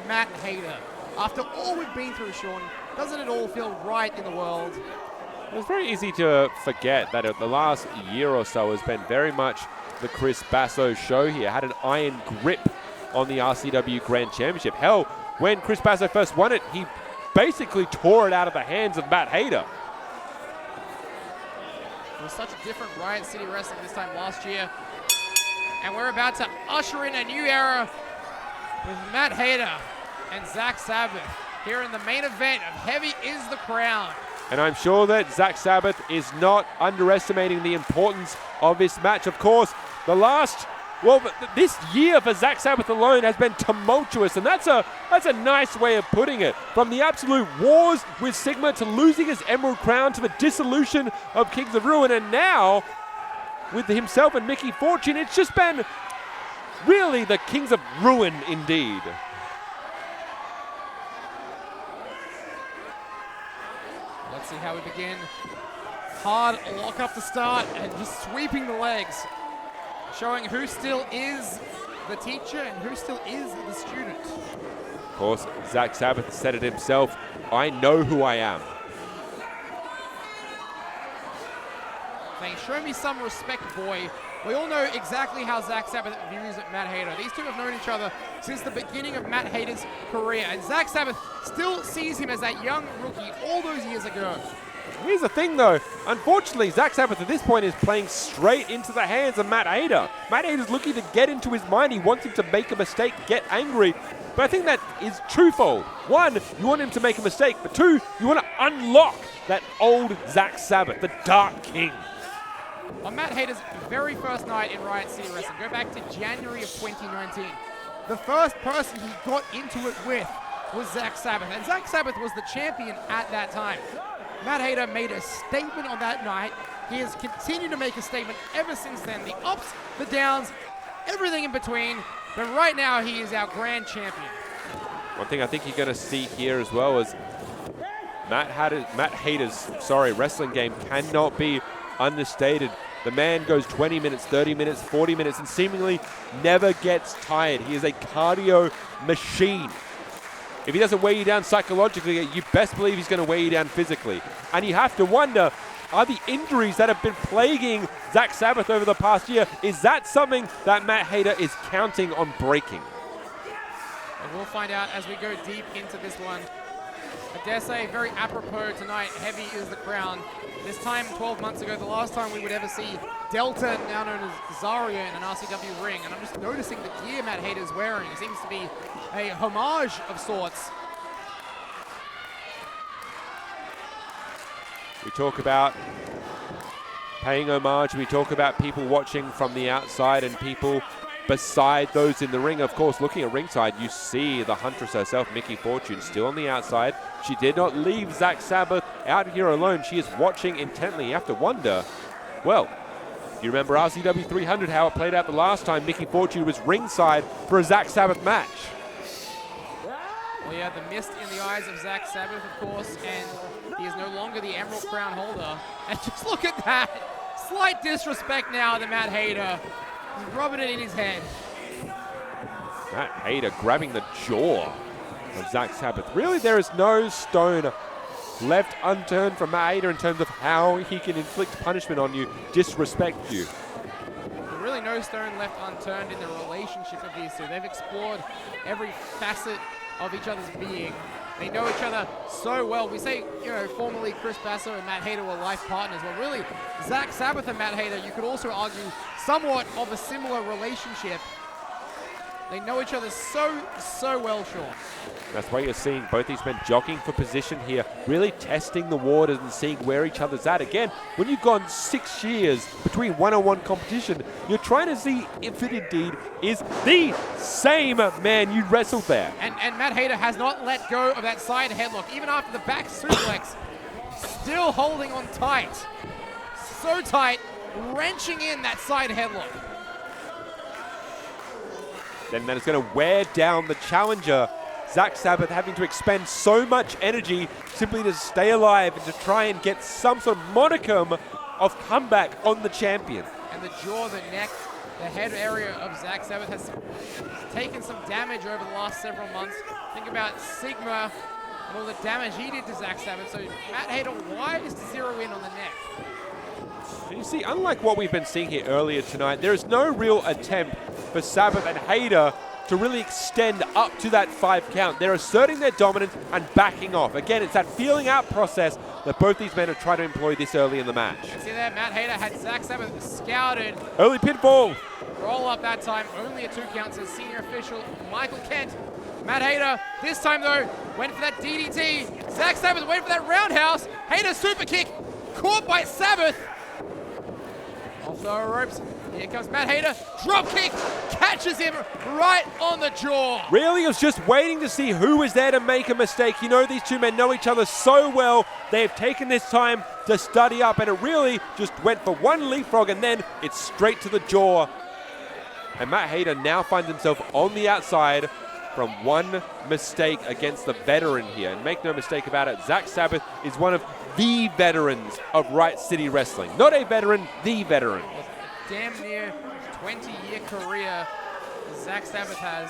A: Matt Hayter. After all we've been through, Sean, doesn't it all feel right in the world?
D: It's very easy to forget that the last year or so has been very much the Chris Basso show here. Had an iron grip on the RCW Grand Championship. Hell, when Chris Basso first won it, he basically tore it out of the hands of Matt Hayter.
A: It was such a different Riot City Wrestling this time last year. And we're about to usher in a new era with Matt Hayter and Zak Sabbath here in the main event of Heavy is the Crown.
D: And I'm sure that Zak Sabbath is not underestimating the importance of this match. Of course, this year for Zak Sabbath alone has been tumultuous, and that's a nice way of putting it. From the absolute wars with Sigma to losing his Emerald Crown to the dissolution of Kings of Ruin, and now with himself and Mickey Fortune, it's just been really the Kings of Ruin indeed.
A: Let's see how we begin. Hard lock up to start and just sweeping the legs, showing who still is the teacher and who still is the student.
D: Of course, Zak Sabbath said it himself, I know who I am.
A: Saying, show me some respect, boy. We all know exactly how Zak Sabbath views Matt Hayter. These two have known each other since the beginning of Matt Hayter's career, and Zak Sabbath still sees him as that young rookie all those years ago.
D: Here's the thing though, unfortunately Zak Sabbath at this point is playing straight into the hands of Matt Hayter. Matt Hayter's looking to get into his mind, he wants him to make a mistake, get angry, but I think that is twofold. One, you want him to make a mistake, but two, you want to unlock that old Zak Sabbath, the Dark King.
A: On Matt Hayter's very first night in Riot City Wrestling, go back to January of 2019, the first person he got into it with was Zak Sabbath, and Zak Sabbath was the champion at that time. Matt Hayter made a statement on that night. He has continued to make a statement ever since then. The ups, the downs, everything in between. But right now, he is our grand champion.
D: One thing I think you're going to see here as well is Matt Hayter's wrestling game cannot be understated. The man goes 20 minutes, 30 minutes, 40 minutes, and seemingly never gets tired. He is a cardio machine. If he doesn't weigh you down psychologically, you best believe he's going to weigh you down physically. And you have to wonder, are the injuries that have been plaguing Zak Sabbath over the past year, is that something that Matt Hayter is counting on breaking?
A: And we'll find out as we go deep into this one. I dare say, very apropos tonight, heavy is the crown. This time, 12 months ago, the last time we would ever see Delta, now known as Zarya, in an RCW ring. And I'm just noticing the gear Matt Hayter is wearing. It seems to be a homage of sorts.
D: We talk about paying homage. We talk about people watching from the outside and people beside those in the ring. Of course, looking at ringside, you see the Huntress herself, Mickey Fortune, still on the outside. She did not leave Zak Sabbath out here alone. She is watching intently. You have to wonder, well, you remember RCW 300, how it played out the last time Mickey Fortune was ringside for a Zak Sabbath match.
A: Well, yeah, the mist in the eyes of Zak Sabbath, of course, and he is no longer the Emerald Crown holder. And just look at that. Slight disrespect now to Matt Hayter. He's rubbing it in his head.
D: Matt Hayter grabbing the jaw of Zak Sabbath. Really, there is no stone left unturned from Matt Hayter in terms of how he can inflict punishment on you, disrespect you.
A: There's really no stone left unturned in the relationship of these two. They've explored every facet of each other's being. They know each other so well. We say, you know, formerly Chris Basso and Matt Hayter were life partners. Well, really, Zak Sabbath and Matt Hayter, you could also argue, somewhat of a similar relationship. They know each other so well, Sean.
D: That's why you're seeing both these men jockeying for position here, really testing the waters and seeing where each other's at. Again, when you've gone 6 years between one-on-one competition, you're trying to see if it indeed is the same man you wrestled there.
A: And Matt Hayter has not let go of that side headlock, even after the back suplex, still holding on tight. So tight, wrenching in that side headlock.
D: Then that is going to wear down the challenger. Zak Sabbath having to expend so much energy simply to stay alive and to try and get some sort of modicum of comeback on the champion.
A: And the jaw, the neck, the head area of Zak Sabbath has taken some damage over the last several months. Think about Sigma and all the damage he did to Zak Sabbath. So Matt Hayter wise to zero in on the neck.
D: And you see, unlike what we've been seeing here earlier tonight, there is no real attempt for Sabbath and Hayter to really extend up to that 5 count. They're asserting their dominance and backing off. Again, it's that feeling out process that both these men have tried to employ this early in the match.
A: See there, Matt Hayter had Zak Sabbath scouted.
D: Early pinfall.
A: Roll up that time, only a 2 count, says senior official Michael Kent. Matt Hayter, this time though, went for that DDT. Zak Sabbath went for that roundhouse. Hayter super kick, caught by Sabbath. Off the ropes. Here comes Matt Hayter. Drop kick. Catches him right on the jaw.
D: Really, he was just waiting to see who was there to make a mistake. You know, these two men know each other so well. They've taken this time to study up, and it really just went for one leapfrog, and then it's straight to the jaw. And Matt Hayter now finds himself on the outside from one mistake against the veteran here. And make no mistake about it, Zak Sabbath is one of the veterans of Riot City Wrestling. Not a veteran, the veteran.
A: Damn near 20-year career Zak Sabbath has.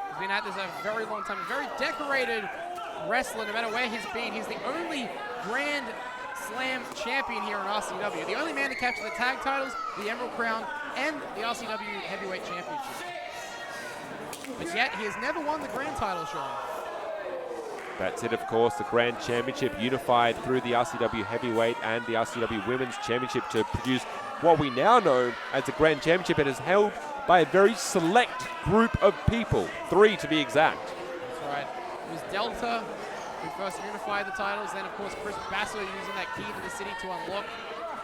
A: He's been at this a very long time. Very decorated wrestler, no matter where he's been. He's the only Grand Slam champion here in RCW. The only man to capture the tag titles, the Emerald Crown, and the RCW Heavyweight Championship. But yet, he has never won the Grand title, Sean.
D: That's it, of course, the Grand Championship unified through the RCW Heavyweight and the RCW Women's Championship to produce what we now know as the Grand Championship. It is held by a very select group of people, 3 to be exact.
A: That's right. It was Delta who first unified the titles, then of course Chris Basso using that key to the city to unlock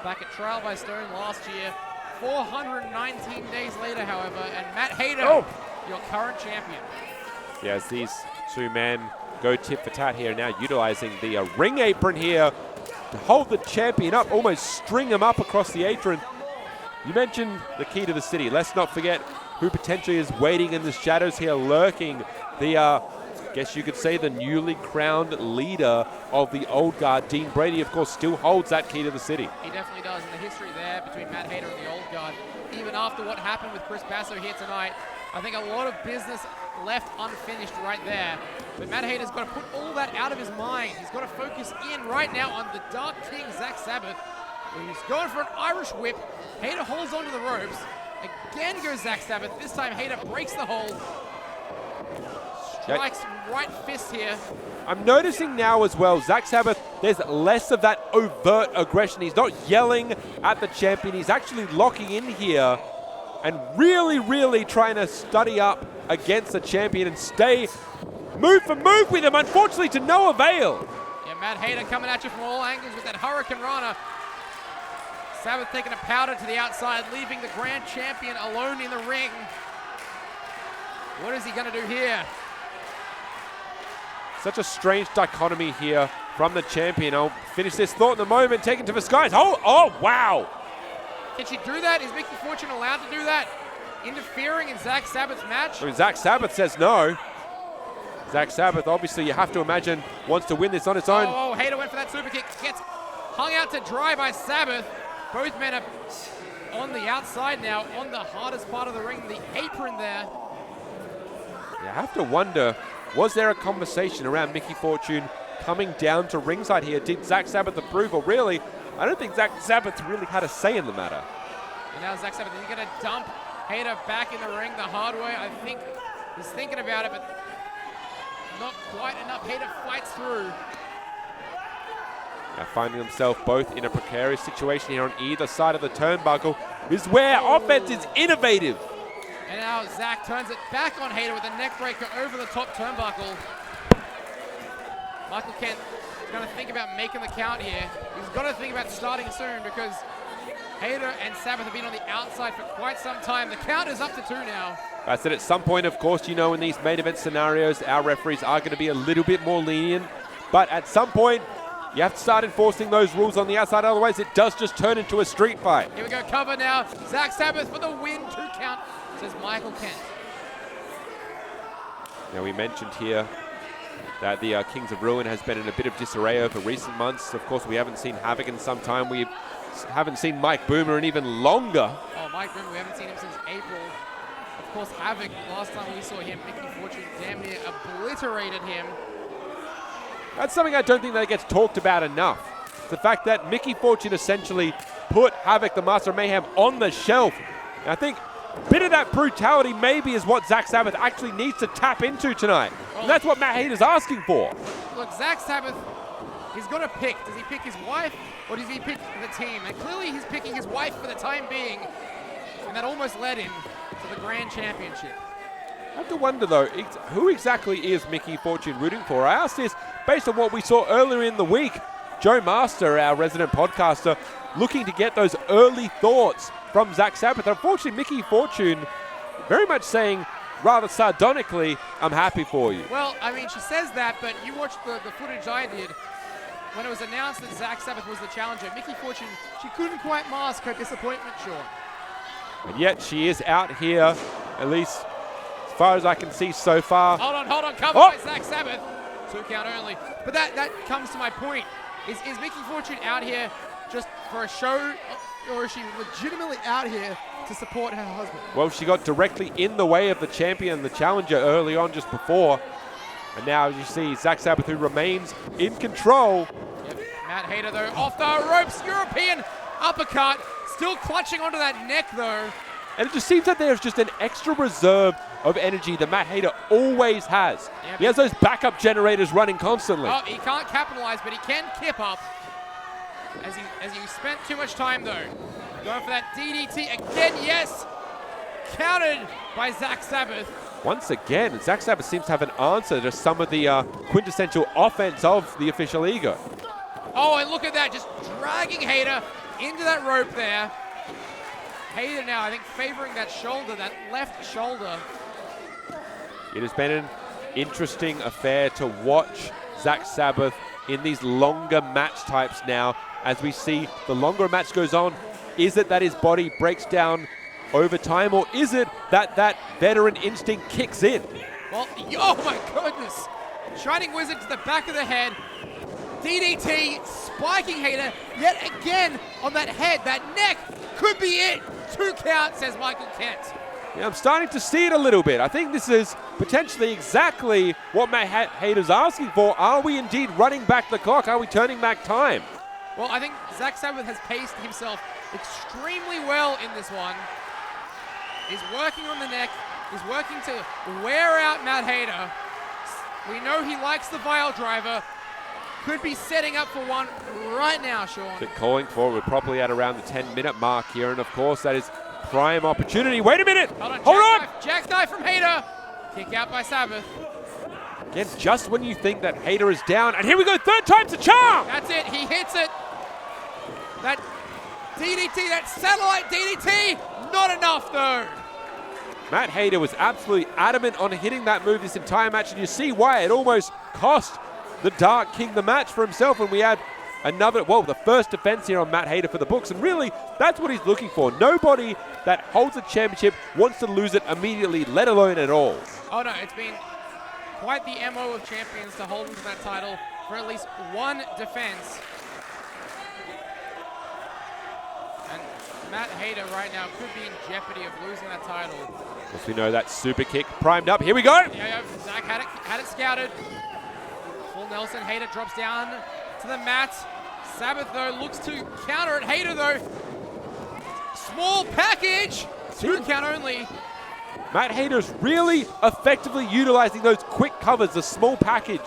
A: back at Trial by Stone last year. 419 days later, however, and Matt Hayter, your current champion.
D: Yes, these 2 men go tit for tat here, now utilizing the ring apron here to hold the champion up, almost string him up across the apron. You mentioned the key to the city. Let's not forget who potentially is waiting in the shadows here, lurking. The, guess you could say, the newly crowned leader of the Old Guard, Dean Brady, of course, still holds that key to the city.
A: He definitely does. And the history there between Matt Hayter and the Old Guard, even after what happened with Chris Basso here tonight, I think a lot of business left unfinished right there. But Matt Hayter's got to put all that out of his mind. He's got to focus in right now on the Dark King, Zak Sabbath. He's going for an Irish whip. Hayter holds onto the ropes. Again goes Zak Sabbath. This time Hayter breaks the hold. Strikes right fist here.
D: I'm noticing now as well, Zak Sabbath, there's less of that overt aggression. He's not yelling at the champion. He's actually locking in here and really, really trying to study up against the champion and stay move for move with him, unfortunately to no avail.
A: Yeah, Matt Hayter coming at you from all angles with that Hurricane Rana. Sabbath taking a powder to the outside, leaving the Grand Champion alone in the ring. What is he going to do here?
D: Such a strange dichotomy here from the champion. I'll finish this thought in a moment, taken to the skies. Oh, wow.
A: Can she do that? Is Mickey Fortune allowed to do that? Interfering in Zak Sabbath's match?
D: I mean, Zak Sabbath says no. Zak Sabbath, obviously, you have to imagine, wants to win this on its own.
A: Oh, Hayter went for that super kick. Gets hung out to dry by Sabbath. Both men are on the outside now, on the hardest part of the ring, the apron there.
D: You have to wonder, was there a conversation around Mickey Fortune coming down to ringside here? Did Zak Sabbath approve? Or really, I don't think Zak Sabbath really had a say in the matter.
A: And now Zak Sabbath, he's going to dump Hayter back in the ring the hard way. I think he's thinking about it, but not quite enough. Hayter fights through.
D: Now finding himself both in a precarious situation here on either side of the turnbuckle is where offense is innovative.
A: And now Zak turns it back on Hayter with a neck breaker over the top turnbuckle. Michael Kent is going to think about making the count here. He's got to think about starting soon because Hayter and Sabbath have been on the outside for quite some time. The count is up to 2 now.
D: I said at some point, of course, you know, in these main event scenarios, our referees are going to be a little bit more lenient. But at some point, you have to start enforcing those rules on the outside. Otherwise, it does just turn into a street fight.
A: Here we go, cover now. Zak Sabbath for the win, 2 count, says Michael Kent.
D: Now, we mentioned here that the Kings of Ruin has been in a bit of disarray over recent months. Of course, we haven't seen Havoc in some time. We haven't seen Mike Boomer in even longer.
A: Oh, Mike Boomer, we haven't seen him since April. Of course, Havoc, last time we saw him, Mickey Fortune damn near obliterated him.
D: That's something I don't think that gets talked about enough. The fact that Mickey Fortune essentially put Havoc, the Master of Mayhem, on the shelf. And I think a bit of that brutality maybe is what Zak Sabbath actually needs to tap into tonight. And that's what Matt Hayter's asking for.
A: Look, Zak Sabbath, he's got to pick. Does he pick his wife or does he pick the team? And clearly he's picking his wife for the time being. And that almost led him to the Grand Championship.
D: I have to wonder, though, who exactly is Mickey Fortune rooting for? I asked this based on what we saw earlier in the week. Joe Master, our resident podcaster, looking to get those early thoughts from Zak Sabbath. Unfortunately, Mickey Fortune very much saying, rather sardonically, I'm happy for you.
A: Well, I mean, she says that, but you watched the footage I did. When it was announced that Zak Sabbath was the challenger, Mickey Fortune, she couldn't quite mask her disappointment, Sean.
D: And yet she is out here, at least as far as I can see so far.
A: Hold on, cover by Zak Sabbath. 2 count only. But that comes to my point. Is Mickey Fortune out here just for a show, or is she legitimately out here to support her husband?
D: Well, she got directly in the way of the champion, the challenger, early on just before. And now you see Zak Sabbath, who remains in control.
A: Yep. Matt Hayter, though, off the ropes. European uppercut. Still clutching onto that neck, though.
D: And it just seems that there's just an extra reserve of energy that Matt Hayter always has.
A: Yep.
D: He has those backup generators running constantly.
A: Oh, he can't capitalize, but he can kip up. As he spent too much time, though. Going for that DDT again, yes! Countered by Zak Sabbath.
D: Once again, Zak Sabbath seems to have an answer to some of the quintessential offense of the official ego.
A: Oh, and look at that, just dragging Hayter into that rope there. Hayter now, I think, favoring that shoulder, that left shoulder.
D: It has been an interesting affair to watch Zak Sabbath in these longer match types now. As we see, the longer a match goes on, is it that his body breaks down over time, or is it that veteran instinct kicks in?
A: Well, oh my goodness. Shining Wizard to the back of the head. DDT spiking Hayter yet again on that head. That neck could be it. 2 count, says Michael Kent.
D: Yeah, I'm starting to see it a little bit. I think this is potentially exactly what Matt Hayter's asking for. Are we indeed running back the clock? Are we turning back time?
A: Well, I think Zak Sabbath has paced himself extremely well in this one. He's working on the neck. He's working to wear out Matt Hayter. We know he likes the Vile Driver. Could be setting up for one right now, Sean.
D: But calling for it, we're probably at around the 10-minute mark here, and of course that is prime opportunity. Wait a minute! Hold on!
A: Jackknife from Hayter. Kick out by Sabbath.
D: Again, just when you think that Hayter is down, and here we go, 3rd time's a charm!
A: That's it, he hits it. That DDT, that satellite DDT, not enough though.
D: Matt Hayter was absolutely adamant on hitting that move this entire match, and you see why it almost cost the Dark King the match for himself, and we had another, well, the first defense here on Matt Hayter for the books, and really, that's what he's looking for. Nobody that holds a championship wants to lose it immediately, let alone at all.
A: Oh no, it's been quite the MO of champions to hold onto that title for at least one defense. And Matt Hayter right now could be in jeopardy of losing that title.
D: As we know, that super kick primed up. Here we go.
A: Yeah, Zach had it scouted. Full Nelson, Hayter drops down to the mat. Sabbath, though, looks to counter it. Hayter, though, small package. 2 count only.
D: Matt Hayter's really effectively utilizing those quick covers, the small package.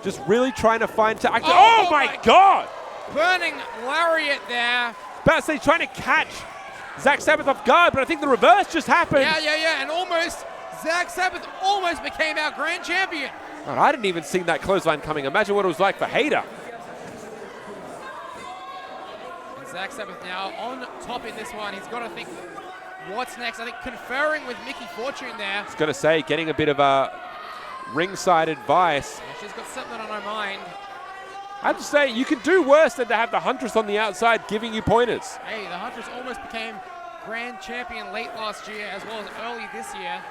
D: Just really trying to find... Oh my God!
A: Burning lariat there.
D: About to say, trying to catch Zak Sabbath off guard, but I think the reverse just happened.
A: Yeah, and almost, Zak Sabbath almost became our grand champion.
D: God, I didn't even see that clothesline coming. Imagine what it was like for Hayter.
A: And Zak Sabbath now on top in this one. He's got to think, what's next? I think conferring with Mickey Fortune there.
D: I was going to say, getting a bit of a ringside advice.
A: Yeah, she's got something on her mind.
D: I have to say, you can do worse than to have the Huntress on the outside giving you pointers.
A: Hey, the Huntress almost became grand champion late last year as well as early this year.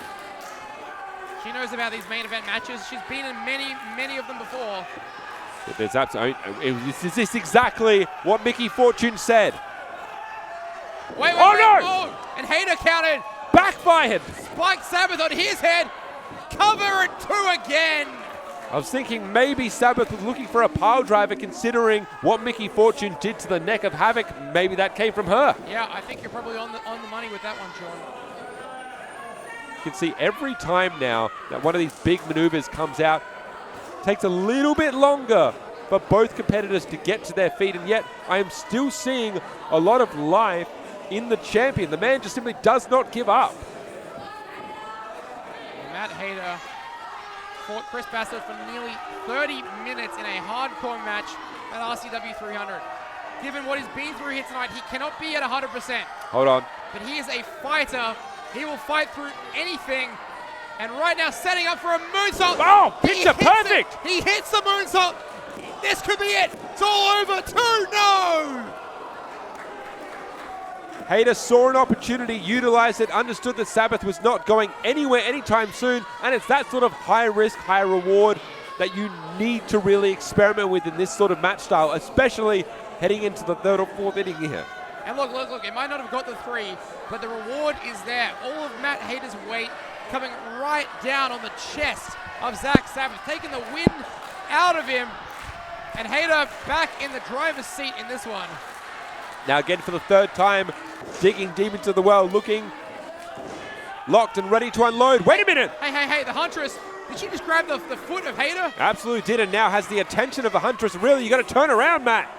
A: She knows about these main event matches. She's been in many of them before.
D: Is this exactly what Mickey Fortune said?
A: Wait,
D: no!
A: Oh, and Hayter counted.
D: Backfired.
A: Spike Sabbath on his head. Cover at 2 again.
D: I was thinking maybe Sabbath was looking for a pile driver, considering what Mickey Fortune did to the neck of Havoc. Maybe that came from her.
A: Yeah, I think you're probably on the money with that one, Sean.
D: You can see every time now that one of these big maneuvers comes out, takes a little bit longer for both competitors to get to their feet, and yet I am still seeing a lot of life in the champion. The man just simply does not give up.
A: Matt Hayter fought Chris Bassett for nearly 30 minutes in a hardcore match at RCW 300. Given what he's been through here tonight, he cannot be at 100%.
D: Hold on.
A: But he is a fighter. He will fight through anything. And right now, setting up for a moonsault.
D: Oh, picture perfect.
A: He hits the moonsault. This could be it. It's all over. 2, no.
D: Hayter saw an opportunity, utilized it, understood that Sabbath was not going anywhere anytime soon, and it's that sort of high risk, high reward that you need to really experiment with in this sort of match style, especially heading into the 3rd or 4th inning here.
A: And look, it might not have got the 3, but the reward is there. All of Matt Hayter's weight coming right down on the chest of Zak Sabbath, taking the wind out of him, and Hayter back in the driver's seat in this one.
D: Now again for the 3rd time, digging deep into the well, looking locked and ready to unload. Wait a minute!
A: Hey, the Huntress, did she just grab the foot of Hayter?
D: Absolutely did, and now has the attention of the Huntress. Really, you got to turn around, Matt.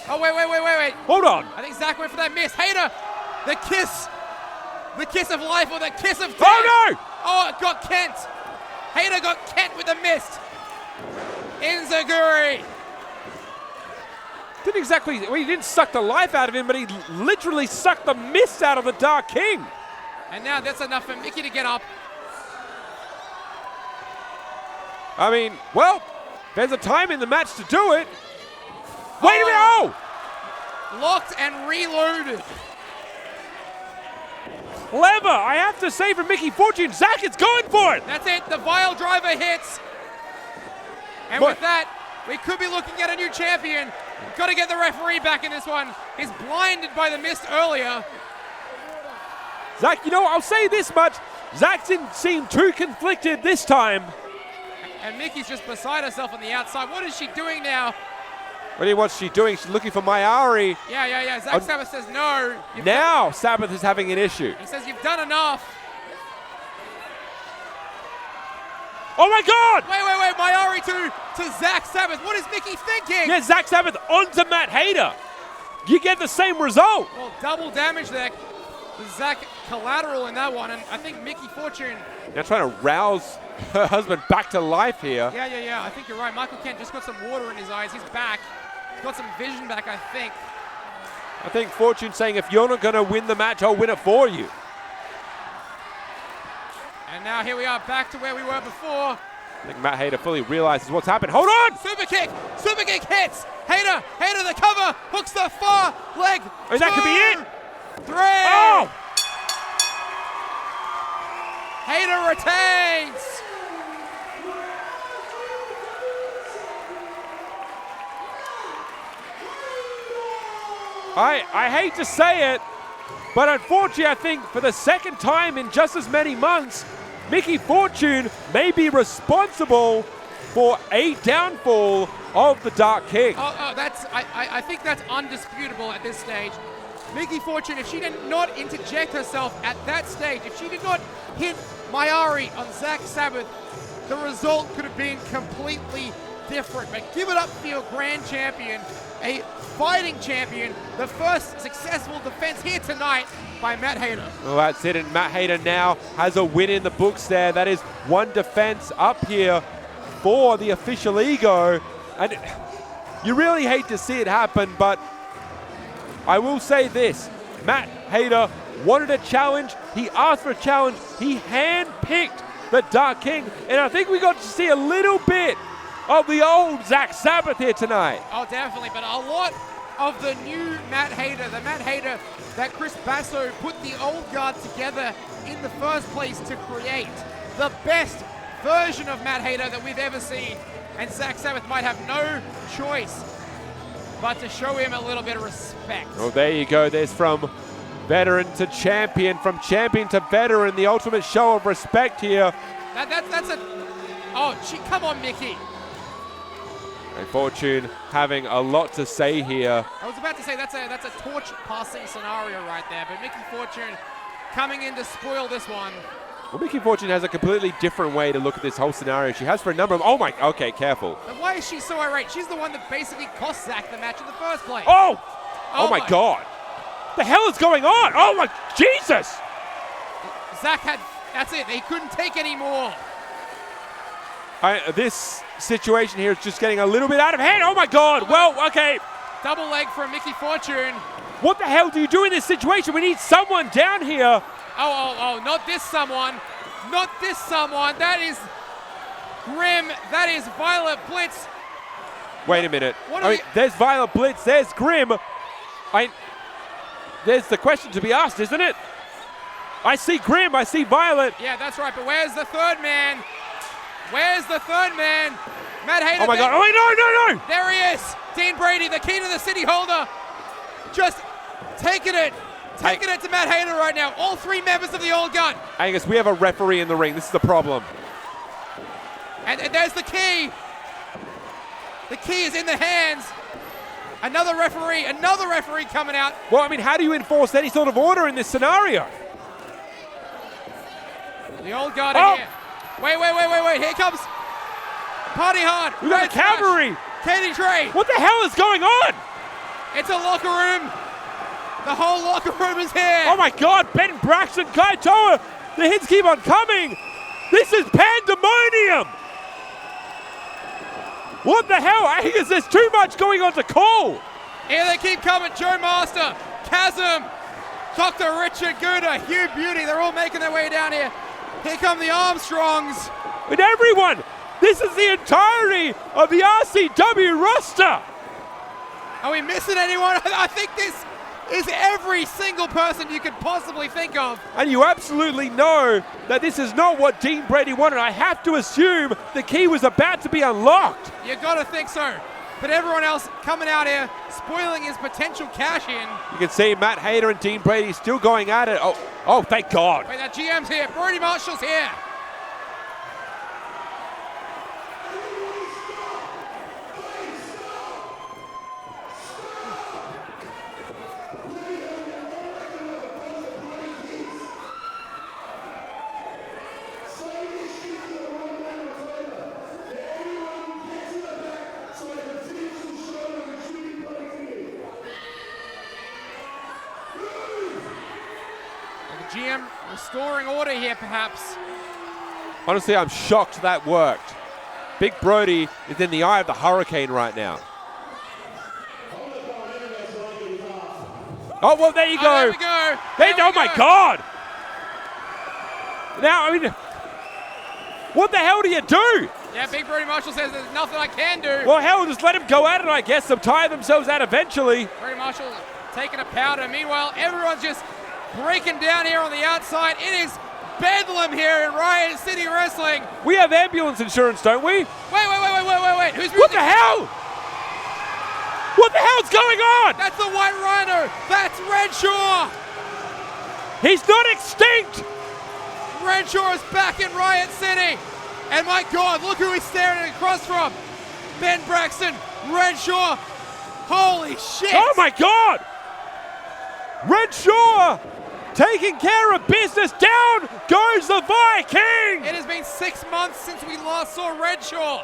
A: Oh, wait.
D: Hold on.
A: I think Zach went for that miss. Hayter, the kiss of life or the kiss of death.
D: Oh, no!
A: Oh, it got Kent. Hayter got Kent with the miss. Enziguri.
D: Didn't exactly, well, he didn't suck the life out of him, but he literally sucked the mist out of the Dark King.
A: And now that's enough for Mickey to get up.
D: I mean, well, there's a time in the match to do it. Wait a minute, oh!
A: Locked and reloaded.
D: clever, I have to say, from Mickey Fortune. Zak is going for it.
A: That's it. The Vile Driver hits. And with that, we could be looking at a new champion. We've got to get the referee back in this one. He's blinded by the mist earlier.
D: Zak, you know, I'll say this much. Zak didn't seem too conflicted this time.
A: And Mickey's just beside herself on the outside. What is she doing now?
D: What's she doing? She's looking for Mayari.
A: Yeah. Zak Sabbath says no.
D: Now Sabbath is having an issue.
A: He says you've done enough.
D: Oh my God!
A: Wait. Mayari to Zak Sabbath. What is Mickey thinking?
D: Yeah, Zak Sabbath onto Matt Hayter. You get the same result.
A: Well, double damage there. The Zak collateral in that one. And I think Mickey Fortune.
D: Now trying to rouse her husband back to life here.
A: Yeah. I think you're right. Michael Kent just got some water in his eyes. He's back. He's got some vision back, I think.
D: I think Fortune saying, if you're not going to win the match, I'll win it for you.
A: And now here we are back to where we were before.
D: I think Matt Hayter fully realizes what's happened. Hold on!
A: Super kick hits. Hayter the cover, hooks the far leg.
D: Oh, that could be it.
A: 3.
D: Oh!
A: Hayter retains.
D: I hate to say it, but unfortunately, I think for the second time in just as many months, Mickey Fortune may be responsible for a downfall of the Dark King.
A: I think that's undisputable at this stage. Mickey Fortune, if she did not interject herself at that stage, if she did not hit Mayari on Zak Sabbath, the result could have been completely different. But give it up for your Grand Champion, a fighting champion, the first successful defense here tonight by Matt Hayter.
D: Well, that's it, and Matt Hayter now has a win in the books there. That is one defense up here for the official ego. And you really hate to see it happen, but I will say this. Matt Hayter wanted a challenge. He asked for a challenge. He handpicked the Dark King. And I think we got to see a little bit of the old Zak Sabbath here tonight.
A: Oh, definitely. But a lot of the new Matt Hayter, the Matt Hayter that Chris Basso put the old guard together in the first place to create the best version of Matt Hayter that we've ever seen. And Zak Sabbath might have no choice but to show him a little bit of respect.
D: Well, there you go. There's from veteran to champion, from champion to veteran, the ultimate show of respect here.
A: That's a... Oh, come on, Mickey.
D: And Fortune having a lot to say here.
A: I was about to say that's a torch passing scenario right there, but Mickey Fortune coming in to spoil this one.
D: Well, Mickey Fortune has a completely different way to look at this whole scenario. She has for a number of... Oh my... Okay, careful.
A: But why is she so irate? She's the one that basically cost Zak the match in the first place.
D: Oh! Oh my God. The hell is going on? Oh my... Jesus!
A: Zak had... That's it. He couldn't take any more.
D: This situation here is just getting a little bit out of hand. Oh my God. Well, okay.
A: Double leg from Mickey Fortune.
D: What the hell do you do in this situation? We need someone down here.
A: Oh, not this someone. Not this someone. That is Grim. That is Violet Blitz.
D: Wait a minute. There's Violet Blitz. There's Grim. There's the question to be asked, isn't it? I see Grim. I see Violet.
A: Yeah, that's right. But where's the third man? Where's the third man? Matt Hayter.
D: Oh my God. Oh, wait, no.
A: There he is. Dean Brady, the key to the city holder. Just taking it to Matt Hayter right now. All three members of the old guard.
D: Angus, we have a referee in the ring. This is the problem.
A: And there's the key. The key is in the hands. Another referee coming out.
D: Well, I mean, how do you enforce any sort of order in this scenario?
A: The old guard in here. Wait. Here comes Party Hard.
D: We got the cavalry.
A: Katie Trey.
D: What the hell is going on?
A: It's a locker room. The whole locker room is here.
D: Oh my God, Ben Braxton, Kai Toa. The hits keep on coming. This is pandemonium. What the hell? Angus, there's too much going on to call.
A: Here they keep coming. Joe Master, Chasm, Dr. Richard Gouda, Hugh Beauty. They're all making their way down here. Here come the Armstrongs.
D: And everyone. This is the entirety of the RCW roster.
A: Are we missing anyone? I think is every single person you could possibly think of.
D: And you absolutely know that this is not what Dean Brady wanted. I have to assume the key was about to be unlocked.
A: You gotta think so. But everyone else coming out here, spoiling his potential cash in.
D: You can see Matt Hayter and Dean Brady still going at it. Oh, thank God.
A: Wait, that GM's here. Brody Marshall's here. GM restoring order here, perhaps.
D: Honestly, I'm shocked that worked. Big Brody is in the eye of the hurricane right now. Oh, well, there you go.
A: There we go.
D: Oh, my God. Now, I mean, what the hell do you do?
A: Yeah, Big Brody Marshall says there's nothing I can do.
D: Well, hell, just let them go at it, I guess. They'll tire themselves out eventually.
A: Brody Marshall taking a powder. Meanwhile, everyone's just breaking down here on the outside. It is bedlam here in Riot City Wrestling.
D: We have ambulance insurance, don't we?
A: Wait. Who's
D: what the hell? What the hell's going on?
A: That's the White Rhino. That's Renshaw.
D: He's not extinct.
A: Renshaw is back in Riot City. And my God, look who he's staring across from. Ben Braxton, Renshaw. Holy shit.
D: Oh my God. Renshaw taking care of business. Down goes the Viking.
A: It has been 6 months since we last saw Renshaw.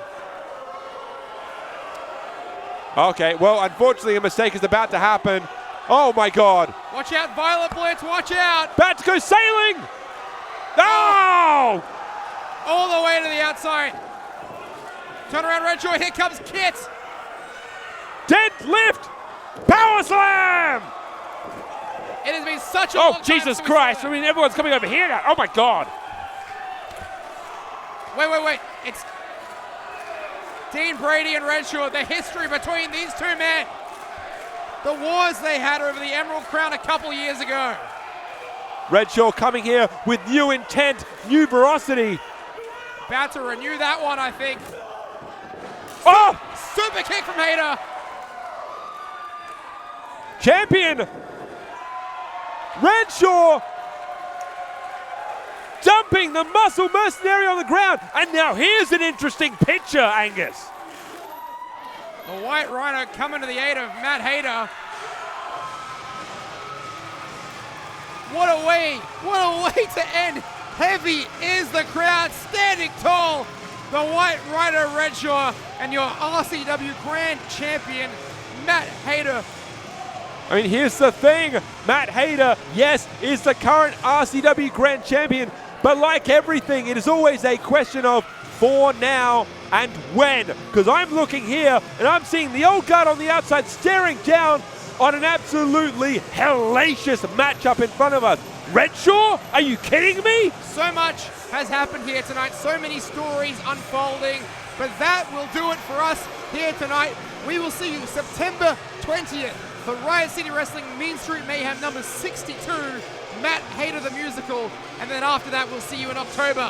D: Okay, well, unfortunately, a mistake is about to happen. Oh my God.
A: Watch out, Violet Blitz, watch out.
D: About to go sailing. Oh!
A: All the way to the outside. Turn around, Renshaw, here comes Kit.
D: Deadlift. Power slam.
A: It has been such a long time.
D: Oh, Jesus Christ. I mean, everyone's coming over here now. Oh, my God.
A: Wait. It's Dean Brady and Renshaw. The history between these two men. The wars they had over the Emerald Crown a couple years ago.
D: Renshaw coming here with new intent, new ferocity.
A: About to renew that one, I think.
D: Oh!
A: Super kick from Hayter.
D: Champion Renshaw dumping the muscle mercenary on the ground. And now here's an interesting picture, Angus.
A: The White Rhino coming to the aid of Matt Hayter. What a way to end. Heavy is the crowd, standing tall. The White Rhino Renshaw and your RCW Grand Champion, Matt Hayter.
D: I mean, here's the thing. Matt Hayter, yes, is the current RCW Grand Champion, but like everything, it is always a question of for now and when. Because I'm looking here, and I'm seeing the old guard on the outside staring down on an absolutely hellacious matchup in front of us. Renshaw, are you kidding me?
A: So much has happened here tonight, so many stories unfolding, but that will do it for us here tonight. We will see you September 20th. For Riot City Wrestling Mean Street Mayhem number 62, Matt Hayter the Musical. And then after that, we'll see you in October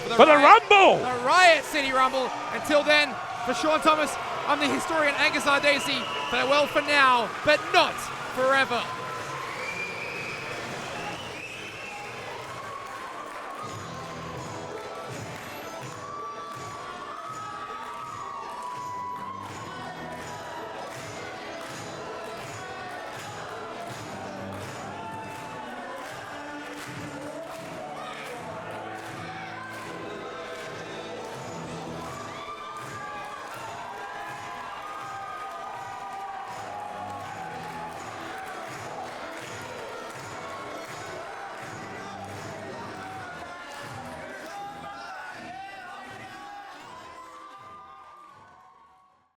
D: for the Rumble!
A: The Riot City Rumble. Until then, for Sean Thomas, I'm the historian Angus Ardacey. Farewell for now, but not forever.